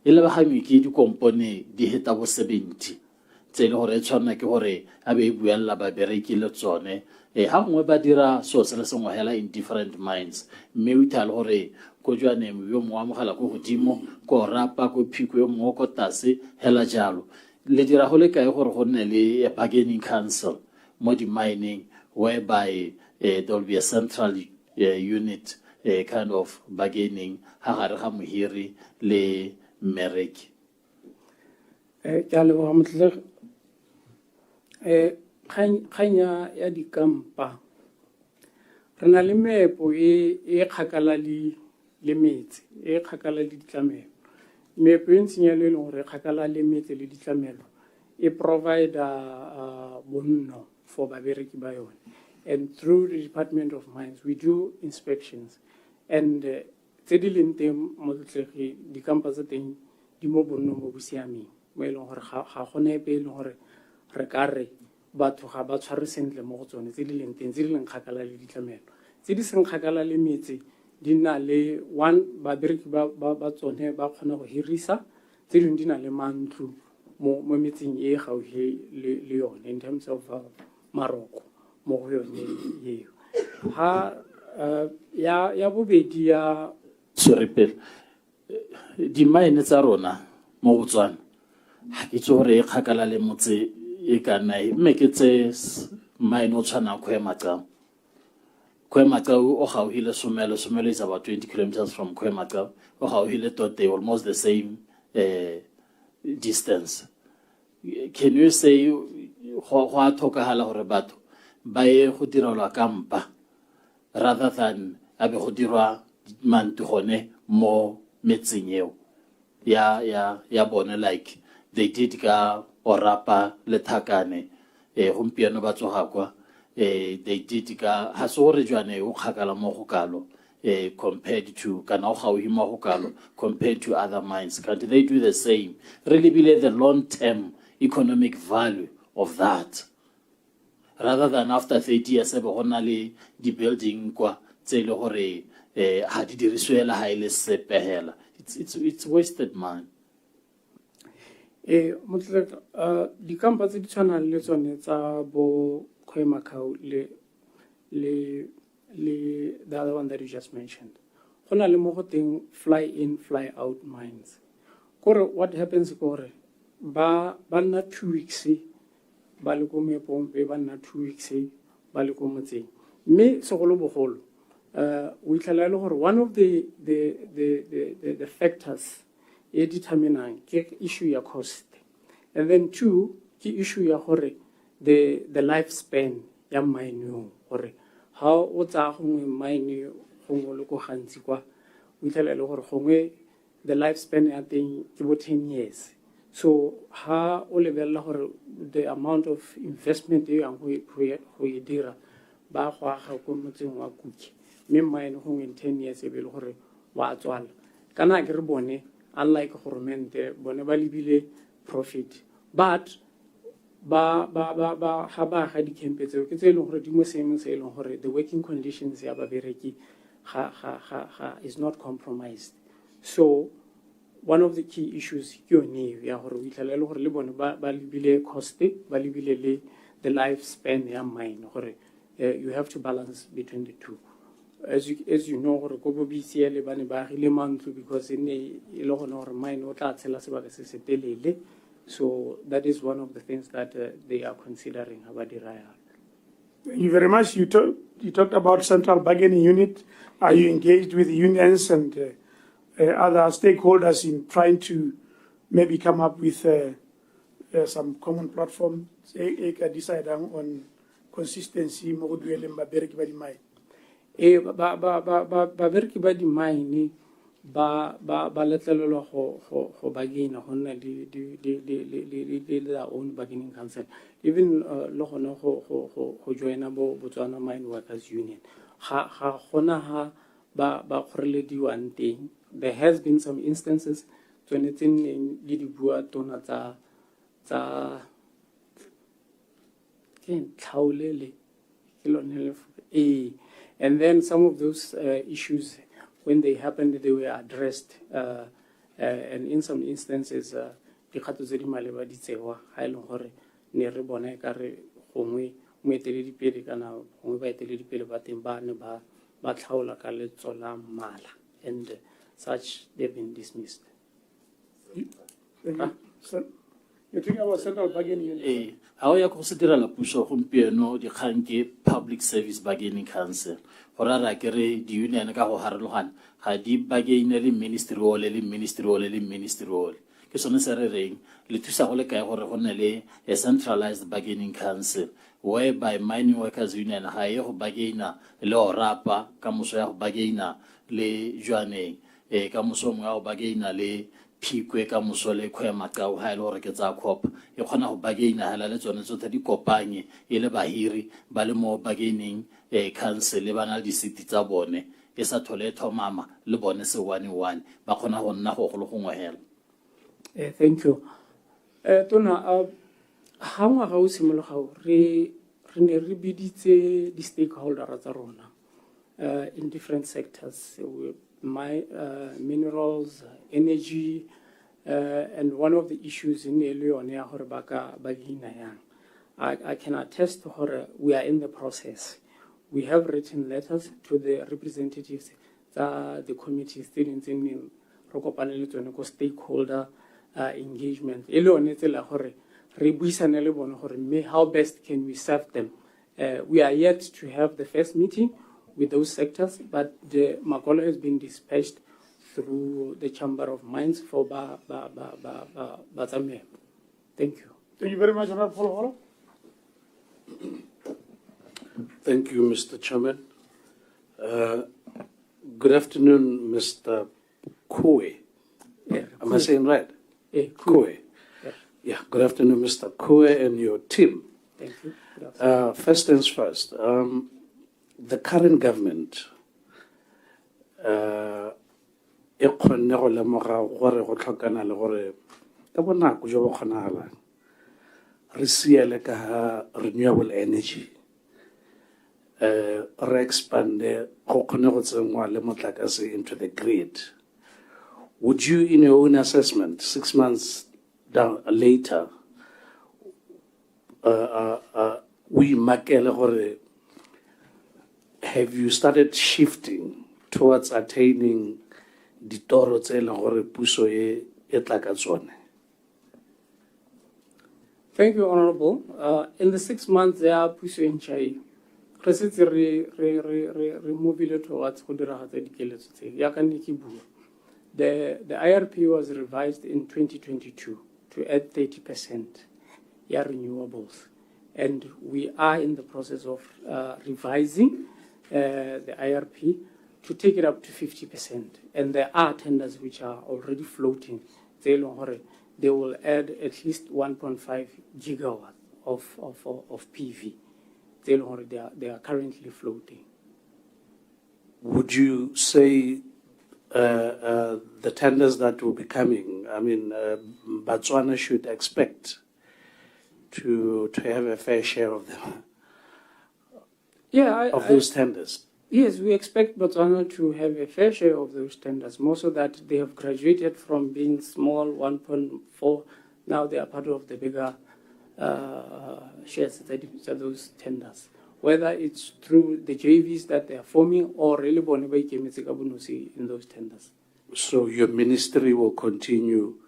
B: e le ba gami ke di kompone di heta bo 70 tse le gore tshwana ke gore a be buella ba bereki le tsone ha ngwe ba dira so se le sengwe hela in different mines mme o tla gore go jwane yo mo amogela go godimo go rapa go phiko yo mo go tase hela jalo le dira go le kae gore go nne le a bargaining council mo di-mining whereby there will be a central unit kind of bargaining ha gare ga mohiri le mmereki.
O: Ke a leboga motlhelegi. Kganya ya dikampa re na le meepo e kgakala le metse e kgakala le ditlamelo. Meepo e ntshinyalo e leng gore e kgakala le metse le ditlamelo e provide bonno for babereki ba yone. And through the Department of Mines, we do inspections. And tse di leng teng motlhelegi dikampa tsa teng di mo bonno mo bo siameng mo e leng gore ga gona epe e leng gore re ka re batho ga ba tshware sentle mo go tsone tse di leng teng tse di leng kgakala le ditlamelo tse di seng kgakala le metse di na le one babereki ba tsone ba kgona go hirisa tse dingwe di na le mantlo mo metseng e gaufi le yone in terms of maroko mo go yone eo ha ya bobedi ya
B: sorry pele di-mine tsa rona mo Botswana ha ke tso re kgakala le motse e ka nai mme ke tse mine o tshwana Khwemacau o gauhile Somelo is about 20 kilometers from Khwemacau o gauhile Tote almost the same distance. Can you say go a tlhokagala gore batho ba ye go direlwa kampa rather than a be go dirwa mantu gone mo metseng eo ya bone like they did ka Orapa le Thakane gompieno ba tsoga kwa they did ka ha se gore jwane o kgakala mo go kalo compared to kana o gauhi mo go kalo compared to other mines. Can't they do the same? Really believe the long-term economic value of that rather than after 30 years ebe gona le di building kwa tse le gore ha di dirisiwela ha ile sepehela. It's wasted money.
O: Motlheleka dikampa tse di tshwanang le tsone tsa bo Khwemacau le the other one that you just mentioned go na le mo go teng fly in fly out mines kore what happens kore ba nna 2 weeks ba le ko meepompe ba nna 2 weeks ba le ko motseng mme segolo bogolo we itlhela le gore one of the factors e determinang ke issue ya cost and then two ke issue ya gore the lifespan ya mine yo gore how o tsa gongwe mine gongwe le go gantsi kwa o itlhela le gore gongwe the lifespan ya teng ke bo 10 years so ha o lebella gore the amount of investment e yang go e dira ba go aga go motseng wa Kuki mme mine gongwe 10 years e be le gore wa tswala kana ke re bone unlike government bone ba lebile profit but ba ha ba ga dikempe tseo ke tse leng gore di mo seemong se leng gore the working conditions ya babereki ga is not compromised. So one of the key issues ke yone ya gore o itlhela le gore le bone ba lebile cost ba lebile le the lifespan ya mine gore you have to balance between the two. As you know gore go bo BCL ba ne ba agile mantlo because e ne e le gone gore mine o tla tshela sebaka se se telele. So that is one of the things that they are considering about the riot.
G: Thank you very much. You talked about central bargaining unit. Are you engaged with unions and other stakeholders in trying to maybe come up with some common platform? Decide on consistency mo go dueleng babereki ba di mine.
O: Babereki ba di mine ba letlelelwa go bargaina go nna le their own bargaining council even le gone go joina bo Botswana Mine Workers Union ga gona ha ba kgorelediwang teng. There has been some instances tshwanetseng le di bua tona tsa ke tlhaolele ke lone and then some of those issues when they happened, they were addressed, and in some instances, dikgato tse di maleba di tsewa ga e leng gore ne re bona e ka re gongwe moeteledipele kana gongwe baeteledipele ba teng ba ne ba tlhaola ka letso la mmala and such they've been dismissed.
G: You're talking about central bargaining unit.
B: Ha o ya go se direla puso gompieno dikgang ke Public Service Bargaining Council go rara ke re di union ka go harologana ga di bargaine le ministry ole le ministry ole le ministry ole ke sone se re reng le thusa go le kae gore go nne le a centralized bargaining council whereby mining workers union ga e go bargaina le o rapa ka moso ya go bargaina le jwaneng ka moso mo ya go bargaina le phikwe ka moso le khwema ka o ha ile gore ke tsa khop e khona go bargaina hala le tsone tsotlhe di kopanye e le bahiri ba le mo bargaining council le bana di city tsa bone e sa thole thomama le bone se 1-1 ba khona go nna go go ngwehela.
O: Thank you. Tona ha ngwaga o simologa re ne re biditse di stakeholders tsa rona in different sectors, minerals, energy, and one of the issues in I can attest to her, we are in the process. We have written letters to the representatives, the committee students in stakeholder engagement. How best can we serve them? We are yet to have the first meeting with those sectors, but the Makolo has been dispatched through the Chamber of Mines for Batsame. Thank you.
G: Thank you very much, Honorable Holo.
A: Thank you, Mr. Chairman. Good afternoon, Mr. Koe.
O: Yeah,
A: Am I saying right?
O: Yeah,
A: Koe. Yeah, good afternoon, Mr. Koe and your team.
O: Thank you.
A: First things first, the current government e kgonne go lemoga gore go tlhokana le gore ka bonako jo bo kgonagalang re siele ka ga renewable energy re expande go kgone go tsenngwa le motlakase into the grid. Would you, in your own assessment, 6 months later, we makele gore have you started shifting towards attaining ditoro tse leng gore puso e tla ka tsone?
O: Thank you, Honorable. In the 6 months, there are puso in Chai. Re move towards the IRP was revised in 2022 to add 30% renewables. And we are in the process of revising the IRP to take it up to 50%. And there are tenders which are already floating. They will add at least 1.5 gigawatts of PV. They are currently floating.
A: Would you say the tenders that will be coming, I mean, Botswana should expect to have a fair share of them?
O: Yeah,
A: those tenders?
O: Yes, we expect Botswana to have a fair share of those tenders. Most of that, they have graduated from being small, 1.4. Now they are part of the bigger shares that those tenders. Whether it's through the JVs that they are forming or really in those tenders.
A: So your ministry will continue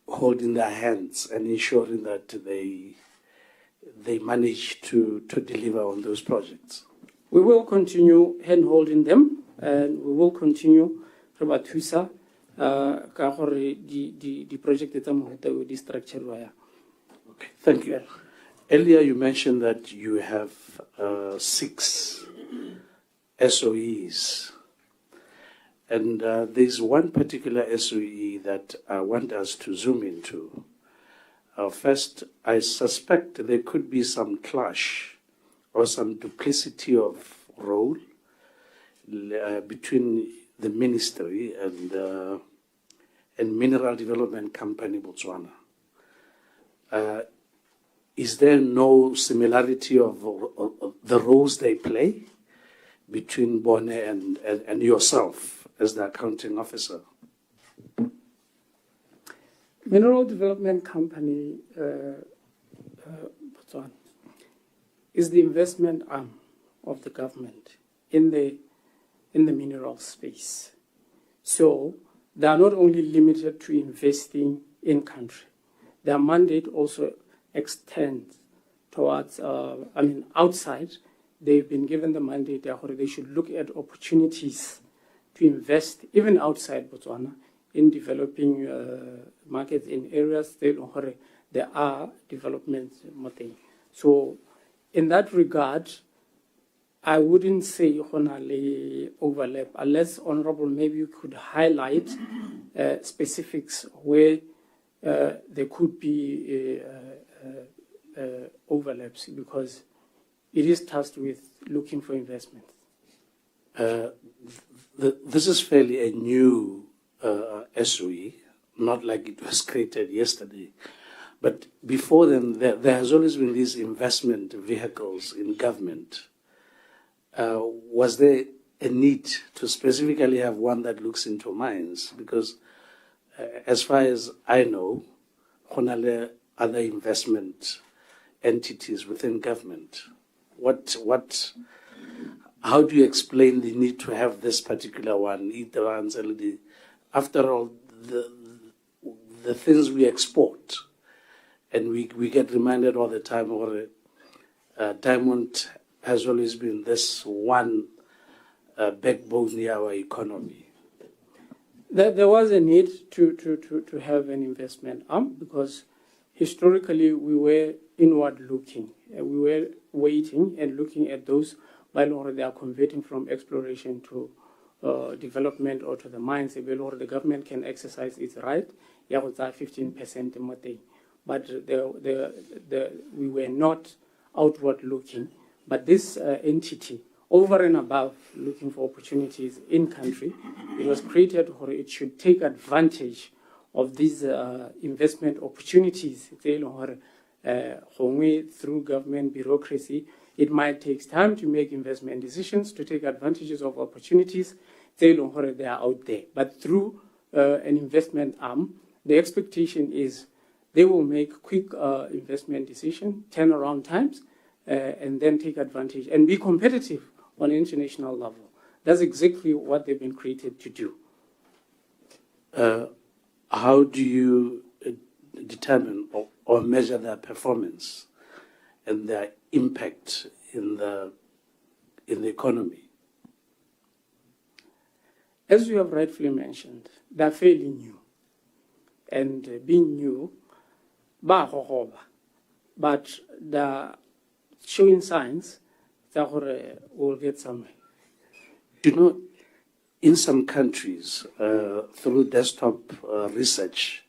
A: holding their hands and ensuring that they manage to deliver on those projects?
O: We will continue hand-holding them, and we will continue the project that we structured.
A: Okay, thank you. Earlier you mentioned that you have 6 SOEs. And there's one particular SOE that I want us to zoom into. First, I suspect there could be some clash or some duplicity of role between the ministry and Mineral Development Company Botswana. Is there no similarity of the roles they play between Bone and yourself as the accounting officer?
O: Mineral Development Company Botswana is the investment arm of the government in the mineral space. So they are not only limited to investing in country, their mandate also extends towards, outside. They've been given the mandate that they should look at opportunities to invest, even outside Botswana, in developing markets in areas where there are developments. So, in that regard, I wouldn't say overlap, unless Honorable maybe you could highlight specifics where there could be overlaps, because it is tasked with looking for investment.
A: This is fairly a new SOE, not like it was created yesterday. But before then, there has always been these investment vehicles in government. Was there a need to specifically have one that looks into mines? Because as far as I know, there are other investment entities within government. How do you explain the need to have this particular one? After all, the things we export, and we get reminded all the time, or diamond has always been this one backbone in our economy.
O: There was a need to have an investment arm, because historically we were inward looking. We were waiting and looking at those while they are converting from exploration to development or to the mines. The government can exercise its right, 15%. But we were not outward looking. But this entity, over and above looking for opportunities in country, it was created or it should take advantage of these investment opportunities. Through government bureaucracy, it might take time to make investment decisions, to take advantages of opportunities. They are out there. But through an investment arm, the expectation is they will make quick investment decisions, turnaround times, and then take advantage and be competitive on an international level. That's exactly what they've been created to do.
A: How do you determine or measure their performance and their impact in the economy?
O: As you have rightfully mentioned, they're fairly new. And being new, but they're showing signs that we'll get somewhere.
A: You know, in some countries, through desktop research,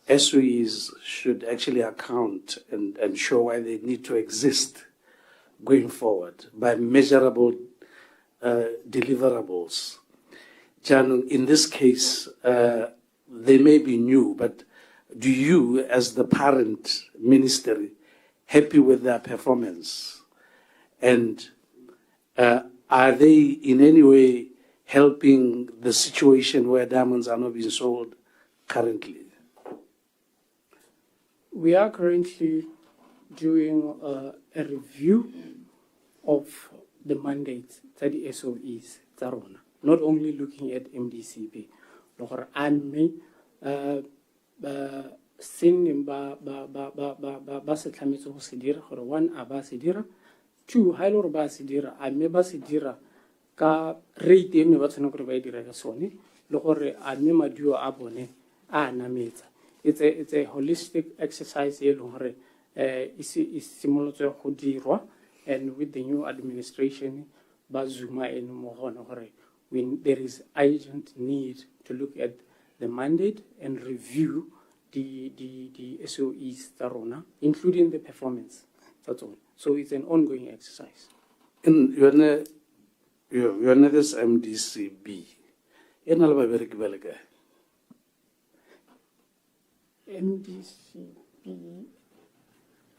A: SOEs should actually account and show why they need to exist going forward by measurable deliverables. Jan, in this case, they may be new, but do you, as the parent ministry, happy with their performance? And are they in any way helping the situation where diamonds are not being sold currently?
O: We are currently doing a review of the mandates that the SOEs, not only looking at MDCP. One, two, high ba se dira, a me ba se dira ka rate e ne ba tshwana gore ba e dira ka sone, le gore a me maduo a bone a nametsa. It's a holistic exercise e leng gore e simolotswe go dirwa, and with the new administration ba zuma in mo gone gore there is urgent need to look at the mandate and review the SOEs tsa rona, including the performance. That's all. So it's an ongoing exercise.
A: In you're this MDCB.
O: MDCB,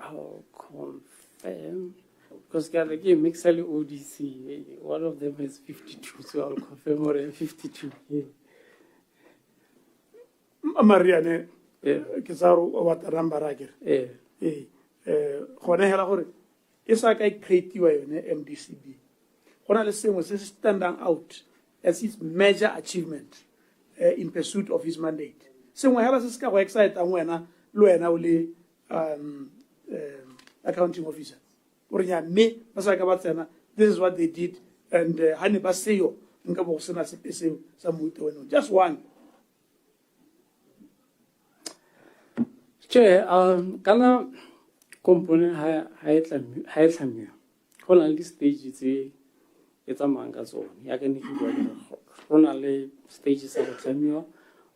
O: I'll confirm. Because again, Mixali ODC, one of them is 52, so I'll confirm more than 52. Yeah.
G: Mariane, Kisaru, what Rambaragir. Hone it's like I create you in MDCB. What I'm saying was standing out as his major achievement in pursuit of his mandate. So when I was excited and when le wena o le accounting officer gore nya mme ba sa ka ba tsena this is what they did and ha ne ba seyo nka bo sena sepe seo sa moite wena just one.
O: Chair, kana component ha e tlamiwa go na le stage tse e tsamayang ka tsone ya ka ne ke bua go na le stage sa go tlamiwa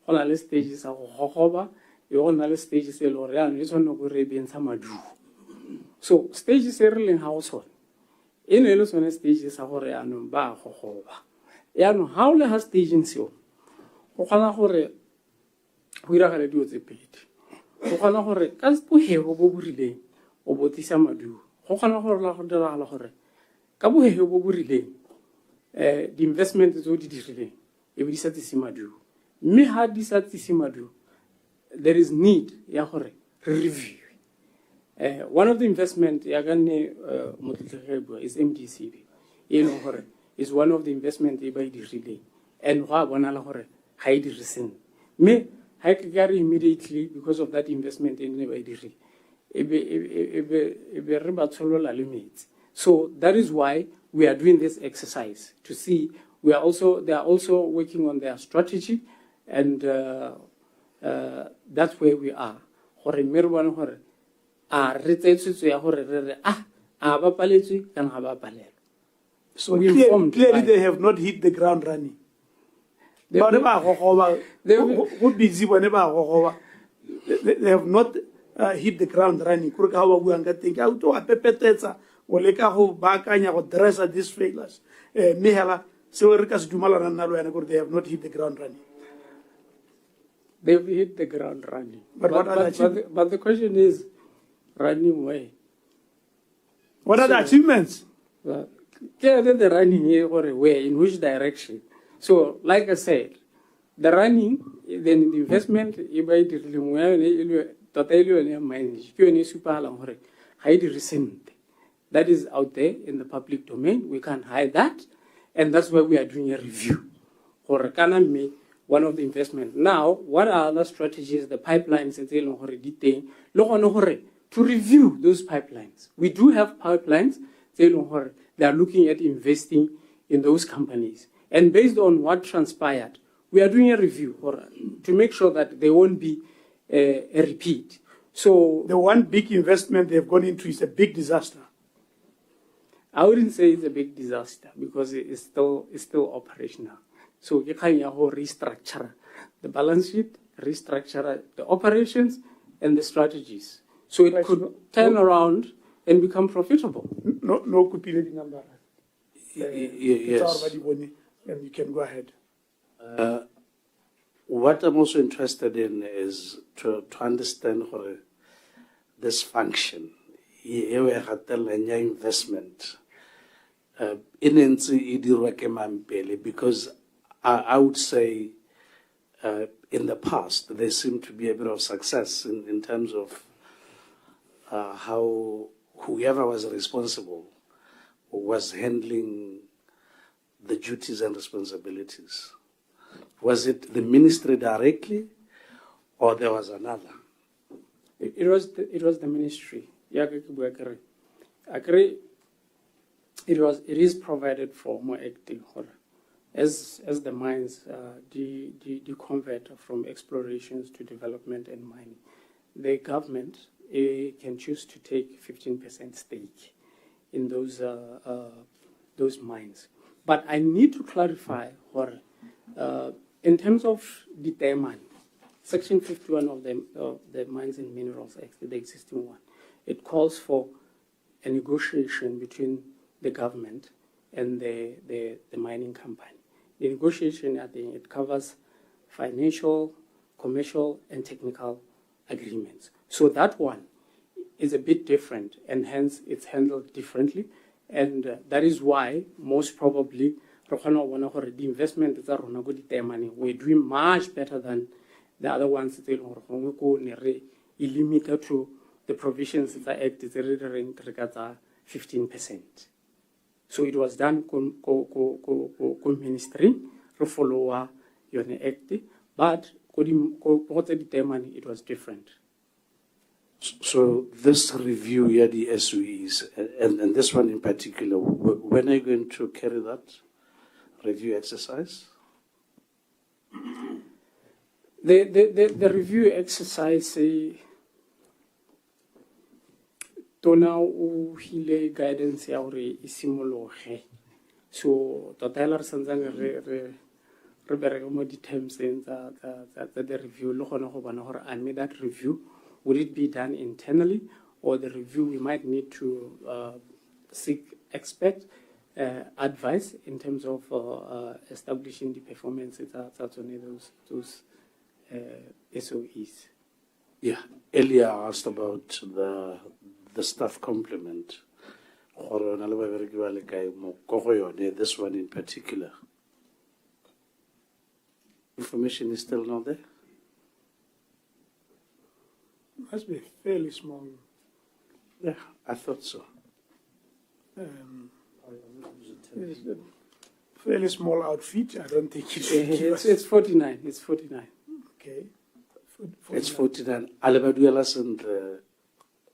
O: go na le stage sa go gogoba e go na le stage se le gore yana e tshwanela go re bentsha maduo so stage se re leng ga go tshwane e ne le tsone stage sa gore yaanong ba gogoba yaanong ga o le ga stageng seo go kgona gore go iragale dilo tse pedi go kgona gore ka bogego bo bo rileng o botsisa maduo go kgona gore la go diragala gore ka bogego bo bo rileng di-investment tse o di dirileng e be di sa tsise maduo mme ha di sa tsise maduo there is need ya gore re review one of the investment ya ka nne motletlege bua is MDCB e leng gore is one of the investment e ba e dirileng and go a bonala gore ga e dire sentle mme ha e ka re immediately because of that investment e ne ba e dirile e be re ba tsholola le metsi so that is why we are doing this exercise to see they are also working on their strategy and that's where we are gore mme re bone gore a re tsetsetso ya gore re re a ba paletswe kana ga ba palelwa
G: so clearly they have not hit the ground running they have not hit the ground running kore ka ba buang ka teng ka o to a pepetetsa o le ka go baakanya go dressa these failures mme hela se re ka se dumalana nna le wena gore they have not hit the ground running.
O: They've hit the ground running but the question is running where?
G: What are the achievements?
O: The running here or where, in which direction? So, like I said, the running, then the investment, that is out there in the public domain. We can't hide that. And that's why we are doing a review. One of the investment. Now, what are other strategies, the pipelines, to review those pipelines? We do have pipelines. They are looking at investing in those companies. And based on what transpired, we are doing a review to make sure that there won't be a repeat. So
G: the one big investment they've gone into is a big disaster.
O: I wouldn't say it's a big disaster because it's still operational. So you can restructure the balance sheet, restructure the operations and the strategies. So it could turn around and become profitable.
G: No could be the number.
A: Yes.
G: And you can go ahead.
A: What I'm also interested in is to understand this function, investment, because I would say in the past there seemed to be a bit of success in terms of how whoever was responsible was handling the duties and responsibilities. Was it the ministry directly, or there was another?
O: It was the ministry. It is provided for more acting as the mines convert from explorations to development and mining. The government can choose to take 15% stake in those mines. But I need to clarify, in terms of the Teman, Section 51 of the Mines and Minerals Act, the existing one, it calls for a negotiation between the government and the mining company. The negotiation, I think, it covers financial, commercial, and technical agreements. So that one is a bit different, and hence it's handled differently. And that is why, most probably, the investment that we're doing much better than the other ones that are limited to the provisions that the Act is 15%. So it was done ministry, follow your Act, but it was different.
A: So this review, yeah, the SOEs, and this one in particular, when are you going to carry that review exercise?
O: The review exercise, tona o hile guidance ya hore e simologe. So totala re santsane re bereka mo di terms tsa the review le gona go bona gore I made that review. Would it be done internally, or the review we might need to seek expert advice in terms of establishing the performances that's on those SOEs?
A: Yeah, earlier I asked about the staff complement. This one in particular. Information is still not there?
G: Must be fairly small.
A: Yeah, I thought so.
G: It's a fairly small outfit. I don't think
O: it's 49. It's 49.
G: Okay.
A: It's 49. Alabaduelas, and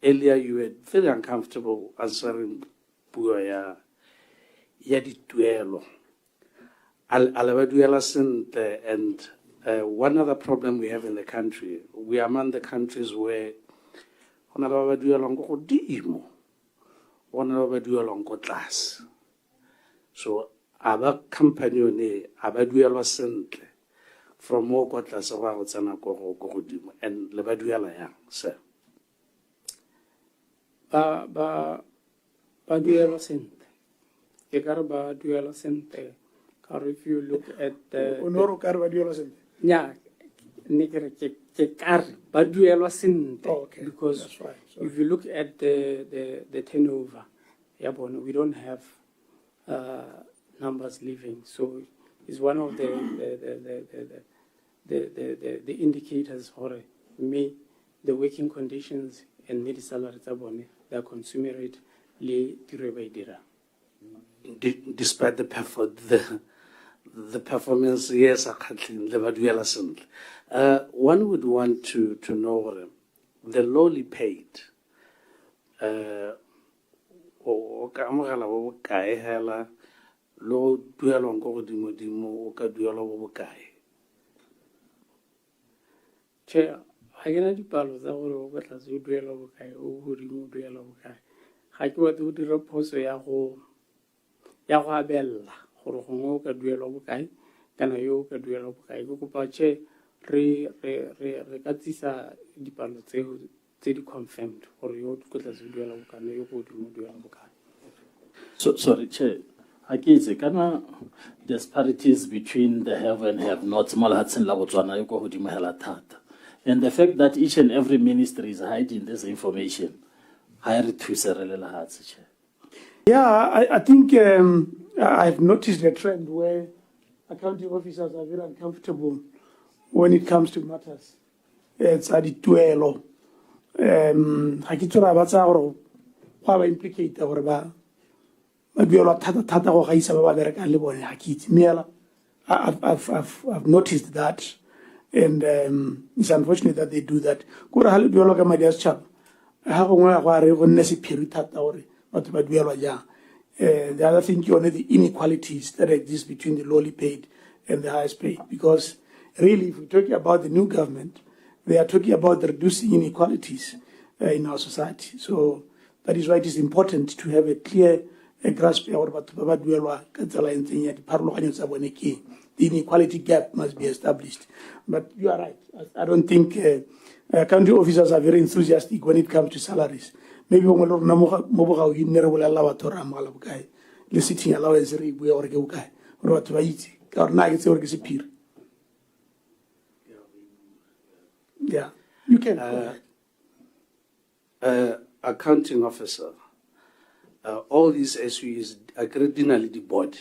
A: earlier you were very uncomfortable answering Puaya Yadituelo. Alabaduelas, and one other problem we have in the country, we are among the countries where class. So our company abaduelwa sentle from more class of our and lebaduela yang, sir.
O: Ba duelo sente. Ba duelo sente. If you look at the
G: Onoro Carva duelo sente.
O: Yeah, because if you look at the turnover, we don't have numbers leaving, so it's one of the indicators for me, the working conditions and the salary the consumer rate
A: despite the performance, yes, one would want to know the lowly paid.
O: Chair, I can add palo za gore o batla se duela bokae o godimo duela bokae ga ke batla go dira phoso ya go abella gore gongwe o ka duela bokae kana yo o ka duela bokae ke kopa che re ka tsisa dipalo tse di confirmed gore yo go tla se duela bokae yo go godimo duela bokae.
B: So sorry, Chair. Hakitse kana disparities between the have and have not small Hudson la Botswana yo go hodimo hela thata. And the fact that each and every ministry is hiding this information,
G: yeah, I think I've noticed a trend where accounting officers are very uncomfortable when it comes to matters. It's a dituelo. Hakitsura batsa gore ba implicate gore ba duelwa thata go gaisa ba bereka le bone hakitse meela I've noticed that. And it's unfortunate that they do that. The other thing, the inequalities that exist between the lowly paid and the highest paid. Because really, if we're talking about the new government, they are talking about reducing inequalities in our society. So that is why it is important to have a clear grasp of the inequality gap must be established. But you are right. I don't think county officers are very enthusiastic when it comes to salaries. Maybe when the sitting allowance yeah, you can.
A: Accounting officer, all these SUEs are cardinally the board.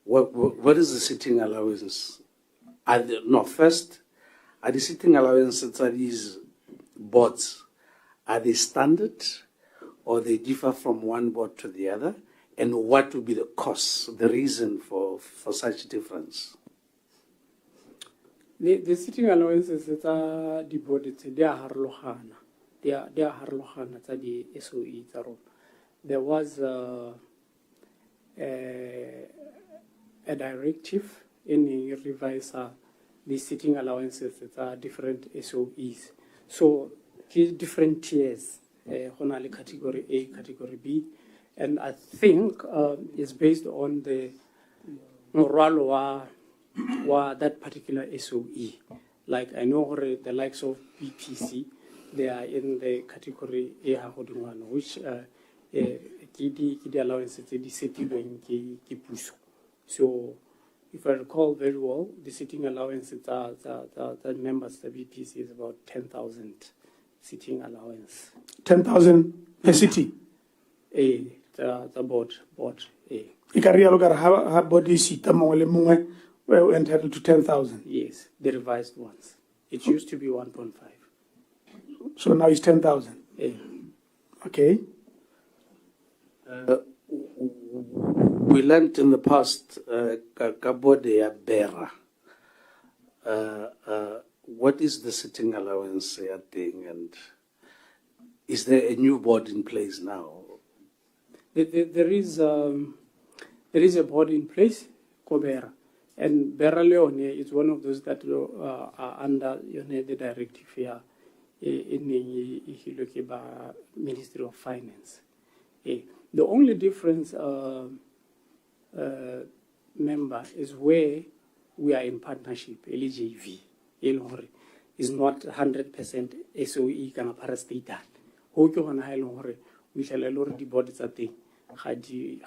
A: What is the sitting allowance? First, are the sitting allowances at these boards, are they standard or they differ from one board to the other? And what would be the cost, the reason for such difference?
O: The sitting allowances that are the board, they are harlohana. They are harlogana tsa di SOE tsa rona. There was a directive in revise the sitting allowances that are different SOEs. So different tiers, category A, category B, and I think it's based on the morale wa that particular SOE. Like I know the likes of BPC, they are in the category A, which the allowances they settled in puso. So if I recall very well, the sitting allowances the members of the BPC is about 10,000 sitting allowance.
G: 10,000 per city.
O: The board.
G: Ikarialo kar ha body sita mongwe le mongwe we're entitled to 10,000.
O: Yes, the revised ones. It used to be 1.5.
G: So now it's 10,000. Okay.
A: We learned in the past, Kabode Bera. What is the sitting allowance thing, and is there a new board in place now?
O: There is a board in place, Kobera, and Bera Leone is one of those that are under the directive here in the Ministry of Finance. The only difference, member, is where we are in partnership, LJV. Is not 100% SOE kana para state that. Ho ke gona ha ile hore we shall already the bodies at thing. Hadi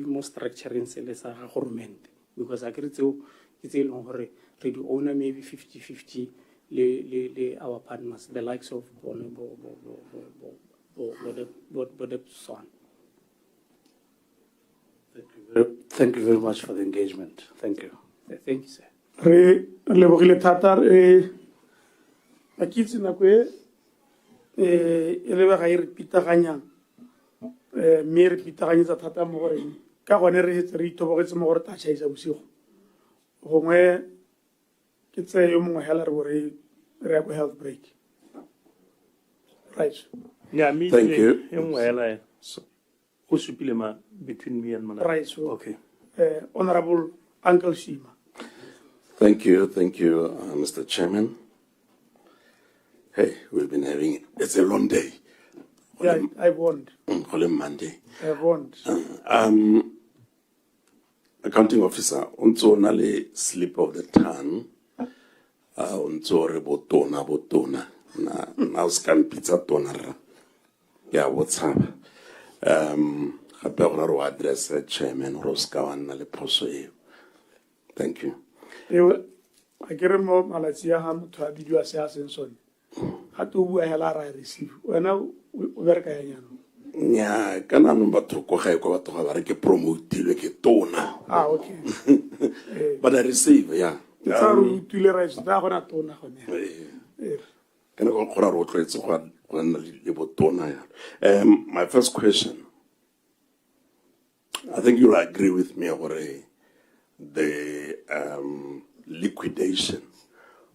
O: mo structuring sele sa government because akritso it's ile hore re do owner maybe 50-50 le our partners the likes of son.
A: Thank you very much for the engagement. Thank you.
O: Thank you, sir.
G: Re lebogile thata a kitse nako e le ba ga e repitaganya me re pitaganyetsa thata mo gore ka gone re itobogetse mo gore ta chaisa bosigo gongwe ke tse yo mongwe hela re bore re ya go health break. Right.
J: Yeah, me.
F: Thank you.
J: Between me and Mana.
G: Right. So,
J: okay.
G: Honorable Uncle Shima.
F: Thank you, Mr. Chairman. Hey, we've been having, it's a long day.
G: Yeah, I warned.
F: Call him Monday.
G: I warned.
F: Accounting officer, unso nale slip of the tongue, unso re botona, na scan pizza tonara. Yeah, what's up? Hape gona ro address chairman Roskawan nale poso e. Thank you.
G: I get more Malaysia ham to have video assassins on. How to we hela receive. When I work
F: yeah, kana no batho go ga go batho ga ba re ke promote le ke tona.
G: Okay.
F: But I receive, yeah.
G: Tu le res da gona tona gone.
F: Kana go khora ro tletse go nna le botona ya. My first question. I think you'll agree with me or the liquidation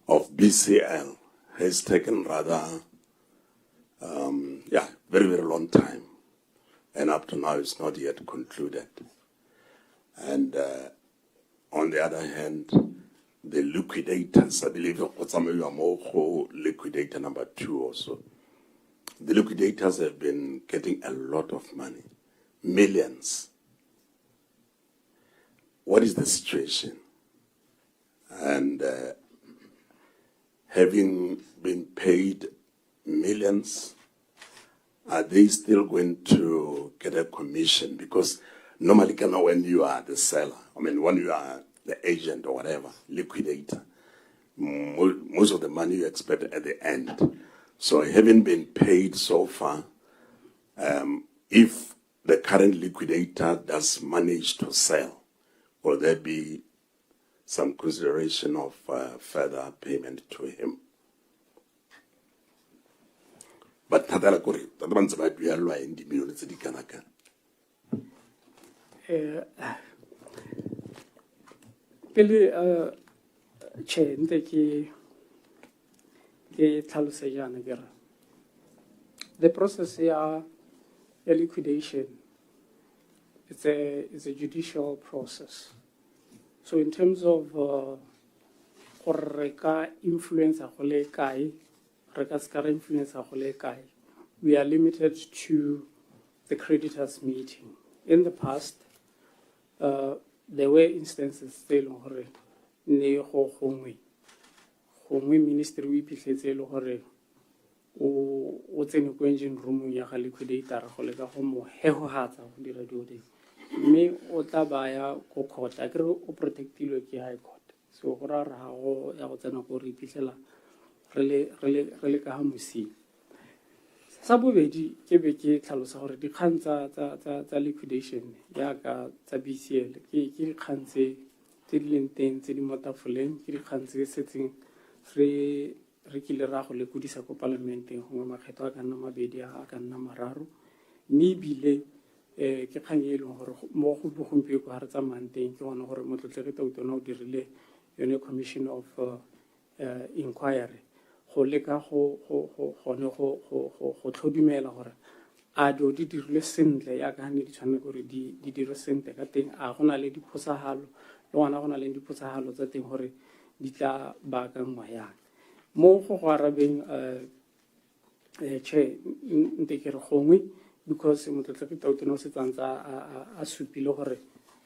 F: of BCL has taken rather, very, very long time. And up to now, it's not yet concluded. And on the other hand, the liquidators, I believe, liquidator number 2 also. The liquidators have been getting a lot of money, millions. What is the situation? And having been paid millions, are they still going to get a commission? Because normally, when you are the seller, when you are the agent or whatever, liquidator, most of the money you expect at the end. So having been paid so far, if the current liquidator does manage to sell, will there be some consideration of further payment to him? But Tadala Kori, Tadaman's about to be in the millions of the Kanaka.
O: Che, ke tlhalosejana ke re the process here, a liquidation, it's a judicial process. So in terms of influence we are limited to the creditors' meeting. In the past, there were instances still where ministry we iphitlhetse le gore o tsene ko engine room ya ga liquidator go leka go mo hegogatsa go dira dio ding mme o tla baya ko court a kere o protectilwe ke high court so go ra go ya go tsena go re iphitlhela re le ka ha mosing sa bobedi ke be ke tlhalosa gore dikgang tsa liquidation ya ka tsa BCL ke dikgang tse di leng teng tse di mo tafoleng ke dikgang tse setseng re kile ra go lekudisa ko parlamenteng gongwe makgetho a ka nna mabedi a ka nna mararo mme ebile ke kgang e leng gore mo go bogompieko ga re tsamayang teng ke gone gore motlotlegi tautona o dirile yone commission of inquiry go leka go tlhodumela gore a dio di dirile sentle ya ka ne di tshwanela gore di dire sentle ka teng a gona le diphosagalo le gona gona le diphosagalo tsa teng gore di tla baakangwa yang mo go arabeng che nte ke re gongwe because motlotlegi tautona o se tsantsa a supile gore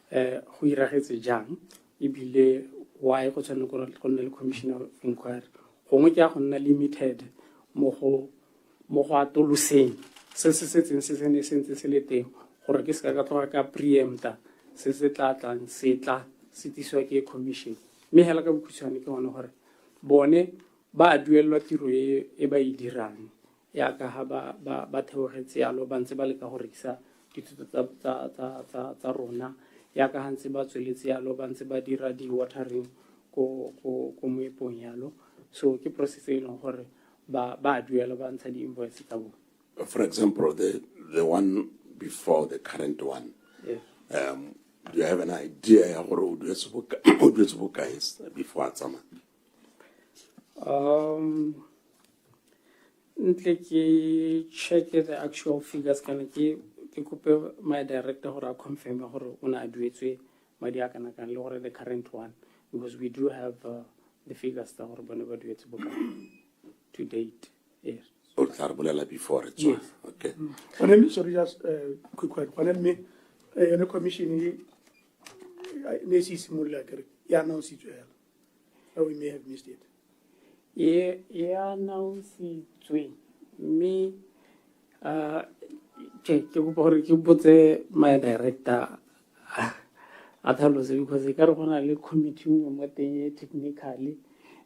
O: go iragetse jang ebile why go tshwanela gore go nne le commission of inquiry gongwe ke a go nna limited mo go atoloseng se setseng se se ne sentse se le teng gore ke se ka tloga ka preempta se se tla tlang se tla se tiswa ke commission mme hela ka bokhutshwane ke gone gore bone ba duelwa tiro e ba e dirang ya ka ha ba theogetse yalo ba ntse ba leka go rekisa dithuto tsa rona ya ka hantse ba tsweletse yalo ba ntse ba dira di-watering ko moepong yalo so ke process e leng gore ba duela ba ntsha di-invoice tsa bona.
F: For example, the one before the current one,
O: yes.
F: Do you have an idea ya gore o duetse bokae before a tsamaya?
O: Ntle ke check the actual figures kana ke kope my director gore a confirm gore o na a duetswe madi a kana le gore the current one because we do have the figures tsa gore bone ba duetse bokae to date. Yes.
F: O tla re bolela before it's
O: yes.
F: Okay.
G: Sorry, just quick question. Yone commission ne se simolola kere ya announce-itswe hela we may have missed it.
O: Yeah, announce-itswe mme ke kopa gore ke botse my director a tlhalose because e ka re gona le committee mo teng technically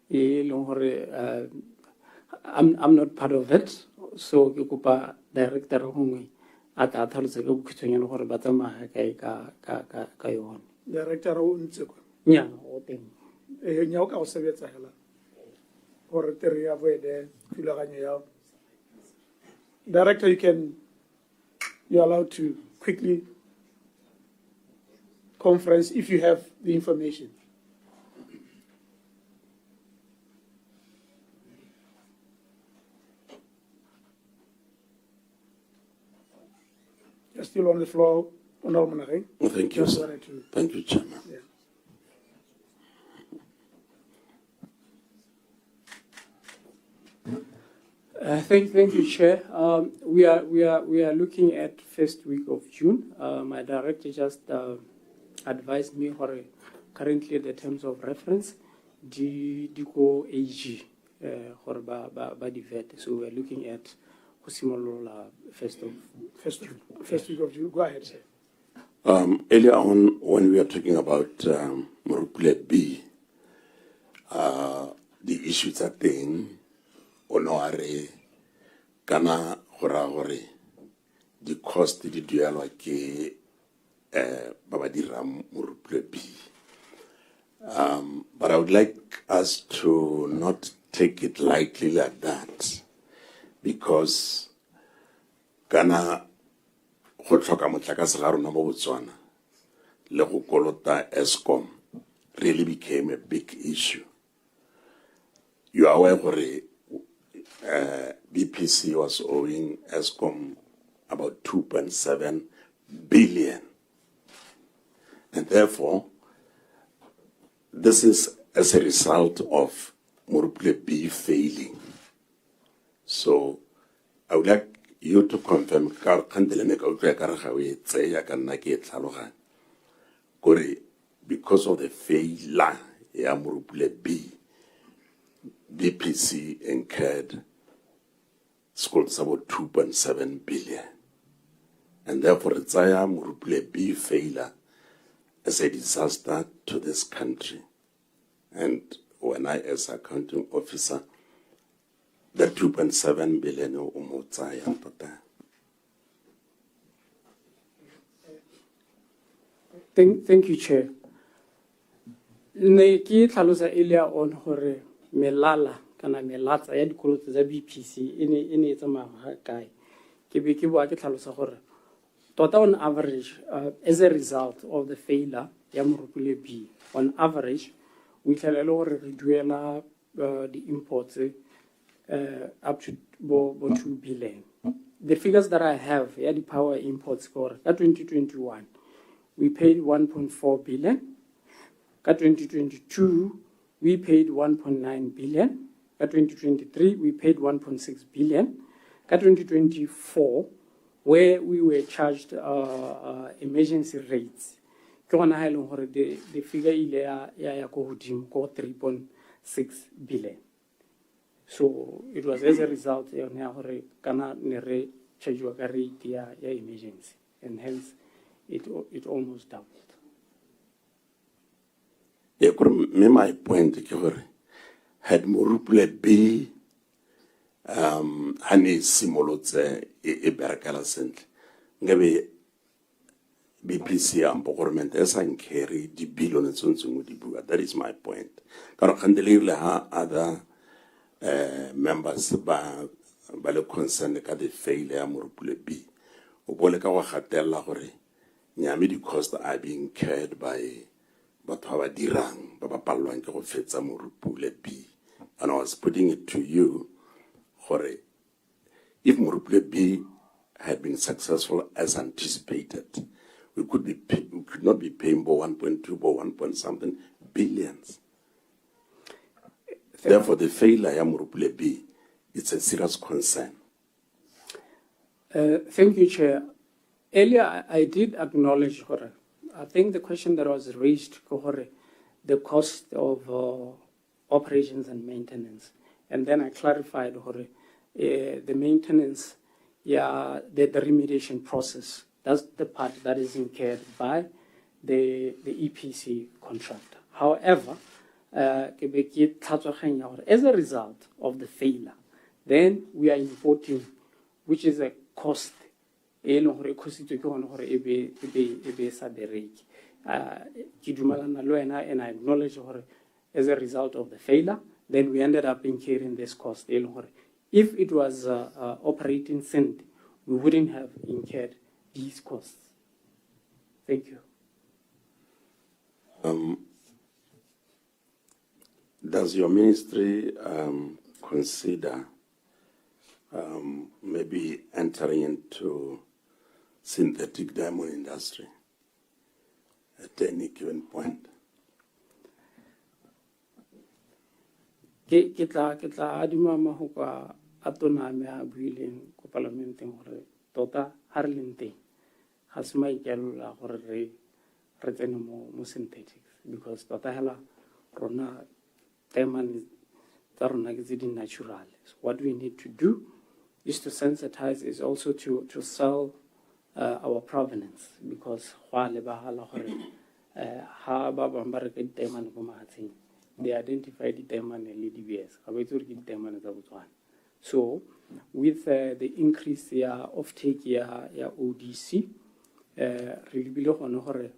O: e leng gore I'm not part of it so ke kopa director gongwe a tla tlhalose ka bokhutshwanyane gore ba tsamaya kae ka yone.
G: Director o ntse kwa
O: nya o teng
G: nya o ka go sebetsa hela gore tere ya voide thulaganyo ya director you're allowed to quickly conference if you have the information. You're still on the floor, Honorable Manare.
F: Thank you, sir. Thank you, Chairman.
G: Yeah.
O: Thank you, Chair. We are looking at first week of June. My director just advised me for currently the terms of reference di go AG for ba di vet. So we are looking at Kusimolola first week of June. Go ahead, sir.
F: Earlier on, when we were talking about Morupule B, the issues are thing. Honorary kana gore the cost di duelwa ke ba ba dira Morupule B. But I would like us to not take it lightly like that because kana go tlhoka motlakase ga rona mo Botswana le go kolota Eskom really became a big issue. You are aware gore BPC was owing ESCOM about 2.7 billion. And therefore, this is as a result of Morupule B failing. So I would like you to confirm because of the failure ya Morupule B, BPC incurred schools about 2.7 billion. And therefore, it's a Morupule B failure as a disaster to this country. And when I, as accounting officer, the 2.7 billion
O: Thank you, Chair. Ne ki tlhalosa earlier on hore melala kana melatsa ya dikoloto tsa BPC ene tsamaya kae. Ke be ke bua ke tlhalosa hore tota on average as a result of the failure ya Morupule B, on average we tlhela le hore re duela the imports up to bo 2 billion. The figures that I have ya the power imports for that 2021 we paid 1.4 billion. At 2022, we paid 1.9 billion. At 2023, we paid 1.6 billion. At 2024, where we were charged emergency rates, the figure is 3.6 billion. So it was as a result of charge rate emergency, and hence it almost doubled.
F: My point is had Morupule B hani simolotse e berekala sentle ngabe BPC ampo government esa carry di billion tsontsengo di bua. That is my point. Ka re khandelile ha other members ba le concern ka the failure ya Morupule B o bole ka wa gatella gore nyame di costs are being carried by batho ba dirang ba ba pallwang ke go fetsa Morupule B. And I was putting it to you, Jorge, if Morupule B had been successful as anticipated, we could not be paying 1.2 or 1 something billions. Therefore, the failure of Morupule B, it's a serious concern.
O: Thank you, Chair. Earlier, I did acknowledge, Jorge. I think the question that was raised, Jorge, the cost of operations and maintenance. And then I clarified, Jorge, the maintenance, the remediation process. That's the part that is incurred by the EPC contractor. However, as a result of the failure, then we are importing, which is a cost. And I acknowledge as a result of the failure, then we ended up incurring this cost. If it was operating cent, we wouldn't have incurred these costs. Thank you.
F: Does your ministry consider maybe entering into synthetic diamond industry at any given point?
O: Ke tla adima mahoka atona me a buileng ko parlamenteng gore tota ha re leng teng ga se maikelo la gore re tsene mo synthetics, because tota hela rona diamond tsa rona ke tse di natural. So what we need to do is to sensitize, is also to sell our provenance, because ha ba bamba re ka diamond ko mahatsheng, they identify the diamond le DBS. So with the increase of take ODC, re bile gone gore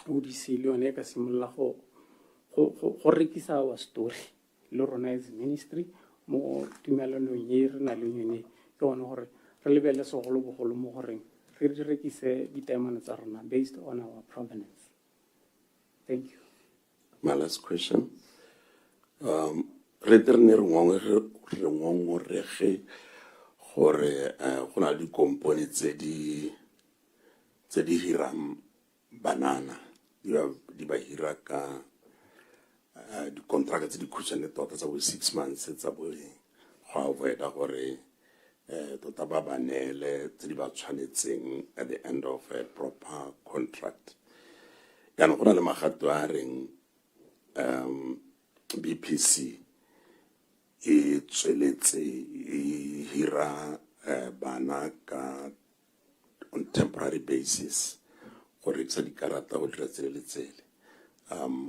O: ODC le one ka simolla go rekisa our story le rona as ministry mo tumelanong e re na le yone ke gone gore re lebelle segolo bogolo mo goreng re rekise ditemane tsa rona based on our provenance. Thank you.
F: My last question. re terne re ngongorege gore go na le dikompone tse di hirang banana di ba hira ka di-contract tse di khutshwane tota tsa bo 6 months tsa bo go avoida gore tota ba ba neele tse di ba tshwanetseng at the end of a proper contract. Yaanong go na le magato a reng BPC e tsweletse e hira bana ka on temporary basis go rekisa dikarata go dira tsele le tsele.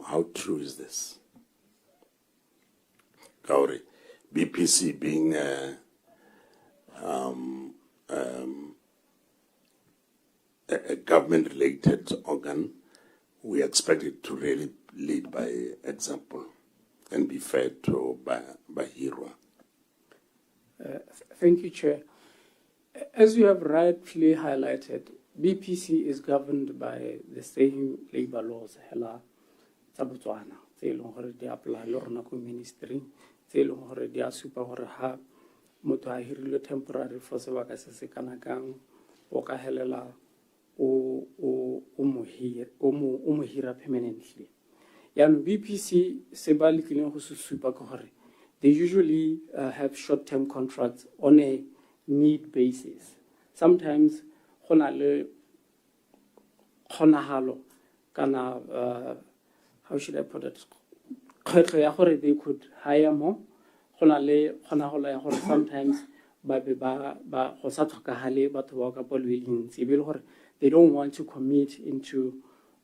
F: How true is this? Kauri, BPC being a government-related organ, we expect it to really lead by example and be fair to Bahirwa.
O: Thank you, Chair. As you have rightly highlighted, BPC is governed by the same labor laws, hela tsa Botswana, tse leng gore di apply le rona ko ministry, tse leng gore di a supa gore ha motho a hirilwe temporary for sebaka se se kana kang o ka helela o mo hira permanently. Yaanong BPC se ba lekileng go se supa ke gore they usually have short-term contracts on a need basis. Sometimes go na le kgonagalo kana how should I put it? Kgetlo ya gore they could hire more. Go na le kgonagalo ya gore sometimes ba be ba go sa tlhokagale batho ba ka polo e ntsi be le gore they don't want to commit into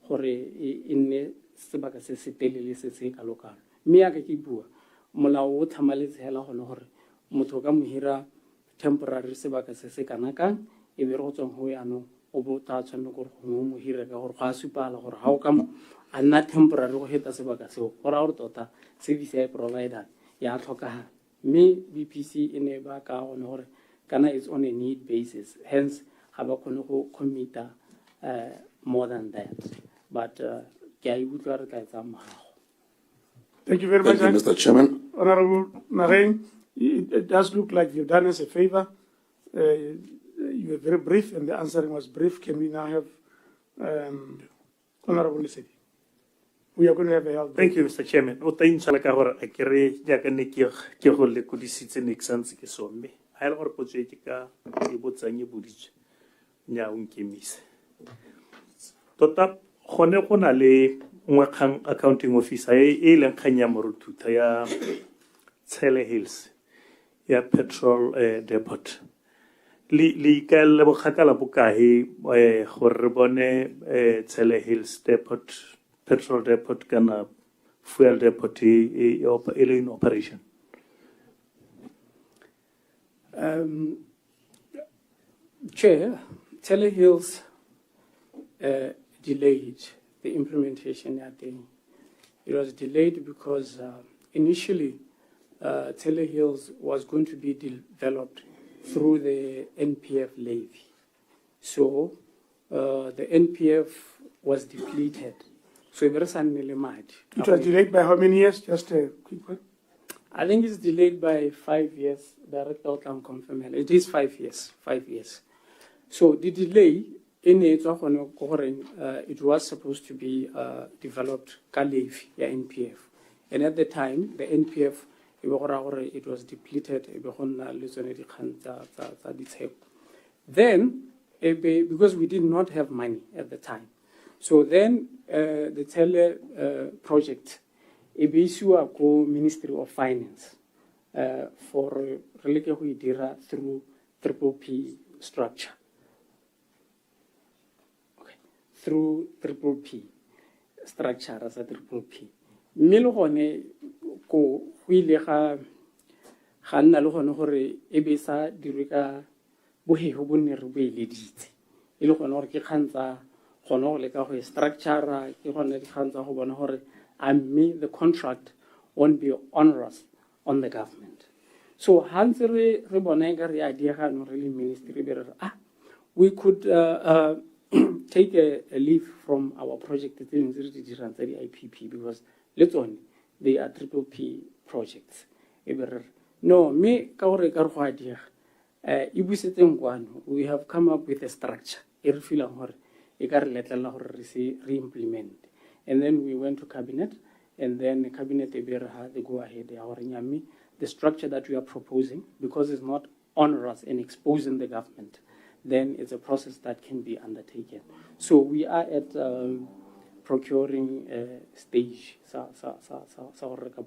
O: gore e nne sebaka se se telele se se kalokalo. Mme ya ka ke bua molao o thamaletse hela gone gore motho ka mohira temporary sebaka se se kana kang e be re go tsong ho yana o bo ta tshwanne gore go mo hira ka gore ga supala gore ha o ka a nna temporary go heta sebaka seo gore a re tota service ya provider ya tlhokaga. Mme BPC e ne ba ka gone gore kana it's on a need basis, hence ga ba kgone go commita more than that, but ke a utlwa re tla etsa morago.
G: Thank you very much.
F: Thank you, Mr. Chairman.
G: Honorable Marine, it does look like you've done us a favor. You were very brief and the answering was brief. Can we now have Honorable Lesedi? We are going to have a help.
H: Thank you, Mr. Chairman. O ta inshala ka gore a kere jaaka ne ke go le kodisitse neksantse ke somme. Ha ile gore potso e ke ka e botsang e boditse. Nya o nkemise. Tota gone go na le ngwakgang accounting officer e leng kganya moruthuta ya Tshele Hills ya petrol depot. Li ka le bogakala bokae gore re bone Tshele Hills depot petrol depot kana fuel depot in operation.
O: Chair, Tele Hills delayed the implementation at the. It was delayed because initially Tele Hills was going to be developed through the NPF levy. So the NPF was depleted. So it was
G: delayed by how many years? Just a quick one.
O: I think it's delayed by 5 years. Director can confirm it. It is 5 years. 5 years. So the delay in it, it was supposed to be developed levy, NPF. And at the time, the NPF, it was depleted. Then, because we did not have money at the time, so then the Tele project, go Ministry of Finance for through PPP structure. Okay, through PPP structure as a PPP. Milhone ko huile ga nna le gone gore e be sa direka bohego bonne re bo eleditse e le gone gore ke khantsa gone go le ka go structure ke gone di khantsa go bona gore the contract won't be onerous on the government. So hands re bona ka re idea ga no re le ministry be re we could take a leave from our project the IPP because let's on they are PPP projects No, me ka gore ka re go a diega. E busetseng kwano, we have come up with a structure. E re feelang gore e ka re letlela gore re implement. And then we went to cabinet, and then the cabinet they go ahead. The structure that we are proposing, because it's not onerous and exposing the government, then it's a process that can be undertaken. So we are at procuring stage.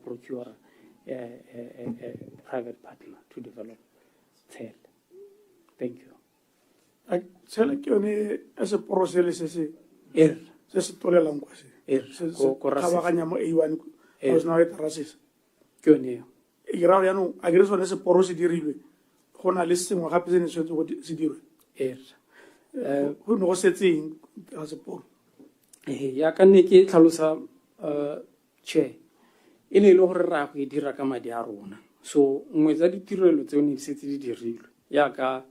O: Procure a private partner to develop TEL. Thank you.
G: As a process, just to language. Mo A1 was now at Rasis. Iranian, I guess on as a porosity, Hona listing what happens in what Sidir. Who knows a thing as a poor?
O: Yakaniki Kalusa chair. In a lower rack, we diracama diarona. So, Mwezadi Tirolo, city di real. Yaka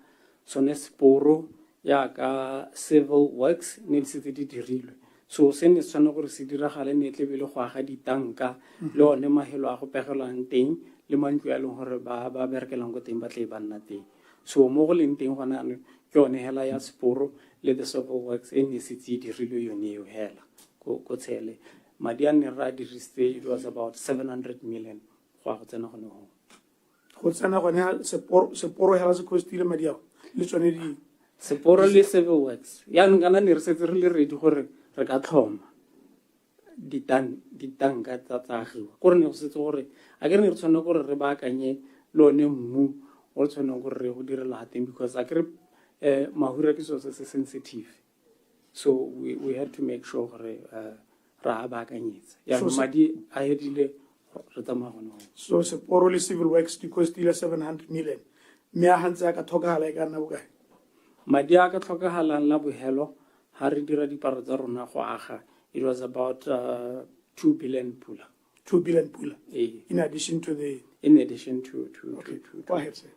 O: Sonesporo, Yaka civil works, need city di real. So, send a son of Sidira Halene Levilo Hadi Tanka, Lo Nemahelo Peholantin, Limanquelo Horeba, Berkelangotin, but Lebanati. So, Mogolin Tinguanan, John Helaya Sporo, let the civil works in the city di real new hell. Go tell it. Madian Radi stage was about 700 million. What's another Seporo has a coastal media? Literally, Seporo civil works. Young Ganan is really ready for regat home. The tanga tatahu. Cornel Setore. Again, it's no go reback and ye, low name also no go Latin because I grip Mahura is sensitive. So we had to make sure.
G: So Seporo civil works because still 700 million. Mea Hanzaka Toga like Anaga.
O: Madiaka Toga Halan Labu Hello, Haridira di Parazarona Huaha. It was about 2 billion pula.
G: 2 billion pula. In addition to the.
O: In addition to.
G: Go ahead, sir.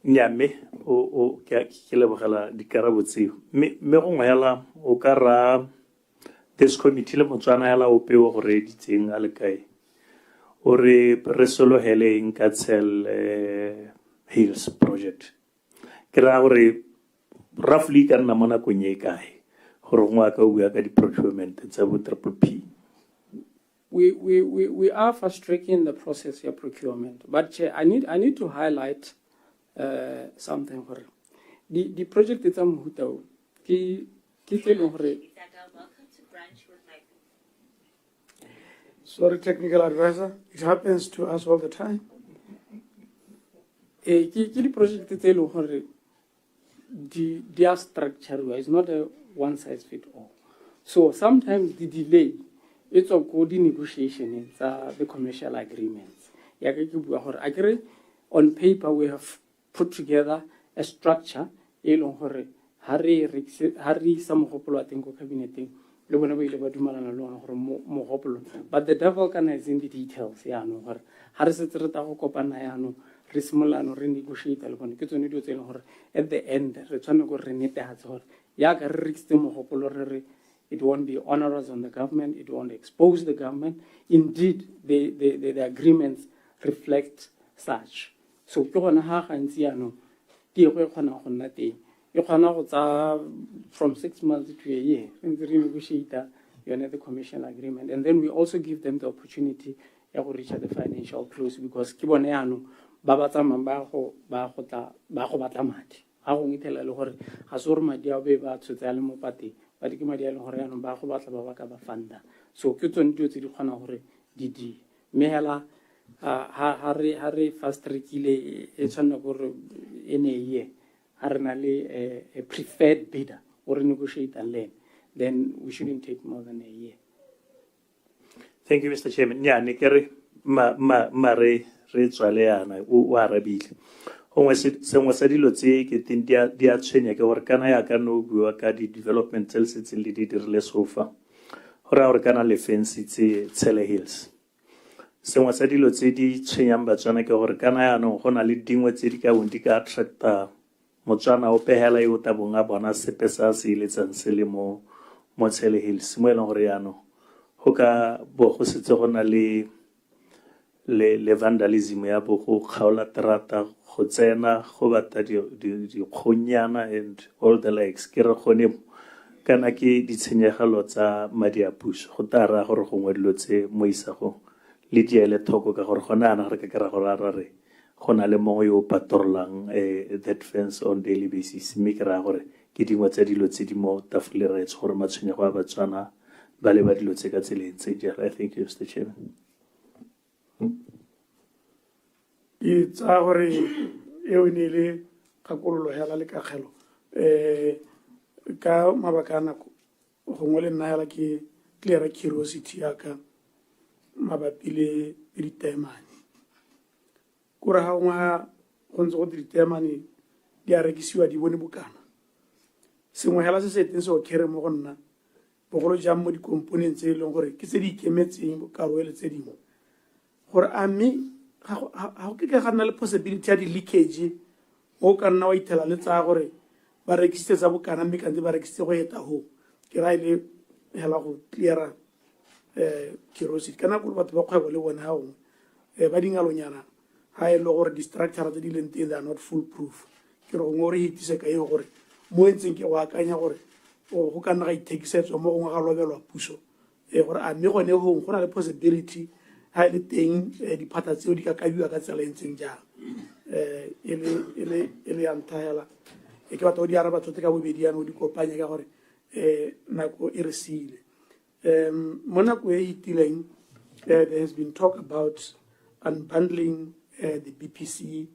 H: Nyame o ke le bogela dikarabo tseo me go ngwela o ka ra this committee le Botswana ya la o peo gore ditseng a le kae o re resolohele in Katsel Hills project ke ra gore roughly ka nna mona konye kae gore ngwa ka o bua ka di procurement tsa bo triple P.
O: We are fast tracking the process of procurement, but I need to highlight something for the project is
G: sorry, technical advisor. It happens to us all the time.
O: The project their structure is not a one size fits all. So sometimes the delay it's a good negotiation. It's the commercial agreements. On paper we have put together a structure hari some cabinet but the devil can is in the details at the end it won't be onerous on the government, it won't expose the government. Indeed, the agreements reflect such. So from 6 months to a year, and renegotiate the commercial agreement. And then we also give them the opportunity to reach the financial close because so Harry fast rekile in a year a preferred bidder or negotiate and learn, then we shouldn't take more than a year.
H: Thank you, Mr. Chairman. Yeah, Nikere Mare Retswaleana, who are a bit. Some was a deal of say, getting dia chenya or kana ya kano buakadi development tells it's a little less sofa. Or our canal fence it's a Tsele Hills. Some was a deal of say, di chenyamba chanaka or kana no hona leading with Zirika Wundika attracta Mochana opehela yutabunga bona sepesa silits and selimo Motsele Hills, Muelon Riano. Hoka bohositzonali le vandalism ya bo go kgaola terata go tsena go bata dikgonyana and all the likes ke re gone kana ke ditshenyegelo tsa madi a puso go tara gore gongwe dilo tse mo isagong le diele thoko ka gore gona ana re ka kera gore a re gona le mongwe yo patrollang that fence on daily basis mme ke ra gore ke dingwe tsa dilo tse di mo tafoleraetse gore matshwenyego a Batswana ba le ba dilo tse ka tseleng tse jalo. I think you, Mr. Chairman.
G: It's our ewnele kakololo hela le kakgelo ka mabaka nako gongwe le nna hela ke clear curiosity ya ka mabapi le ditemane kore ha ngwa go ntse go ditemane di a rekisiwa di bone bokana sengwe hela se seteng se o kere mo go nna bogolo jang mo di-components tse e leng gore ke tse di ikemetseng bokaro le tse dingwe gore a mme ga go ke ga nna le possibility ya di-leakage mo ka nna wa ithela le tsa gore ba rekisitse tsa bokana mme kante ba rekisitse go eta ho ke ra ile hela go cleara curiosity kana gore batho ba kgwebo le bone ha gongwe ba dingalonyana ha e le gore di-structure tse di leng teng they are not full proof ke re gongwe re hitise ka eo gore mo entseng ke go akanya gore go ka nna ga ithekisetswa mo gongwe ga lobelwa puso gore a mme gone gongwe go na le possibility ha e le teng diphata tseo di ka kabiwa ka tsela e ntseng jang e le ya ntlha hela ke batla go di araba tsotlhe ka bobedi yana o di kopanye ka gore nako e re siile mo nako e itileng there has been talk about unbundling the BPC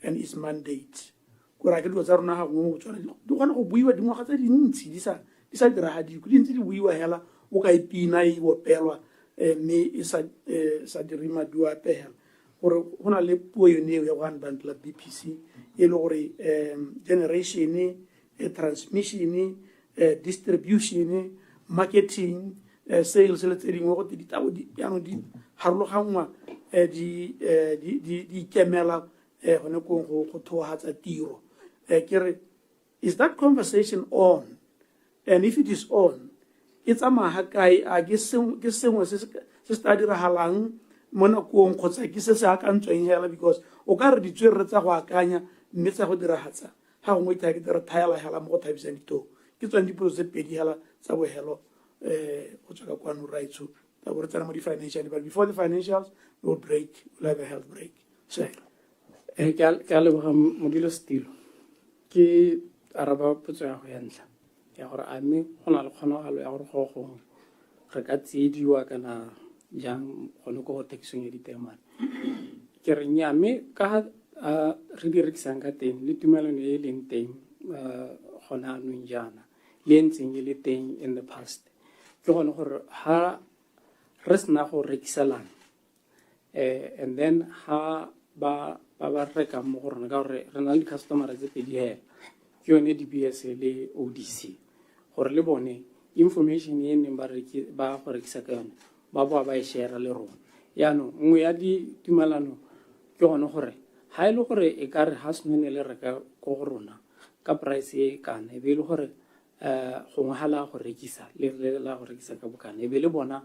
G: and its mandate kore ke dilo tsa rona ga gongwe mo Botswana di kgona go buiwa dingwaga tse dintsi di sa diragadiwe di ntse di buiwa hela o ka ipina e opelwa mme e sa dire maduo ape hela gore go na le puo yone eo ya go unbundle BPC e le gore generation transmission distribution marketing sales le tse dingwe go te ditabo yaanong di harologanngwa di ikemela gone kong go thogatsa tiro kere is that conversation on, and if it is on it's a mahakai a ke sengwe se se tla diragalang mo nakong kgotsa ke se se akantsweng hela because o ka re ditswere tsa go akanya mme tsa go diragatsa ga gongwe ke ke re thayela hela mo go thabisang ditoo ke tswang dipolo tse pedi hela tsa bohelo go tswa ka kwano rights ta bo re tsena mo di-financial but before the financials we will break, we'll have a health break. So
O: ke a leboga modilo Stilo ke araba potso ya go ya ntlha ya gore a mme go na le kgonagalo ya gore go gongwe re ka tsiediwa kana jang gone ko go tekisong ya ditemane ke re nya mme ka re di rekisang ka teng le tumelano e leng teng gona anong jana le ntseng e le teng in the past ke gone gore ha re sena go rekiselana and then ha ba reka mo go rona ka gore re na le di-customer tse pedi hela ke yone DBS le ODC gore le bone information e neng ba go rekisa ka yone ba boa ba e share le rona yaanong nngwe ya ditumelano ke gone gore ha e le gore e ka re ha senone le reka ko go rona ka price e kana e be le gore gongwe ha la go rekisa le la go rekisa ka bokana e be le bona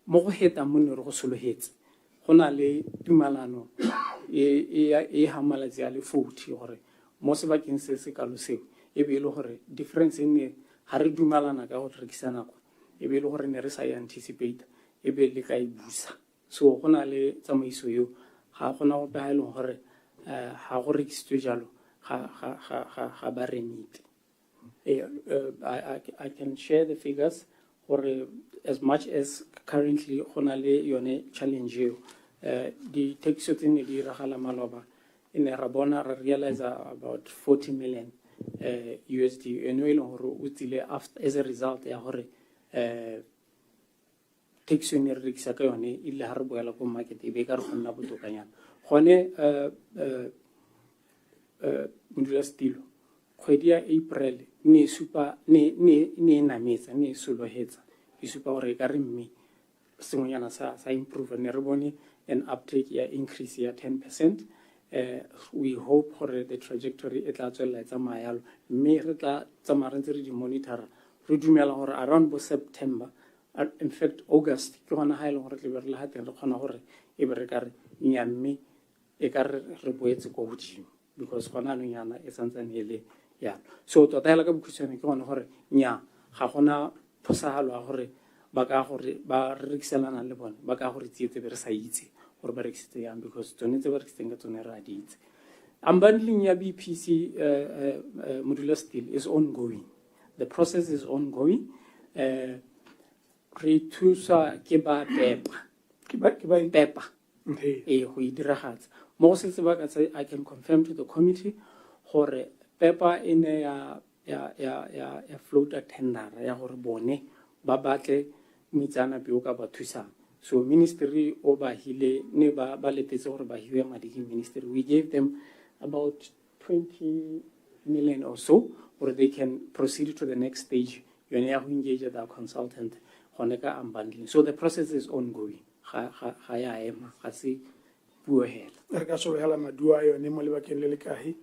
O: mo go heta monne re go sologetse go na le tumelano e hamalatse ya le 40 gore mo sebakeng se se kalo seo e be le gore difference ne ha re dumelana ka go rekisana go e be le gore ne re sa anticipate e be le ka e busa so go na le tsamaiso yo ga gona go pa ile gore ha go rekisitswe jalo ga ba remit I can share the figures for as much as currently gona le yone challenge yo di taxi tsene di ragala maloba in Rabona realize about 40 million USD annually gore o tsile after as a result ya gore taxi ne re rekisa ka yone ile ha re boela go market e be ka re gonna botokanyana gone modula Stilo kgwedi ya April ne supa ne nametsa ne solohetsa e supa gore ka re mme sengonyana sa improve ne re bone an uptake ya increase ya 10%. We hope for the trajectory e tla tswela e tsamaya yalo mme re tla tsamaya re ntse re di monitor re dumela gore around bo September In fact, August, ke gona ha e leng gore tle be re le ha teng re kgona gore e be re ka re nya mme e ka re boetse ko godimo because gona no nyana e santsane e le yalo. So tota hela ka bokhutshwane ke gona gore nya ga gona phosagalo ya gore ba ka gore ba rekiselana le bone ba ka gore tsietse be re sa itse gore ba rekisitse yang because tsone tse ba rekisitseng ka tsone re a di itse. Unbundling ya BPC modular still is ongoing. The process is ongoing. Re thusa ke ba pepa go e diragatsa mo go se sebaka tse I can confirm to the committee gore pepa e ne ya float a tender ya gore bone ba batle mitsana peo ka ba thusang. So ministry o ba hile ne ba letetse gore ba hiwe madi ke ministry. We gave them about 20 million or so or they can proceed to the next stage. You need to engage the consultant on unbundling. So the process is ongoing. Re
G: ka solohela madua a yone mo lebakeng le le kae?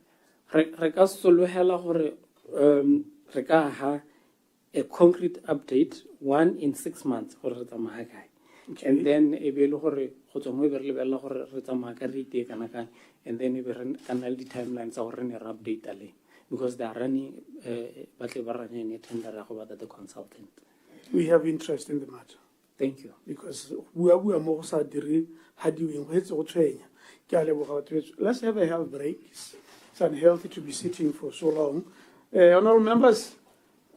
O: Re ka solohela gore re ka ha a concrete update 1 in 6 months gore re tsamaya kae. And then e be le gore go tswa mo e be re lebella gore re tsamaya ka rate kana kang and then e be re kana le di timelines tsa gore re ne re update ale because they are running ba tle ba running a tender ya go bata the consultant.
G: We have interest in the matter.
O: Thank you.
G: Because bua mo go sa dire ha diweng go etse go tshwenya. Ke a leboga batho. Let's have a health break. It's unhealthy to be sitting for so long. Honorable members,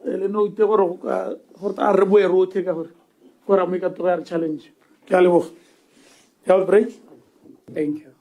G: le no ite gore go ta re boe ro the ka gore go ra mo ka tloga re challenge. Ke a leboga. Health break.
O: Thank you.